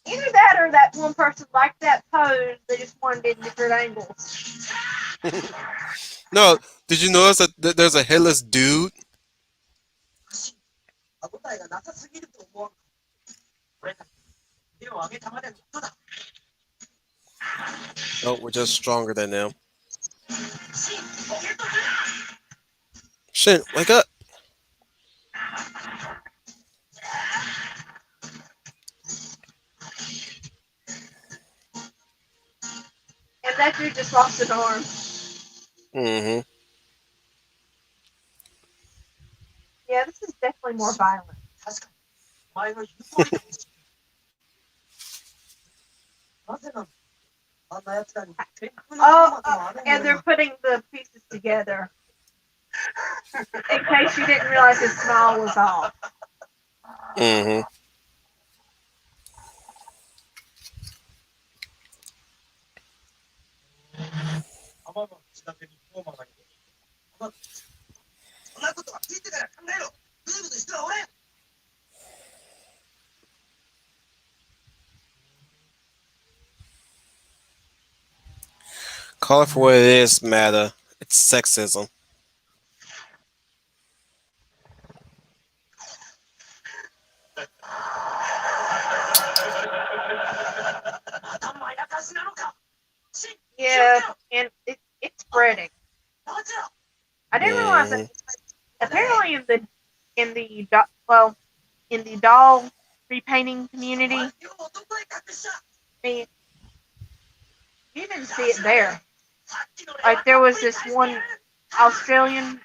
either that or that one person liked that pose, they just wanted it in different angles. No, did you notice that there's a headless dude? 歯応えがなさすぎると思う。これ手を上げたまでのことだ。No, we're just stronger than them. シン、ボケットするな。 Shit, wake up. And that dude just lost an arm. Mm-hmm. Yeah, this is definitely more violent. 確かに。お前の言う通りかもしれない。なぜなのあんな奴らに天空の Oh, トーマトがあるんだ and よ they're putting the pieces together. In case you didn't realize his smile was off. Mm-hmm. 天の口だけにトーマがいる。そんなことは聞いてから考えろ。グーグルしてはおれん。 Call it for what it is, Mata. It's sexism. 頭やかしなのか。シン、 Yeah, and it's spreading. なぜだ。 I didn't realize that Mhm. apparently in the doll repainting お community, 前手を男へ隠した。 I mean, you didn't see it there. さっきの Like there was this one Australian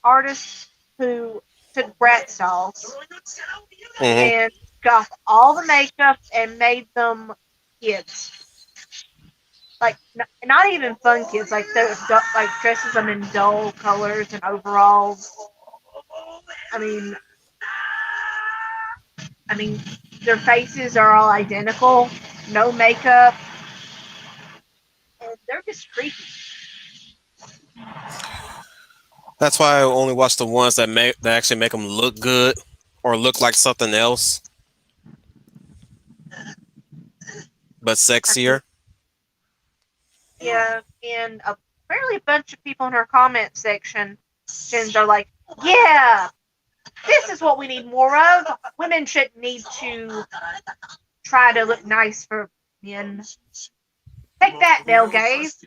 artist who took Bratz dolls 呪いの力を見るが Mm-hmm. and got all the makeup and made them kids. Like not even fun kids. Like they like dresses them in dull colors and overalls. I mean, their faces are all identical, no makeup, and they're just creepy. That's why I only watch the ones that actually make them look good or look like something else, but sexier. Yeah, and apparently a bunch of people in her comment section are like, yeah, this is what we need more of. Women shouldn't need to try to look nice for men. Take that, Nell Gaze.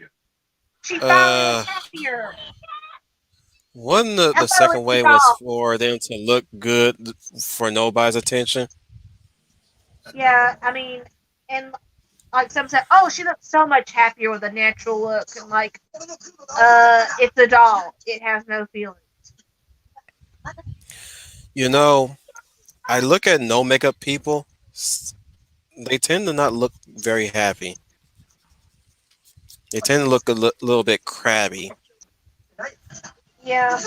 She finally happier. Wasn't the Hello, second it's way the was doll. for them to look good for nobody's attention? Yeah, I mean, and like some said, oh, she looks so much happier with a natural look, and like, it's a doll. It has no feelings. You know, I look at no makeup people. They tend to not look very happy. They tend to look a little bit crabby. Yeah,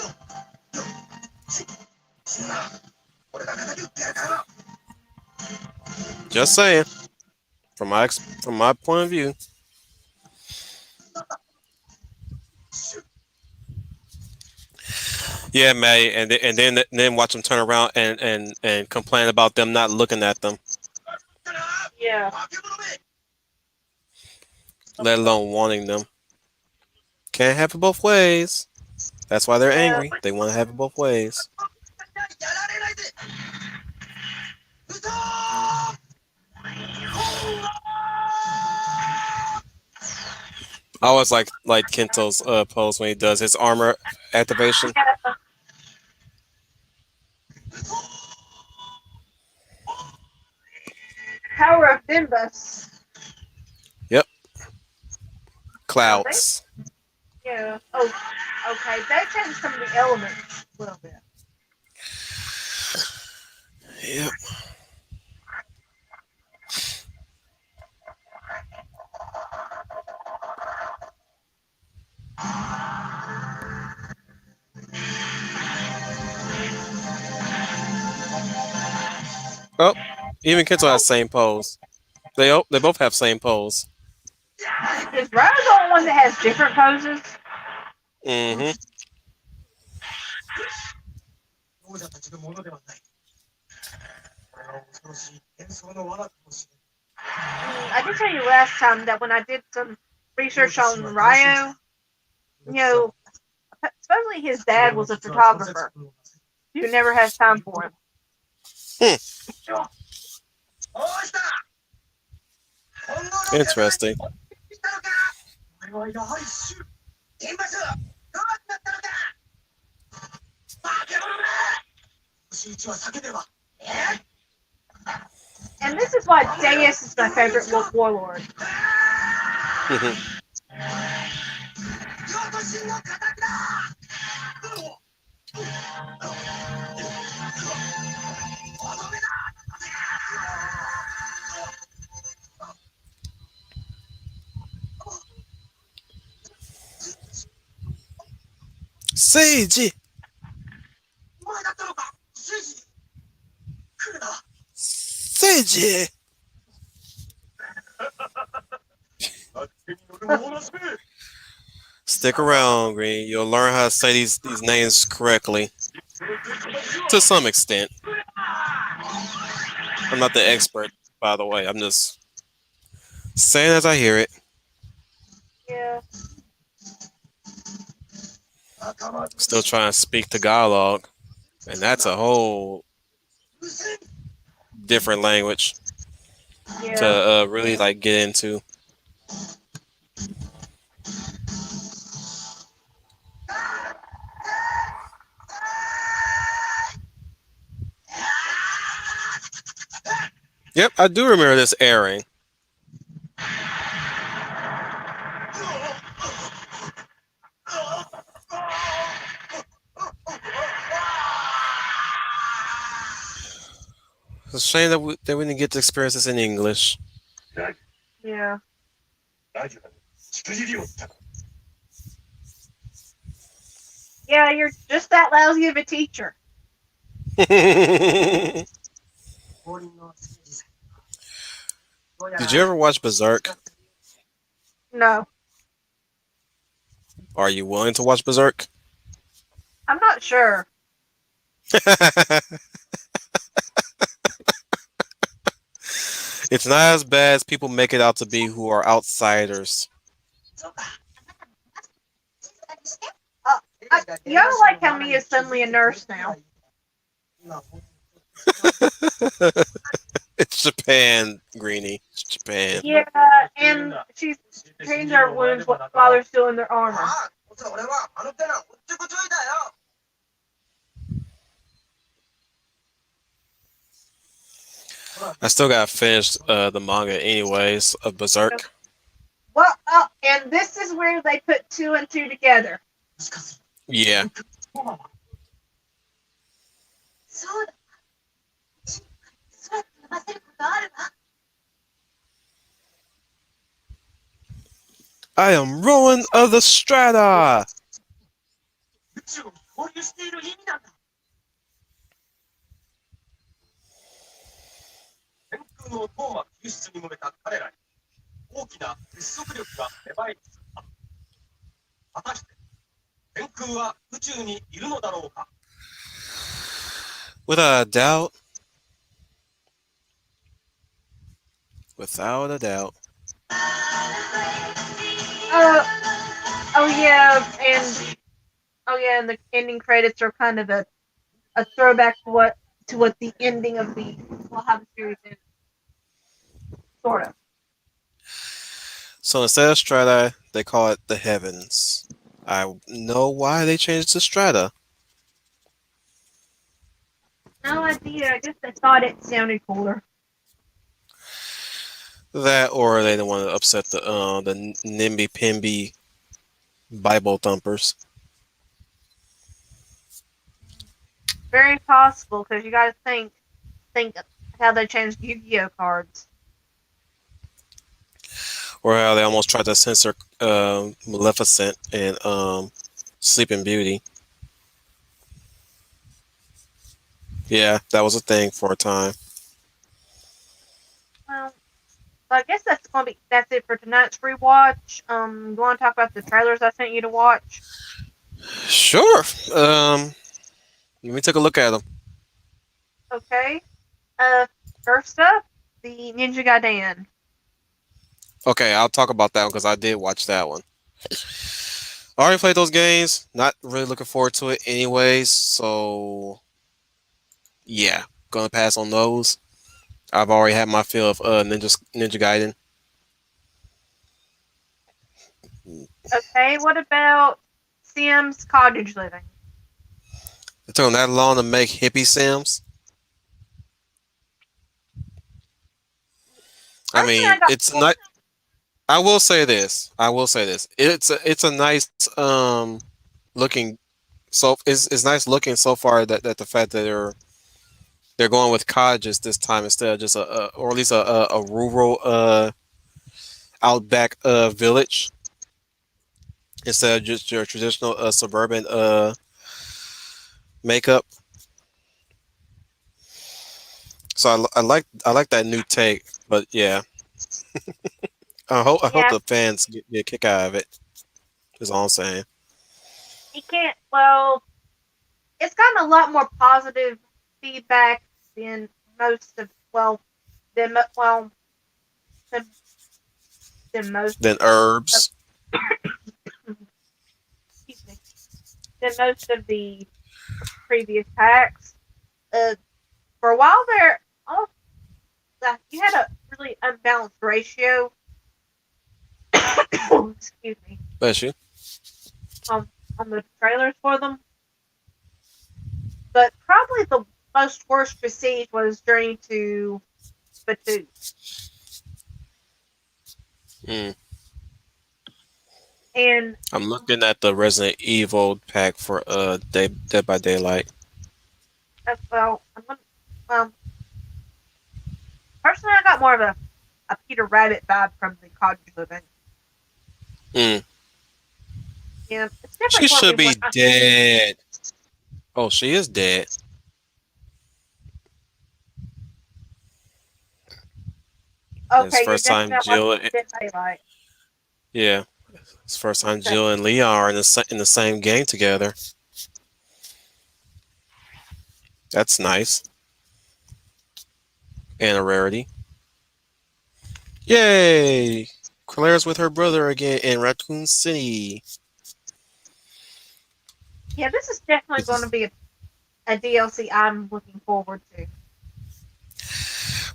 Just saying, from my point of view. Yeah, May, and then watch them turn around and complain about them not looking at them, yeah. let alone wanting them. Can't have it both ways. That's why they're Yeah. angry. They want to have it both ways. やられないで。嘘。 I always like Kento's pose when he does his armor activation. Power of Nimbus. Yep. Clouds. Yeah. Oh, okay. That changed some of the elements a little bit. Yep. Even Kento has same pose. They both have same pose. Is Rose the only one that has different poses? Mm-hmm. 王者たちのものではない。これは恐ろしい幻想の罠かもしれない。 I did tell you last time that when I did some research on Ryo, you know, supposedly his dad was a photographer who never has time for him. Interesting. お前はやはりシュ天罰どうなったのだ化け物め星一は避けては And this is why Deus is my favorite Wolf Warlord. 両都心の敵だ Seiji! お前だったのかシージ来るな Seiji! 勝手に乗るものなしめ Stick around, Green. You'll learn how to say these names correctly. To some extent. I'm not the expert, by the way. I'm just saying as I hear it. Yeah. Still trying to speak Tagalog. And that's a whole different language Yeah. to really like get into. Yep, I do remember this airing. It's a shame that we didn't get to experience this in English. Yeah. 大丈夫しくじりをったか Yeah, you're just that lousy of a teacher. 降臨のステージさ Did you ever watch Berserk? No. Are you willing to watch Berserk? I'm not sure. It's not as bad as people make it out to be who are outsiders. You don't like how Mia's suddenly a nurse now. It's Japan, Greenie. It's Japan. Yeah, and she's changed her wounds while they're still in their armor. 俺はあの手のおっちょこちょいだよ I still got finished the manga anyways of Berserk. Well, and this is where they put 2 and 2 together. Yeah. そうだ。空飛ばせることあるわ。 I am Rowan of the Strata! 宇宙を交流している意味なんだ天空のトーマ救出に燃えた彼らに大きな結束力が芽生えてきた果たして天空は宇宙にいるのだろうか Without a doubt. Without a doubt. Oh yeah, and the ending credits are kind of a throwback to what the ending of the series is. Sort of. So instead of Strata, they call it the Heavens. I know why they changed it to Strata. No idea. I guess they thought it sounded cooler. That, or they didn't want to upset the NIMBY PIMBY Bible thumpers. Very possible, because you got to think how they changed Yu-Gi-Oh cards. Or how they almost tried to censor Maleficent and Sleeping Beauty. Yeah, that was a thing for a time. Well, I guess that's it for tonight's rewatch. You want to talk about the trailers I sent you to watch? Sure. Let me take a look at them. Okay. Uh, First up, the Ninja Gaiden. Okay, I'll talk about that one because I did watch that one. I already played those games. Not really looking forward to it, anyways. So yeah, gonna pass on those. I've already had my fill of Ninja Gaiden. Okay, what about Sims Cottage Living? It took them that long to make hippie Sims. I Personally, mean, I got it's not. I will say this. I will say this. It's a nice looking. So it's nice looking so far that the fact that they're going with cottages this time instead of just or at least a rural outback village instead of just your traditional suburban makeup. So I like that new take, but yeah, I hope yeah, the fans get a kick out of it. Is all I'm saying. he can't. Well, it's gotten a lot more positive feedback than most of well than, than most Then of herbs. excuse me than most of the previous packs. Uh, for a while there, oh, you had a really unbalanced ratio. Excuse me. Bless you. On on the trailers for them, but probably the most worst received was Journey to Batu. Mm. And I'm looking at the Resident Evil pack for Dead by Daylight. well, well, personally, I got more of a Peter Rabbit vibe from the Cottage Living. Mm. Yeah, it's definitely She going to should be one. be dead. Oh, she is dead. It's Okay, you're first time definitely watching Jill. Dead Daylight. Yeah, it's first time Okay. Jill and Leon are in the same game together. That's nice and a rarity. Yay! Claire's with her brother again in Raccoon City. Yeah, this is definitely This going to is- be a DLC I'm looking forward to.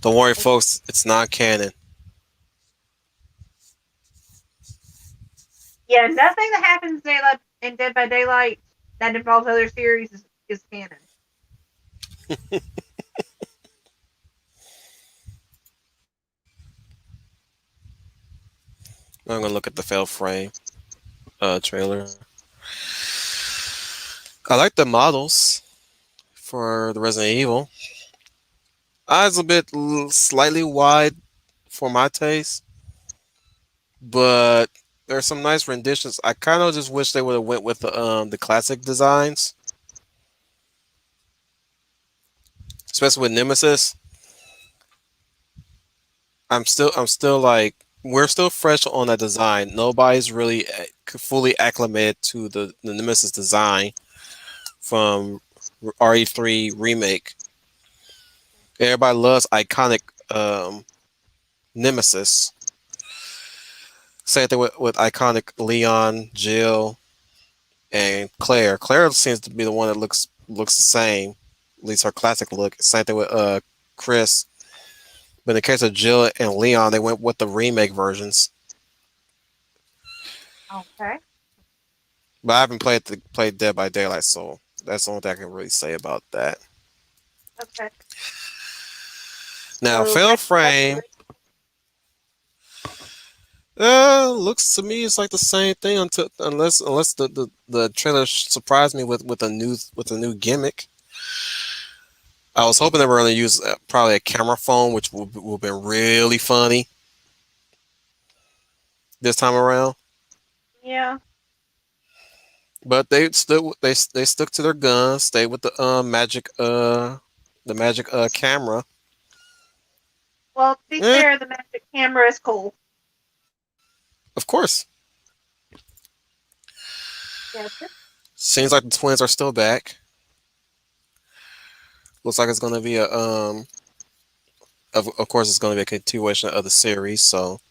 Don't worry, folks. It's not canon. Yeah, nothing that happens in Dead by Daylight that involves other series is canon. I'm gonna look at the fail frame trailer. I like the models for the Resident Evil. Eyes a bit slightly wide for my taste, but there's some nice renditions. I kind of just wish they would have went with the classic designs, especially with Nemesis. I'm still like we're still fresh on that design. Nobody's really fully acclimated to the Nemesis design from RE3 remake. Everybody loves iconic Nemesis. Same thing with iconic Leon, Jill, and Claire. Claire seems to be the one that looks the same, at least her classic look. Same thing with Chris. But in the case of Jill and Leon, they went with the remake versions. Okay. But I haven't played Dead by Daylight, so that's the only thing I can really say about that. Okay. Now, So Fatal next up, Frame looks to me it's like the same thing unless the trailer surprised me with a new gimmick. I was hoping they were going to use probably a camera phone, which will have been really funny this time around. yeah. But they stuck to their guns, stayed with the magic camera. Well, to be Eh, fair, the magic camera is cool. of course. Yeah, Seems like the twins are still back. Looks like it's gonna be a of course it's gonna be a continuation of the series. So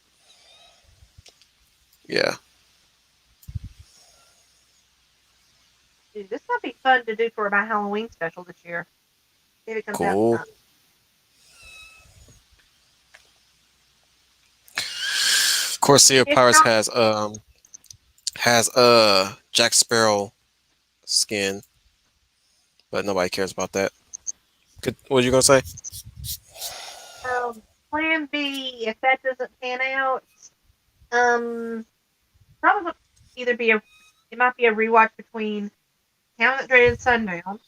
yeah, dude, this might be fun to do for my Halloween special this year. If it comes out in cool. time. Of course, Sea of If Pirates not, has Jack Sparrow skin, but nobody cares about that. What are you gonna say? Plan B, if that doesn't pan out, probably either be it might be a rewatch between Town That Dreaded Sundown,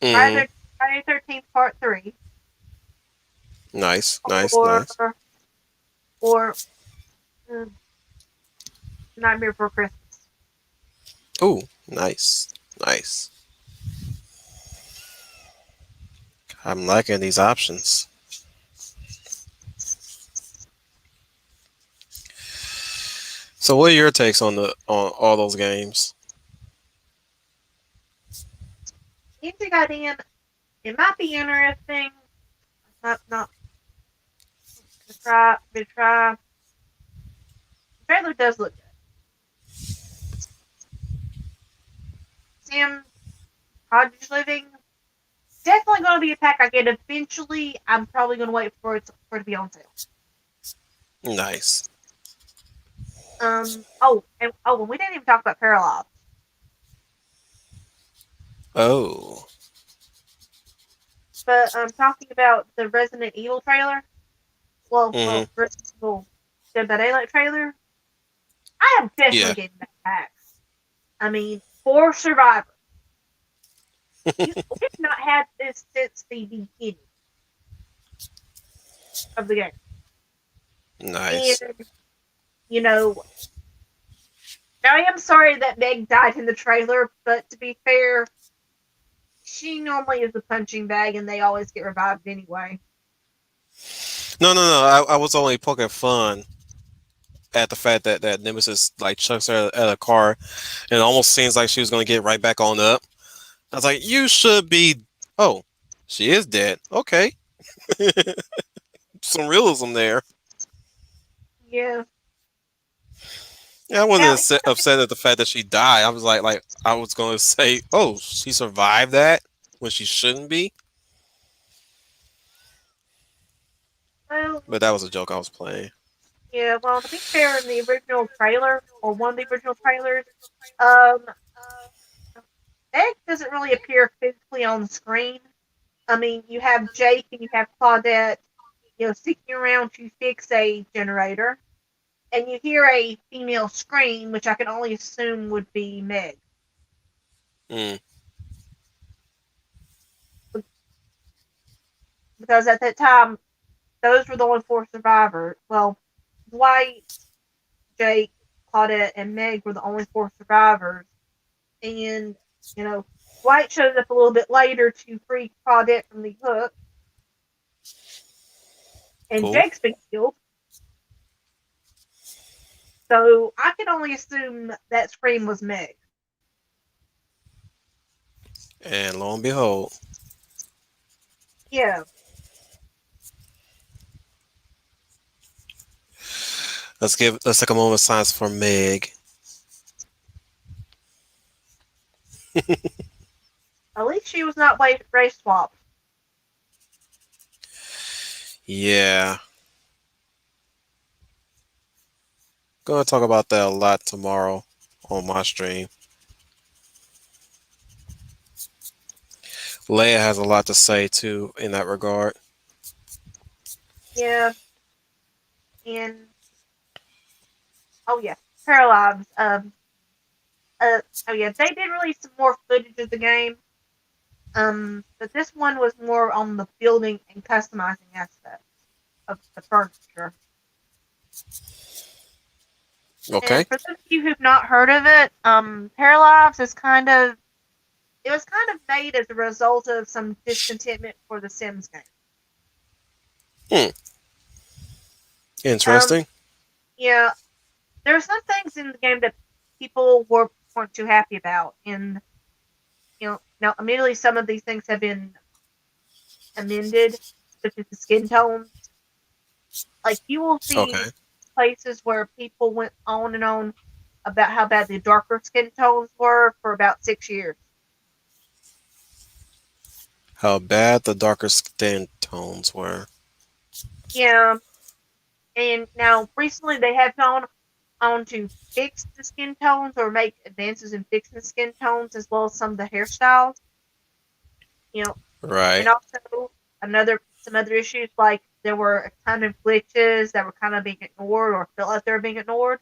Hmm. Friday, Friday 13th Part 3, Nice, nice, or, nice. or mm, Nightmare Before Christmas. Ooh, nice, nice. I'm liking these options. So, what are your takes on the on all those games? Music idea, it might be interesting. Not to try. The trailer does look good. Sam Cottage Living, definitely going to be a pack I get eventually. I'm probably going to wait for it to be on sale. Nice. And we didn't even talk about Paralyzed. Oh, But I'm talking about the Resident Evil trailer. hmm, Resident Evil Dead by Daylight trailer. I am definitely yeah. getting that pack. I mean, for Survivor, we've not had this since the beginning of the game, Nice. and you know, I am sorry that Meg died in the trailer, but to be fair, she normally is a punching bag, and they always get revived anyway. No, no, no. I was only poking fun at the fact that Nemesis like chucks her at a car, and it almost seems like she was gonna get right back on up. I was like, you should be. Oh, she is dead. Okay, some realism there. Yeah. Yeah, I wasn't Now, upset at the fact that she died. I was like I was gonna say, oh, she survived that when she shouldn't be. well, But that was a joke I was playing. yeah. Well, to be fair, in the original trailer or one of the original trailers, um, Meg doesn't really appear physically on the screen. I mean, you have Jake and you have Claudette, sticking around to fix a generator, and you hear a female scream, which I can only assume would be Meg, Mm, because at that time, those were the only four survivors. Well, Dwight, Jake, Claudette, and Meg were the only four survivors, and you know, Dwight shows up a little bit later to free Claudette from the hook, and cool. Jake's been killed. So I can only assume that scream was Meg. And lo and behold, Yeah. let's take a moment of silence for Meg. At least she was not race swapped. Yeah, gonna talk about that a lot tomorrow on my stream. Leia has a lot to say too in that regard. Yeah. And oh yeah, Paralyzed. Oh yeah, they did release some more footage of the game. But this one was more on the building and customizing aspects of the furniture. Okay. And for those of you who've not heard of it, Paralyzed is it was kind of made as a result of some discontentment for the Sims game. Hmm. Um, Interesting. yeah, there's some things in the game that people weren't too happy about, and now immediately some of these things have been amended, such as the skin tones. Like you will Okay. see places where people went on and on about how bad the darker skin tones were for about 6 years. How bad the darker skin tones were. Yeah, and now recently they have gone on to fix the skin tones or make advances in fixing the skin tones as well as some of the hairstyles. You know, and Right. also some other issues like there were a ton of glitches that were kind of being ignored or felt like they were being ignored.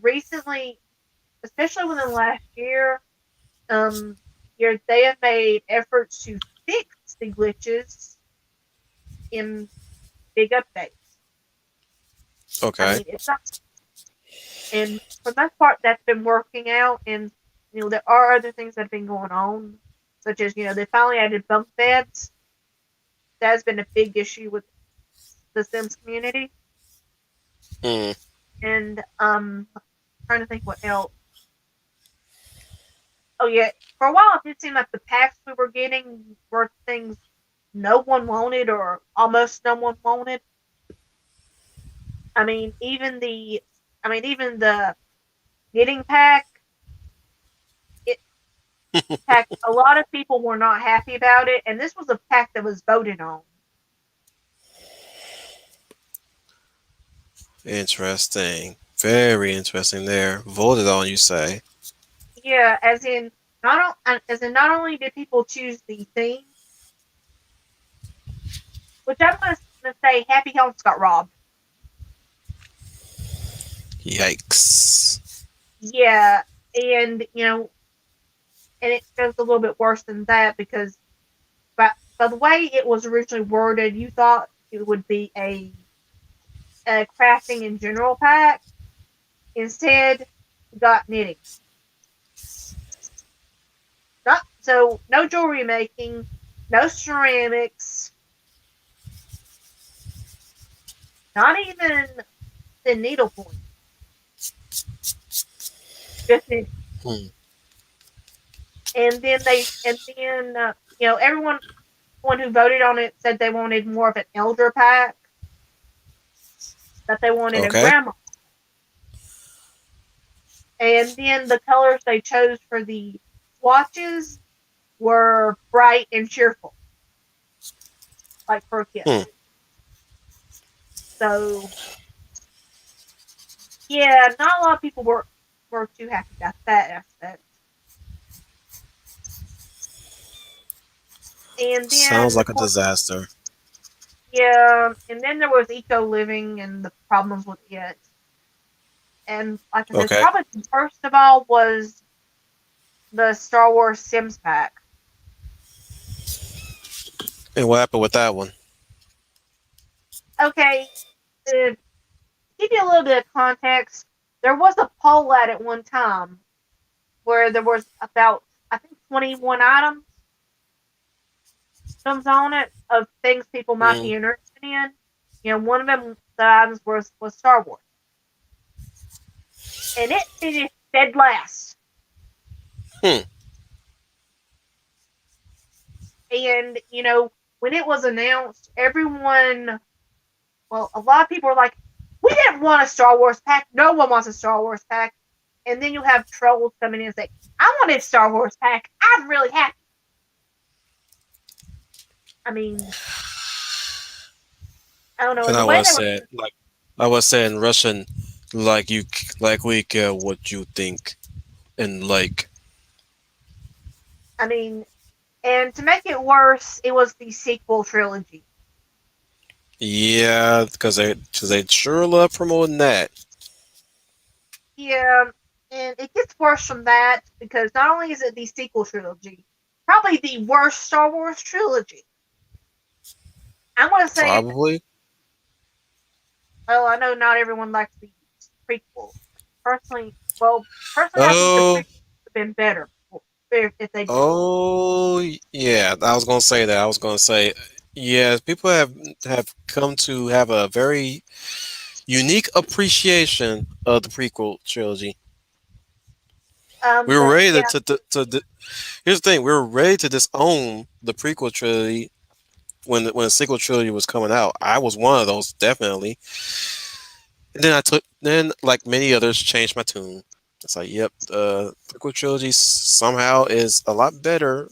Recently, especially within the last year, um, they have made efforts to fix the glitches in big updates. I Okay. mean, it's not, and for the most part, that's been working out. And there are other things that have been going on, such as they finally added bunk beds. That's been a big issue with the Sims community. Hmm. And trying to think what else. Oh yeah, for a while it did seem like the packs we were getting were things no one wanted or almost no one wanted. I mean, even the knitting pack, it pack. A lot of people were not happy about it, and this was a pack that was voted on. Interesting. Very interesting there. Voted on, you say. Yeah, not only did people choose the theme, which I'm gonna say, Happy Homes got robbed. Yikes. Yeah, and and it goes a little bit worse than that because by the way it was originally worded, you thought it would be a crafting in general pack. Instead, you got knitting. No jewelry making, no ceramics, not even the needlepoint, just knitting. Hmm. And then everyone who voted on it said they wanted more of an elder pack, that they wanted a Okay. grandma. And then the colors they chose for the swatches were bright and cheerful, like for a kid. Hmm. So yeah, not a lot of people were too happy about that aspect. And Sounds then of like a course, disaster. yeah, and then there was eco living and the problems with it. And like I said, Okay. probably first of all was the Star Wars Sims pack. And what happened with that one? Okay, to give you a little bit of context, there was a poll at one time where there was about, I think, 21 items on it of things people might Hmm. be interested in. One of them, the items was Star Wars, and it finished dead last. Hmm. And when it was announced, everyone, well, a lot of people were like, "We didn't want a Star Wars pack. No one wants a Star Wars pack." And then you have trolls coming in and say, "I wanted a Star Wars pack. I'm really happy." I mean, I don't know. And And the I way was they were, saying, like, I was saying Russian, like like we care what you think, and like, I mean, and to make it worse, it was the sequel trilogy. yeah, because they sure love promoting that. Yeah, and it gets worse from that because not only is it the sequel trilogy, probably the worst Star Wars trilogy. I'm gonna say, Probably. well, I know not everyone likes the prequel. Personally, personally, I think the Oh, prequel would have been better if they. oh, yeah. I was gonna say that. I was gonna say Yeah, people have come to have a very unique appreciation of the prequel trilogy. We were But ready yeah, here's the thing, we were ready to disown the prequel trilogy when the sequel trilogy was coming out. I was one of those, definitely. And then like many others changed my tune. It's like, yep, the prequel trilogy somehow is a lot better.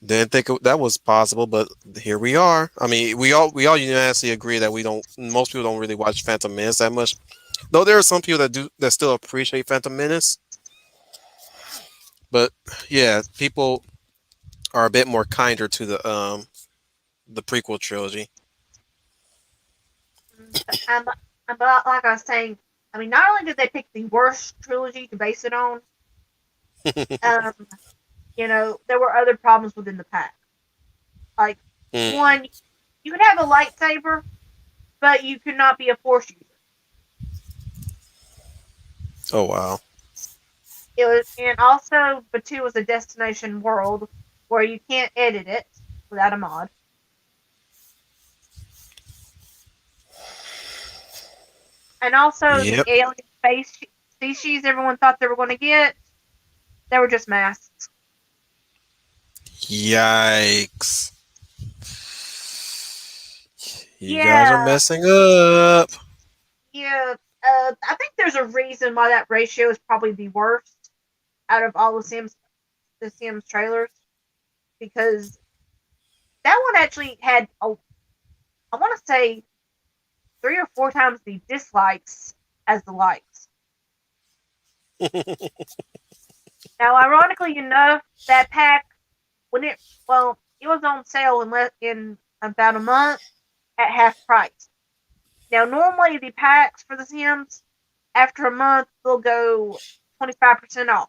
Didn't think that was possible, but here we are. I mean, we all unanimously agree that we don't. Most people don't really watch Phantom Menace that much. Though there are some people that do that still appreciate Phantom Menace. But yeah, people are a bit more kinder to the prequel trilogy. but like I was saying, I mean, not only did they pick the worst trilogy to base it on, um, there were other problems within the pack. Like Mm. one, you could have a lightsaber, but you could not be a force user. Oh wow. It was, and also Batu was a destination world where you can't edit it without a mod. And also the Yep. alien space species everyone thought they were going to get, they were just masks. Yikes. You guys are Yeah, messing up. yeah. I think there's a reason why that ratio is probably the worst out of all the Sims trailers, because that one actually had I want to say 3 or 4 times the dislikes as the likes. Now, ironically enough, that pack when it was on sale in about a month at half price. Now, normally the packs for the Sims after a month they'll go 25% off.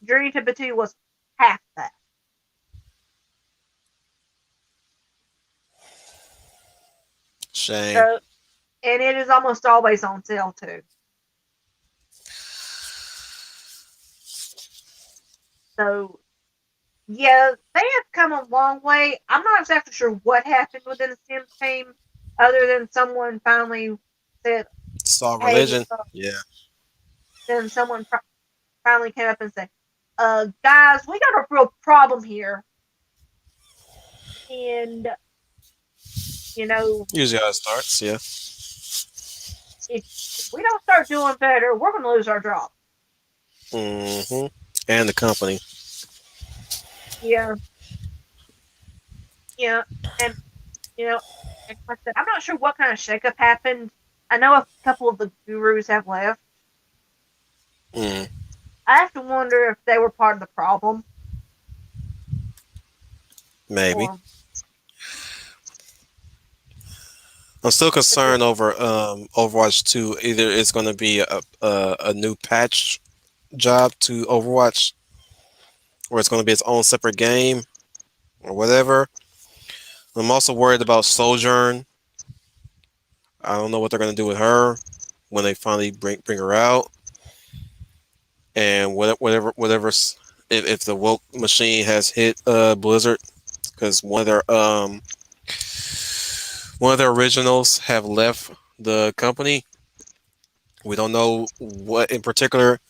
Journey to Batu was half that. Shame. So, and it is almost always on sale too. So, yeah, they have come a long way. I'm not exactly sure what happened within the Sims team, other than someone finally said, Saw "Hey," religion. Yeah. then someone finally came up and said, guys, we got a real problem here, and you know, Usually how it starts. Yeah. if we don't start doing better, we're going to lose our job." Hmm. And the company. Yeah, yeah, and you know, and like I said, I'm not sure what kind of shakeup happened. I know a couple of the gurus have left. Mm, I have to wonder if they were part of the problem, maybe. or I'm still concerned over Overwatch 2. Either it's going to be a new patch job to Overwatch, or it's going to be its own separate game, or whatever. I'm also worried about Sojourn. I don't know what they're going to do with her when they finally bring her out, and if the woke machine has hit Blizzard, because one of their originals have left the company. We don't know what in particular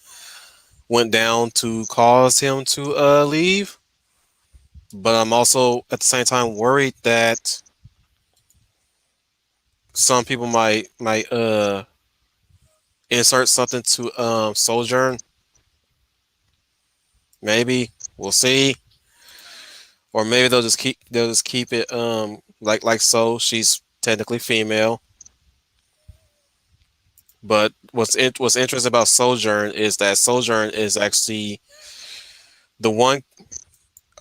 went down to cause him to leave, but I'm also at the same time worried that some people might insert something to Sojourn. Maybe we'll see, or maybe they'll just keep it like so. She's technically female, but what's interesting about Sojourn is that Sojourn is actually the one.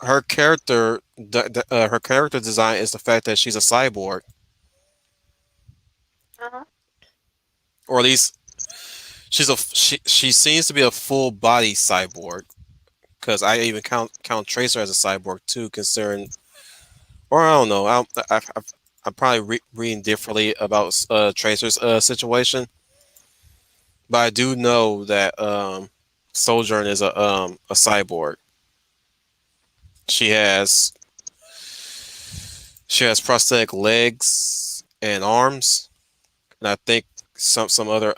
Her character design is the fact that she's a cyborg, uh-huh. or at least she seems to be a full body cyborg. Because I even count Tracer as a cyborg too, considering, or I don't know, I'm probably reading differently about Tracer's situation, but I do know that Sojourn is a cyborg. She has she has prosthetic legs and arms, and I think some other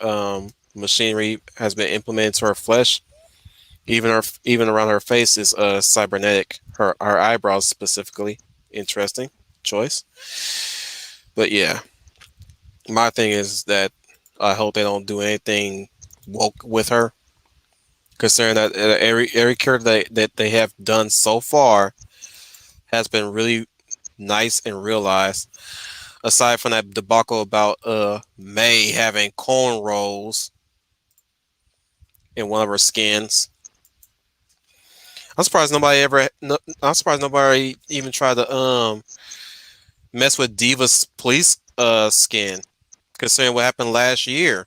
machinery has been implemented to her flesh. Even around her face is cybernetic. Her eyebrows specifically. Interesting choice. But yeah, my thing is that I hope they don't do anything woke with her, considering that every character that they have done so far has been really nice and realized. Aside from that debacle about May having cornrows in one of her skins, I'm surprised nobody even tried to mess with Diva's police skin, considering what happened last year.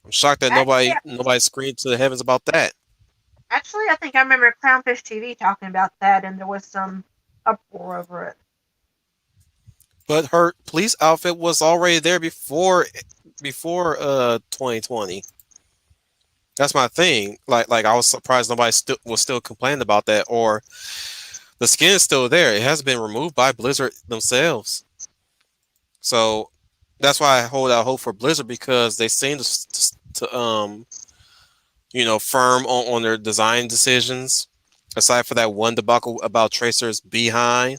I'm shocked that Actually, nobody screamed to the heavens about that. I think I remember Clownfish TV talking about that, and there was some uproar over it. But her police outfit was already there before 2020. That's my thing. Like I was surprised nobody still complaining about that, or the skin is still there. It has been removed by Blizzard themselves. So that's why I hold out hope for Blizzard, because they seem to firm on their design decisions. Aside for that one debacle about Tracer's behind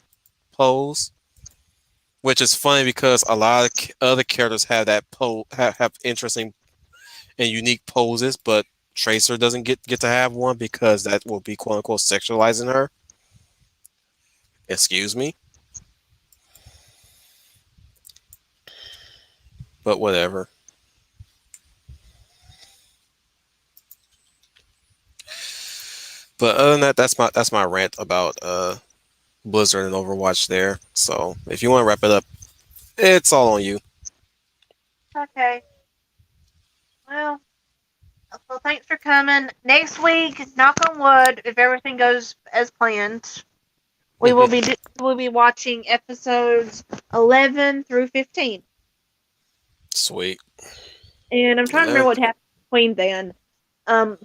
pose, which is funny because a lot of other characters have have interesting and unique poses, but Tracer doesn't get to have one because that will be quote unquote sexualizing her. Excuse me, but whatever. But other than that, that's my rant about Blizzard and Overwatch there. So if you want to wrap it up, it's all on you. Okay. Well, thanks for coming. Next week, knock on wood, if everything goes as planned, we'll be watching episodes 11 through 15. Sweet. And I'm trying to remember Uh, what happened between then. Um,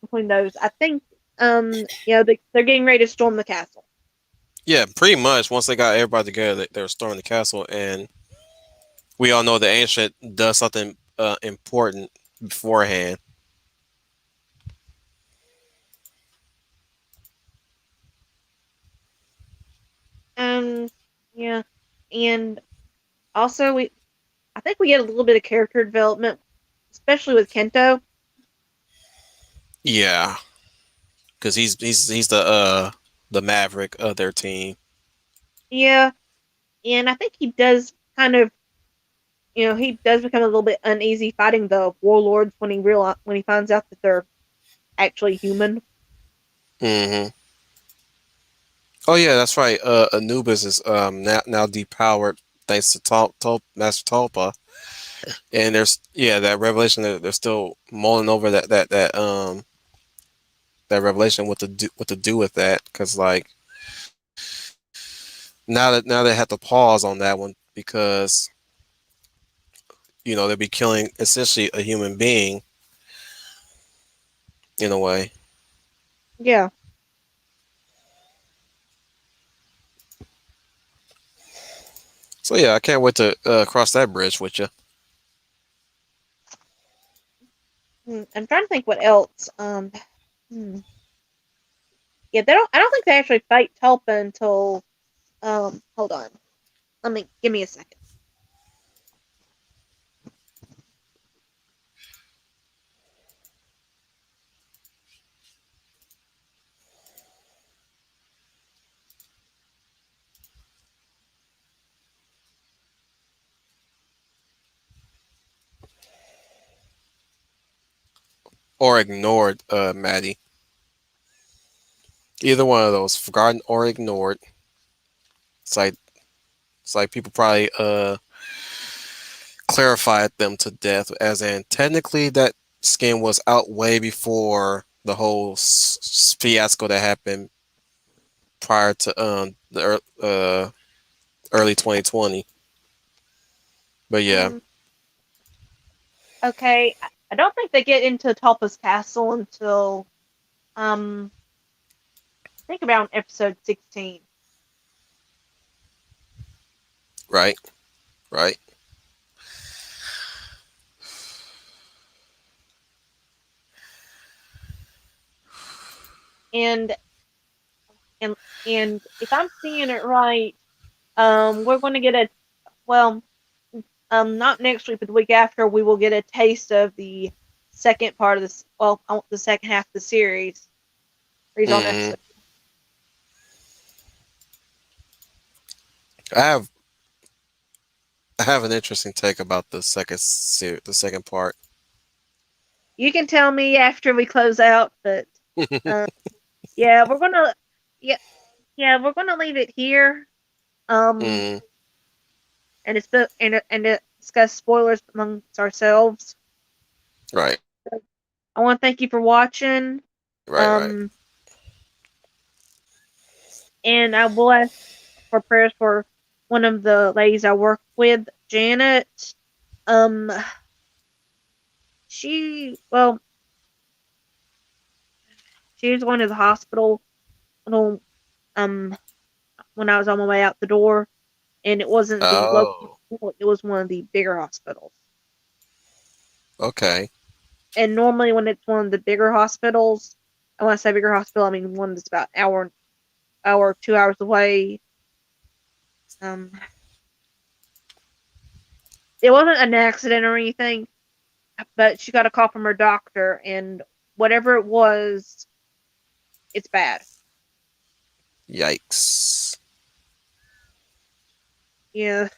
between those, I think they're getting ready to storm the castle. yeah, pretty much. Once they got everybody together, they were storming the castle, and we all know the ancient does something important beforehand. Um, yeah, and also I think we get a little bit of character development, especially with Kento. Yeah, because he's the maverick of their team. Yeah, and I think he does kind of, he does become a little bit uneasy fighting the warlords when he finds out that they're actually human. Hmm. Oh yeah, that's right. Anubis is now depowered thanks to Master Talpa, and there's that revelation that they're still mulling over that revelation what to do with that, because like now they have to pause on that one because they'll be killing essentially a human being in a way. Yeah. So yeah, I can't wait to cross that bridge with you. I'm trying to think what else. Hmm. Yeah, they don't. I don't think they actually fight Tulpa until. Hold on. Give me a second. Or ignored, Maddie. Either one of those, forgotten or ignored. It's like people probably clarified them to death, as in technically that skin was out way before the whole fiasco that happened prior to early 2020. But yeah, Um, okay, I don't think they get into Tulpa's castle until um think about episode 16. Right. Right. And and and if I'm seeing it right, we're going to get a well, not next week, but the week after, we will get a taste of the second part of this. Well, the second half of the series. He's on hmm episode. I have I have an interesting take about the second part. You can tell me after we close out, but uh, yeah, yeah we're gonna leave it here. Um, hmm and and discuss spoilers amongst ourselves. Right. I want to thank you for watching. Right. Right. Um, and I will ask for prayers for one of the ladies I work with, Janet. Um, she well, she was going to the hospital. Um, when I was on my way out the door, and it wasn't the local Oh. hospital, it was one of the bigger hospitals. Okay. And normally, when it's one of the bigger hospitals, and when I say bigger hospital, I mean one that's about hour, 2 hours away. Um, it wasn't an accident or anything, but she got a call from her doctor, and whatever it was, it's bad. Yikes. Yeah.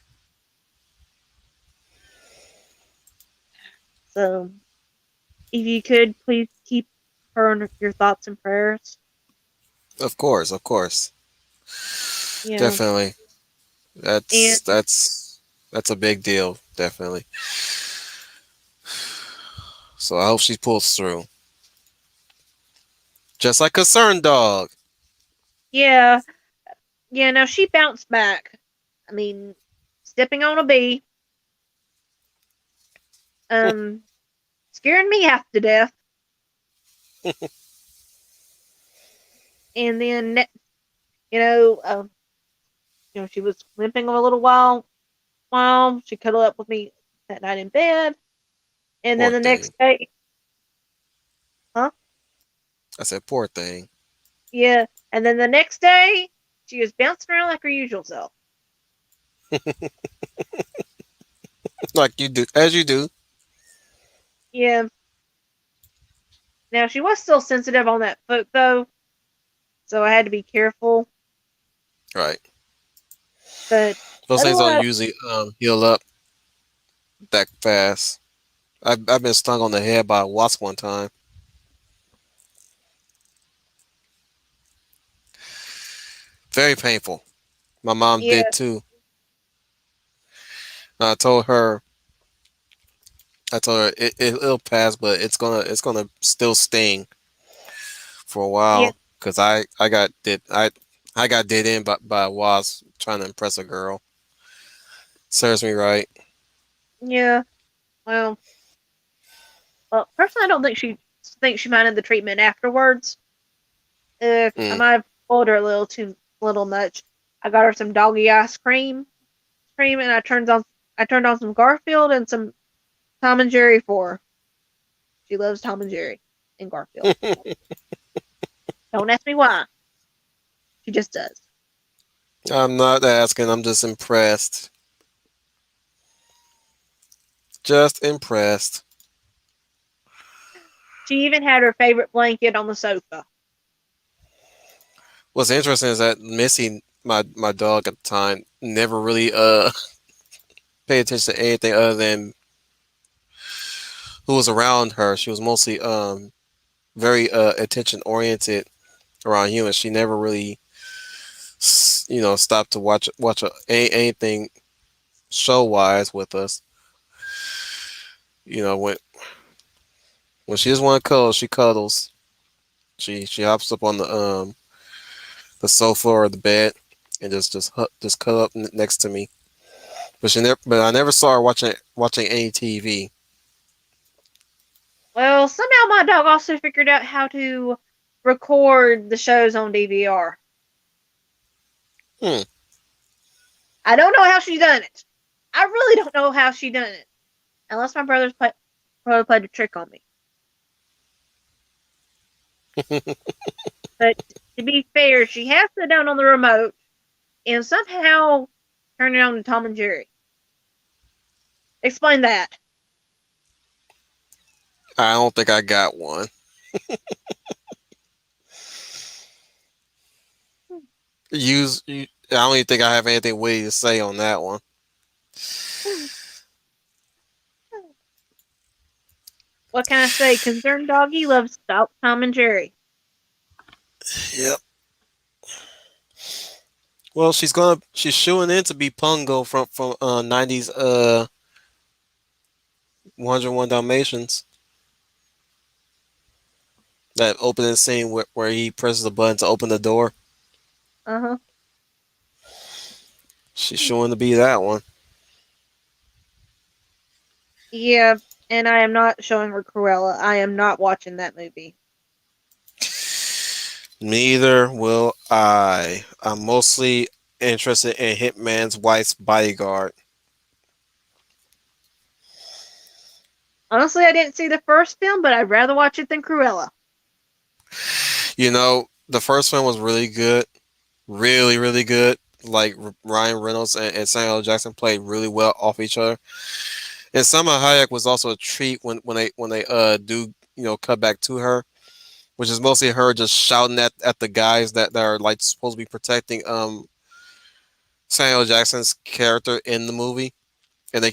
So, if you could, please keep her in your thoughts and prayers. Of course. Of course. Yeah. Definitely. And That's a big deal. Definitely. So I hope she pulls through. Just like Concerned Dog. yeah, yeah. Now she bounced back. I mean, stepping on a bee, um, scaring me half to death, and then she was limping a little while. While she cuddled up with me that night in bed, and then Poor the thing. next day, huh? I said, poor thing. Yeah, and then the next day, she was bouncing around like her usual self. Like you do, as you do. Yeah. Now she was still sensitive on that foot though, so I had to be careful. Right. But Those things don't otherwise, usually heal up that fast. I've been stung on the head by a wasp one time. Very painful. My mom did yeah, too. I told her, it'll pass, but it's gonna still sting for a yeah, while because I got did in by a wasp trying to impress a girl. Serves me right. yeah. Well, personally, I don't think she minded the treatment afterwards. I Mm. might have spoiled her a little much. I got her some doggy cream, and I turned on some Garfield and some Tom and Jerry for her. She loves Tom and Jerry and Garfield. Don't ask me why. She just does. I'm not asking. I'm just impressed. Just impressed. She even had her favorite blanket on the sofa. What's interesting is that Missy, my dog at the time, never really paid attention to anything other than who was around her. She was mostly very attention oriented around humans. She never really stopped to anything show wise with us. You know when she just want to cuddle, she cuddles. She hops up on the sofa or the bed and just cuddle up next to me. But I never saw her watching any TV. Well, somehow my dog also figured out how to record the shows on DVR. Hmm. I don't know how she done it. I really don't know how she done it. Unless my brother played a trick on me. But to be fair, she has to down on the remote and somehow turn it on to Tom and Jerry. Explain that. I don't think I got one. I don't even think I have anything witty to say on that one. What can I say? Concerned doggy loves Tom and Jerry. Yep. Well, she's shooing in to be Pungo from 90s 101 Dalmatians. That opening scene where he presses the button to open the door. Uh huh. She's showing to be that one. Yeah, and I am not showing her Cruella. I am not watching that movie. Neither will I. I'm mostly interested in Hitman's Wife's Bodyguard. Honestly, I didn't see the first film, but I'd rather watch it than Cruella. You know, the first one was really good. Really, really good. Like Ryan Reynolds and Samuel L. Jackson played really well off each other. And Salma Hayek was also a treat when they do cut back to her, which is mostly her just shouting at the guys that are like supposed to be protecting Samuel L. Jackson's character in the movie, and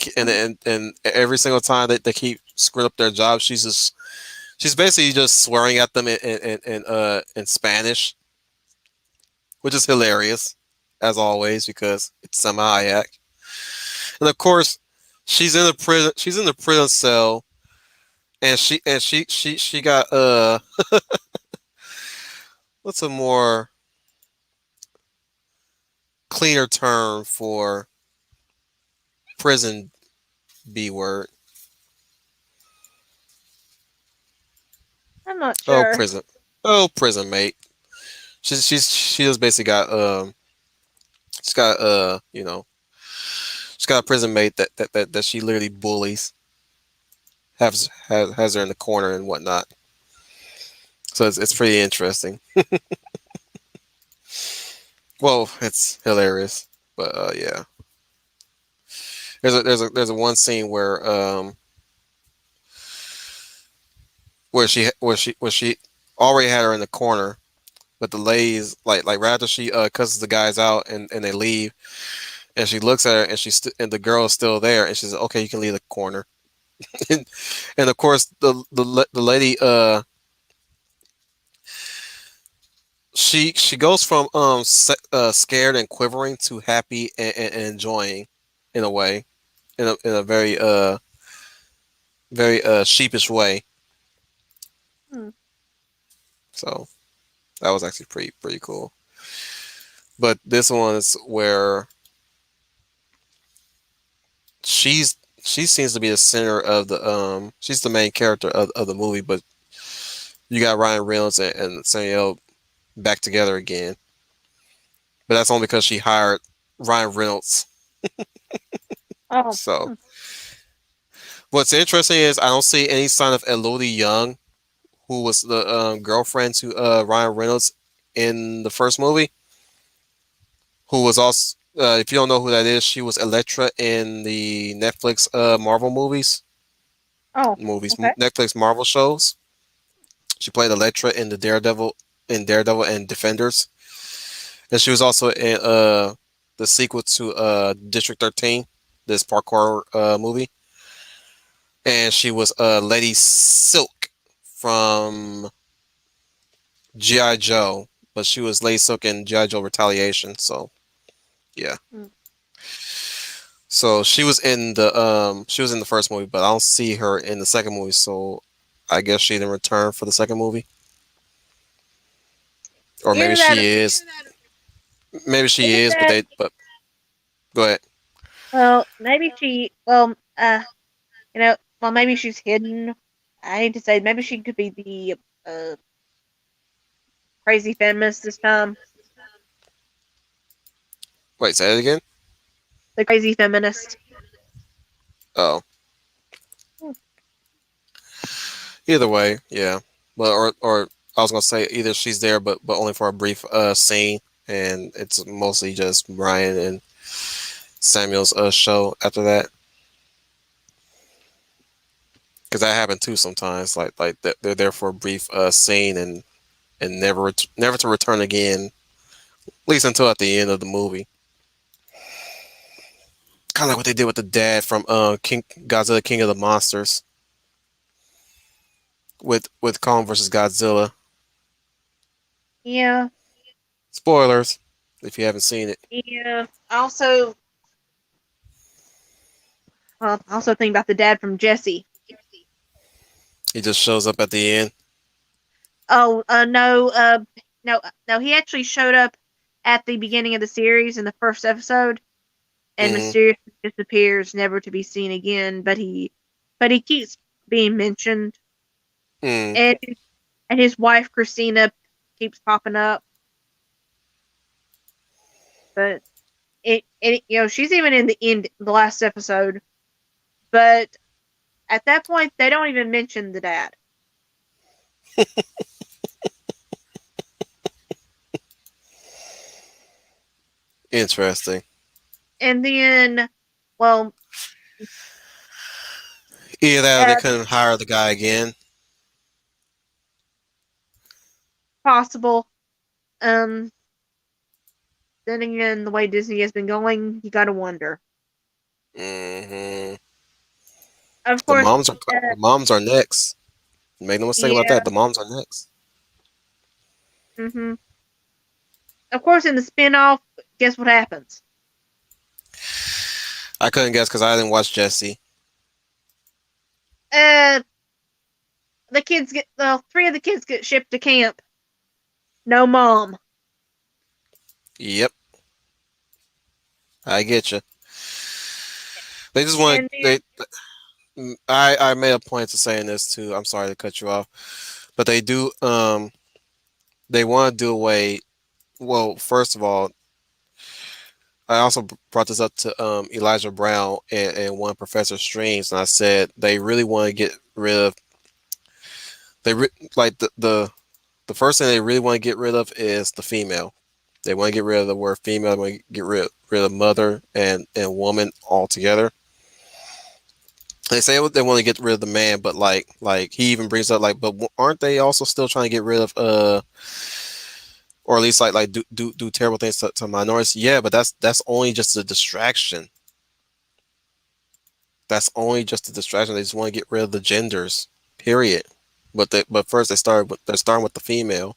and every single time they keep screwing up their job, she's basically just swearing at them in Spanish, which is hilarious as always because it's Salma Hayek. And of course, she's in the prison. She's in the prison cell, and she got what's a more cleaner term for prison B word? I'm not Oh, sure. prison. Oh, prison mate. She just basically got she's got she's got a prison mate that she literally bullies, has her in the corner and whatnot. So it's pretty interesting. Well, it's hilarious, but yeah. There's a one scene where she already had her in the corner, but the ladies like right after she cusses the guys out and they leave, and she looks at her and and the girl is still there, and she says, "Okay, you can leave the corner." and of course the lady she goes from scared and quivering to happy and enjoying in a way, in a very sheepish way. Hmm. So that was actually pretty cool. But this one is where she seems to be the center of the she's the main character of the movie, but you got Ryan Reynolds and Samuel back together again. But that's only because she hired Ryan Reynolds. Oh, So what's interesting is I don't see any sign of Elodie Young, who was the girlfriend to Ryan Reynolds in the first movie, who was also if you don't know who that is, she was Elektra in the Netflix Marvel oh, okay. Netflix Marvel shows. She played Elektra in Daredevil and Defenders, and she was also in the sequel to District 13, this parkour movie, and she was Lady Silk from GI Joe, but she was Lady Silk in GI Joe Retaliation. So yeah. Hmm. So she was in the first movie, but I don't see her in the second movie. So I guess she didn't return for the second movie, or maybe Either she that, is. Maybe she either is, that. but go ahead. Well, maybe she. Maybe she's hidden. I hate to say, maybe she could be the crazy feminist this time. Wait, say it again. The crazy feminist. Oh, either way, yeah. But or I was gonna say either she's there, but only for a brief scene, and it's mostly just Brian and Samuel's show after that. Because that happened too sometimes. Like they're there for a brief scene and never to return again. At least until at the end of the movie. Kind of like what they did with the dad from King Godzilla King of the Monsters with Kong versus Godzilla. Yeah, Spoilers if you haven't seen it. yeah. Also think about the dad from Jesse. He just shows up at the end. Oh, no. He actually showed up at the beginning of the series in the first episode, and Hmm. mysteriously disappears, never to be seen again. But he keeps being mentioned, Mm. and his wife Christina keeps popping up. But she's even in the last episode. But at that point, they don't even mention the dad. Interesting. And then, well, Either that or they uh, couldn't hire the guy again. possible. Um, then again, the way Disney has been going, you gotta wonder. Hmm. Of The course, moms are next. Make no mistake about yeah. that. The moms are next. hmm Of course, in the spinoff, guess what happens? I couldn't guess because I didn't watch Jesse. Uh, three of the kids get shipped to camp. No mom. Yep, I get you. They just want And they. I made a point to saying this too. I'm sorry to cut you off, but they do. They want to do away. Well, first of all, I also brought this up to Elijah Brown and one Professor Streams, and I said they really want to get rid of. Like the first thing they really want to get rid of is the female. They want to get rid of the word female. They want to get rid of mother and woman altogether. They say they want to get rid of the man, but like he even brings up like, but aren't they also still trying to get rid of or at least like do terrible things to minorities? Yeah, but that's only just a distraction. That's only just a distraction. They just want to get rid of the genders. Period. But first they're starting with the female.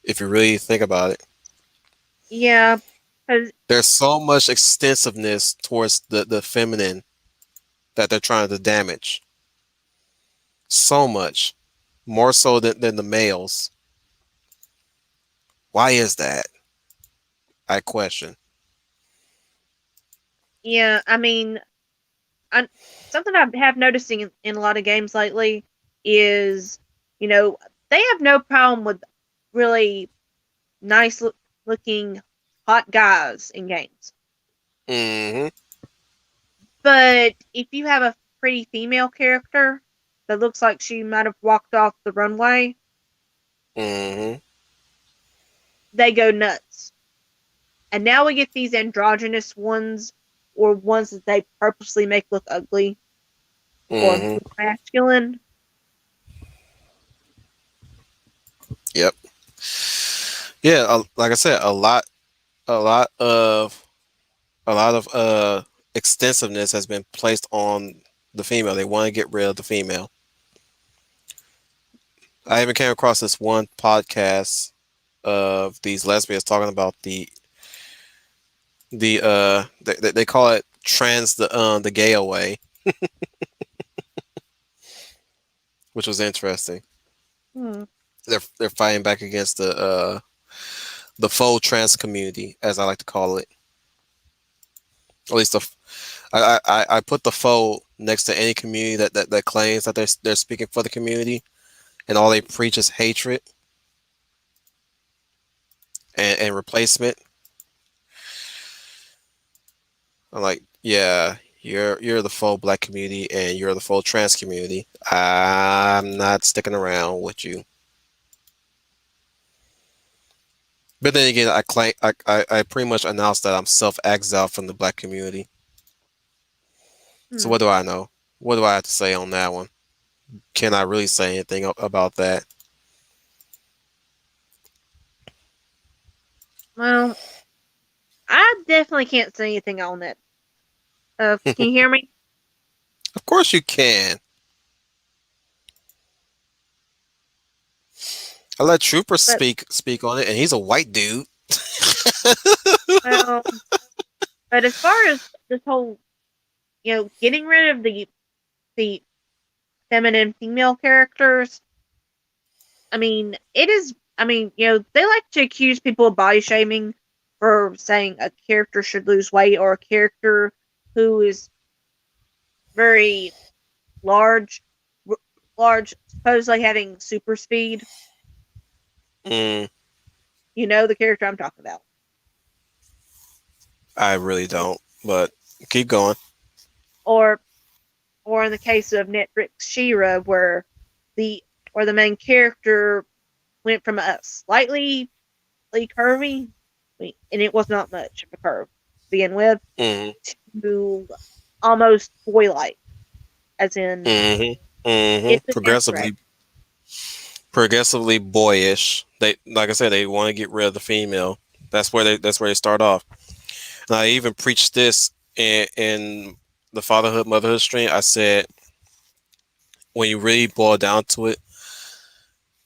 If you really think about it. yeah, because There's so much extensiveness towards the feminine that they're trying to damage. So much. More so than the males. Why is that? I question. yeah, I mean, I, something I have noticing in a lot of games lately is, you know, they have no problem with really nice looking hot guys in games. Mm-hmm. But if you have a pretty female character that looks like she might have walked off the runway, Mm-hmm. they go nuts. And now we get these androgynous ones or ones that they purposely make look ugly or Mm-hmm. masculine. Yep. Yeah, like I said, a lot of a lot of extensiveness has been placed on the female. They want to get rid of the female. I even came across this one podcast of these lesbians talking about they call it trans the gay away, which was interesting. Hmm. They're fighting back against the faux trans community, as I like to call it. At least I put the faux next to any community that claims that they're speaking for the community and all they preach is hatred. and replacement. I'm like, yeah, you're the full black community and you're the full trans community. I'm not sticking around with you. But then again, I claim I pretty much announced that I'm self-exiled from the black community. So Hmm. what do I know? What do I have to say on that one? Can I really say anything about that? Well, I definitely can't say anything on it. Can you hear me? Of course you can. I let Trooper But speak on it, and he's a white dude. well, but as far as this whole, getting rid of the feminine female characters, I mean, it is. I mean, they like to accuse people of body shaming for saying a character should lose weight or a character who is very large, large, supposedly having super speed. Mm, You know the character I'm talking about. I really don't, but keep going. Or or in the case of Netflix She-Ra, the the main character went from a slightly curvy, and it was not much of a curve to begin with, Mm, to almost boy-like, as in it's a transgress. progressively boyish. They, like I said, they want to get rid of the female. That's where they start off. And I even preached this in the fatherhood motherhood stream. I said when you really boil down to it,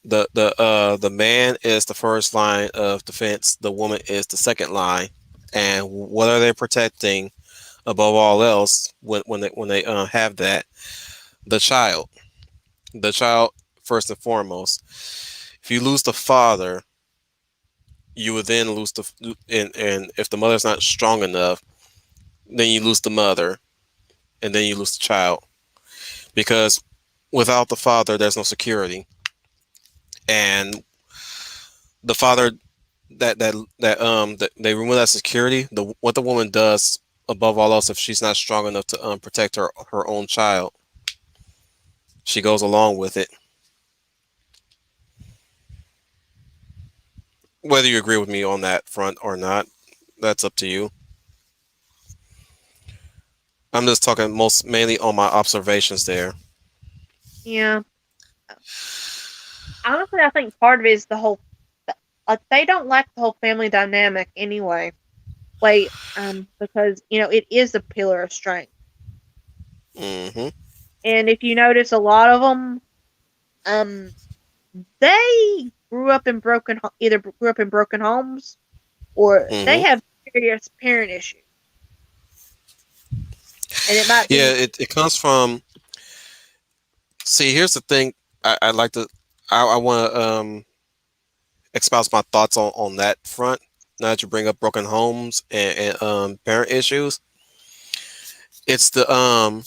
the man is the first line of defense. The woman is the second line. And what are they protecting above all else when they have that? The child. The child first and foremost. If you lose the father, you would then lose and if the mother's not strong enough, then you lose the mother, and then you lose the child because without the father, there's no security, and the father that they remove that security. What the woman does above all else, if she's not strong enough to protect her own child, she goes along with it. Whether you agree with me on that front or not, that's up to you. I'm just talking most mainly on my observations there. Yeah, honestly, I think part of it is the whole. They don't like the whole family dynamic anyway. Because it is a pillar of strength, Hmm. and if you notice, a lot of them, um, they either grew up in broken homes, or they Hmm. have serious parent issues, and it might Yeah, be. it comes from. See, here's the thing. I like to. I want to espouse my thoughts on that front. Now that you bring up broken homes and parent issues, it's the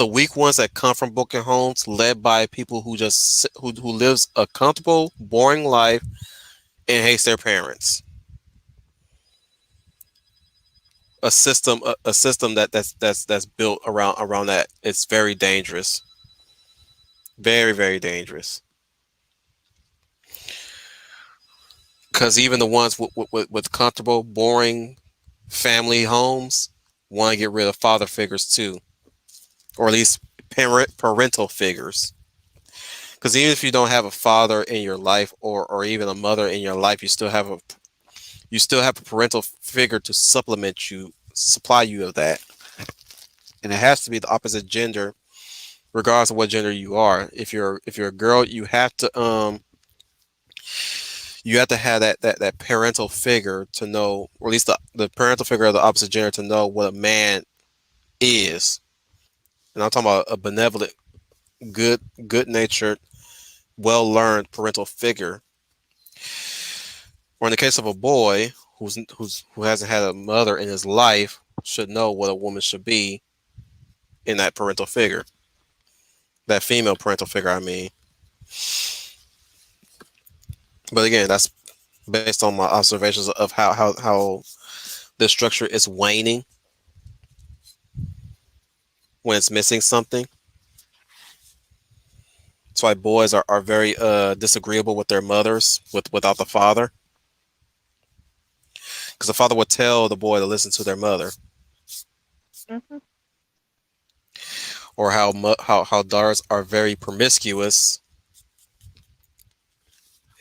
weak ones that come from broken homes, led by people who who lives a comfortable, boring life and hates their parents. A system that's built around that. It's very dangerous. Very very dangerous. Because even the ones with comfortable, boring family homes want to get rid of father figures too, or at least parental figures. Because even if you don't have a father in your life, or even a mother in your life, you still have a parental figure to supply you of that, and it has to be the opposite gender, regardless of what gender you are. If you're a girl, you have to have that parental figure to know, or at least the parental figure of the opposite gender to know what a man is. And I'm talking about a benevolent, good natured, well learned parental figure. Or in the case of a boy who hasn't had a mother in his life, should know what a woman should be in that parental figure. That female parental figure, I mean. But again, based on my observations of how the structure is waning when it's missing something. That's why boys are very disagreeable with their mothers without the father, because the father would tell the boy to listen to their mother, Hmm. or how daughters are very promiscuous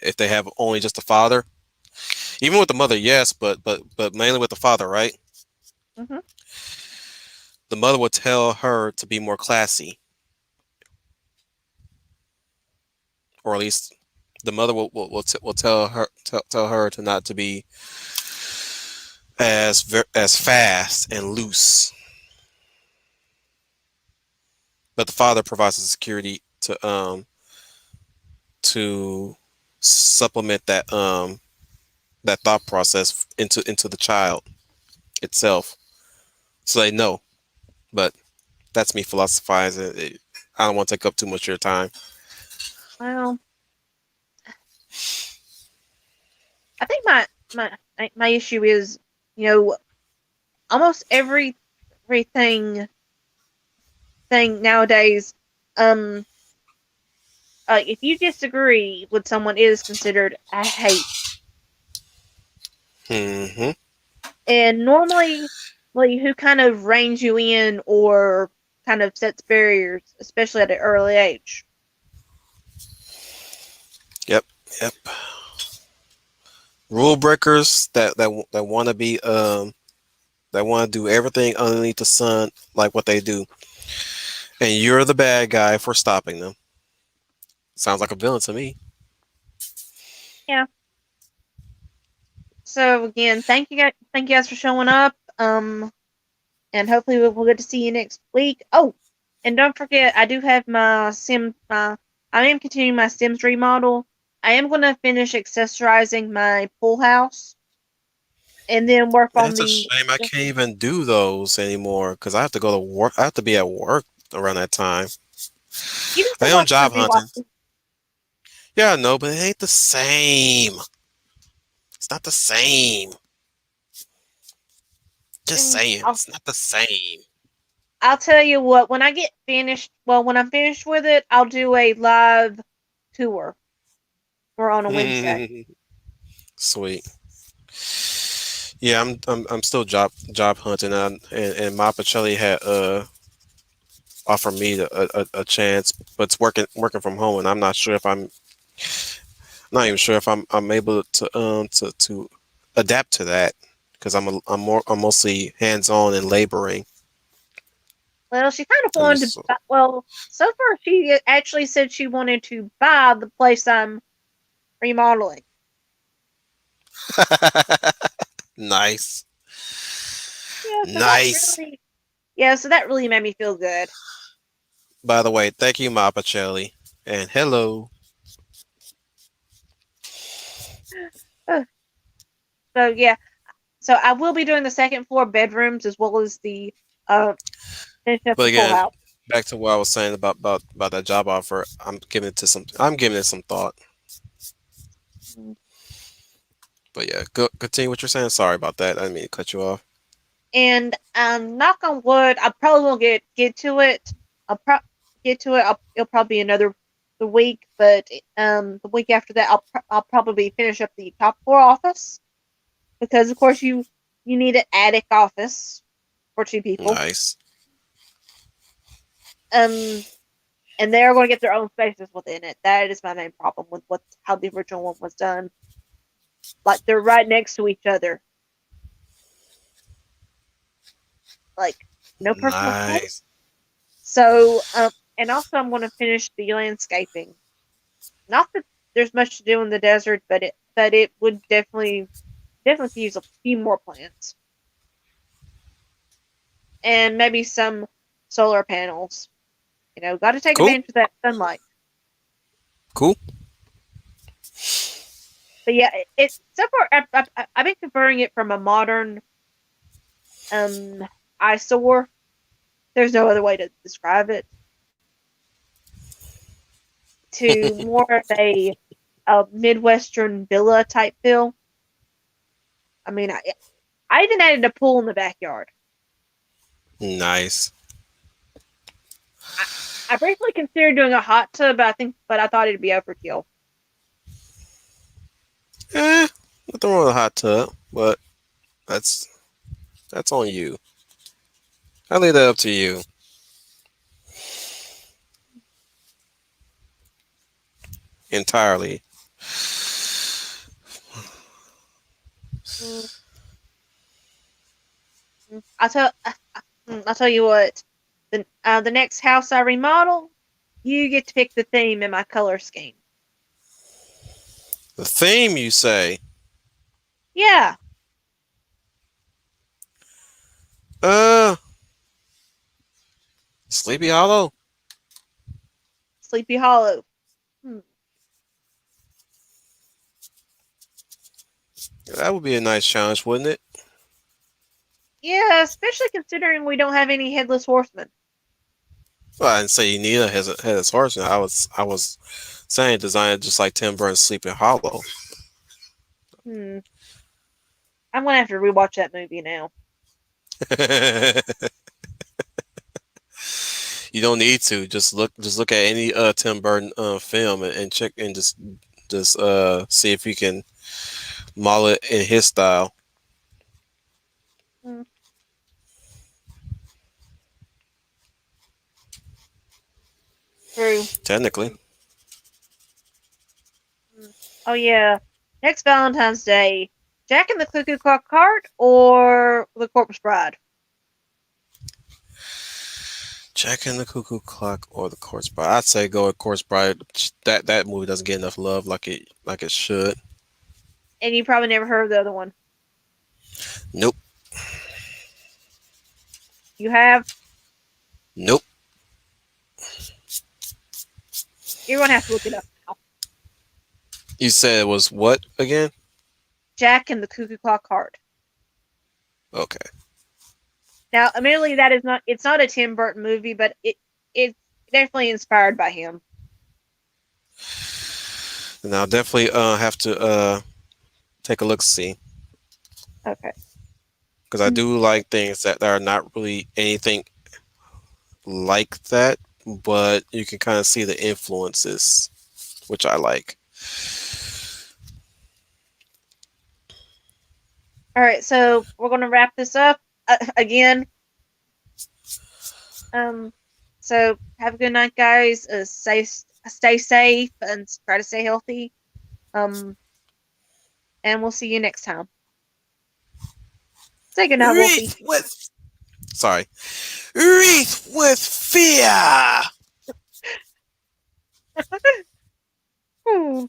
if they have only just the father. Even with the mother, yes, but mainly with the father, right? Hmm. The mother would tell her to be more classy, or at least the mother will tell her to not to be as fast and loose. But the father provides the security to supplement that thought process into the child itself, so they know. But that's me philosophizing. I don't want to take up too much of your time. Well, I think my issue is, you know, almost everything thing nowadays. Um, if you disagree with someone, it is considered a hate. Hmm. And normally, like, who kind of reins you in or kind of sets barriers, especially at an early age. Yep. Yep. Rule breakers that want to be that want to do everything underneath the sun like what they do, and you're the bad guy for stopping them. Sounds like a villain to me. Yeah. So again, thank you guys for showing up. And hopefully we'll get to see you next week. Oh, and don't forget, I do have my Sim. I am continuing my Sims remodel. I am going to finish accessorizing my pool house, and then work on That's a the. shame I can't even do those anymore because I have to go to work. I have to be at work around that time. You can I still am watch the job hunting. rewatch. Yeah, I know, but it ain't the same. It's not the same. Just And saying, it's not the same. I'll tell you what. When I get finished, well, when I'm finished with it, I'll do a live tour. Or on a Wednesday. Sweet. Yeah, I'm still job hunting, and Ma Pacelli had offered me a chance, but it's working from home, and I'm not sure if I'm not even sure if I'm able to adapt to that because I'm mostly hands on and laboring. Well, she kind of I'm wanted to. just Well, so far she actually said she wanted to buy the place I'm remodeling. nice, Yeah, so that nice. really, yeah, so that really made me feel good. By the way, thank you, Ma Pacelli, and hello. Uh, So yeah, so I will be doing the second floor bedrooms as well as the finish up But the pool again, house. back to what I was saying about that job offer. I'm giving it some thought. Mm. But yeah, continue what you're saying. Sorry about that. I didn't mean to cut you off. And knock on wood, I probably won't get to it. I'll get to it. It'll probably be another the week, but the week after that, I'll probably finish up the top floor office because of course you need an attic office for two people. Nice. Um, and they're going to get their own spaces within it. That is my main problem with what how the original one was done. Like they're right next to each other, like no personal space. Nice. So and also I'm going to finish the landscaping. Not that there's much to do in the desert, but it would definitely use a few more plants and maybe some solar panels. Got to take Cool. advantage of that sunlight. Cool. But yeah, it so far I've been converting it from a modern eyesore. There's no other way to describe it to more of a a Midwestern villa type feel. I mean, I even added a pool in the backyard. Nice. I, I briefly considered doing a hot tub, but I thought it'd be overkill. Nothing wrong with a hot tub, but that's that's on you. I leave that up to you entirely. Mm, I'll tell you what. The next house I remodel, you get to pick the theme and my color scheme. The theme, you say? Yeah, Uh, Sleepy Hollow. Sleepy Hollow. Hmm. That would be a nice challenge, wouldn't it? Yeah, especially considering we don't have any headless horsemen. Well, I didn't say you need a headless horseman. I was saying design it just like Tim Burton's Sleepy Hollow. Hmm. I'm gonna have to rewatch that movie now. You don't need to. Just look at any Tim Burton film and check and just see if you can model it in his style. Hmm. True. Technically. Hmm. Oh yeah. Next Valentine's Day, Jack and the Cuckoo Clock Heart or The Corpse Bride? Jack and the Cuckoo Clock or the Corpse Bride. I'd say go with Corpse Bride. That movie doesn't get enough love like it should. And you probably never heard of the other one. Nope. You have? Nope. You're gonna have to look it up now. You said it was what again? Jack and the Cuckoo Clock Heart. Okay. Now, admittedly, that is not. It's not a Tim Burton movie, but it's definitely inspired by him. And I'll definitely have to take a look see Okay. because I do like things that are not really anything like that, but you can kind of see the influences, which I like. All right, so we're gonna wrap this up again. So have a good night, guys. Stay safe and try to stay healthy. Um, and we'll see you next time. Say goodnight, Wolfie. Wreath with sorry, wreath with fear. Hmm.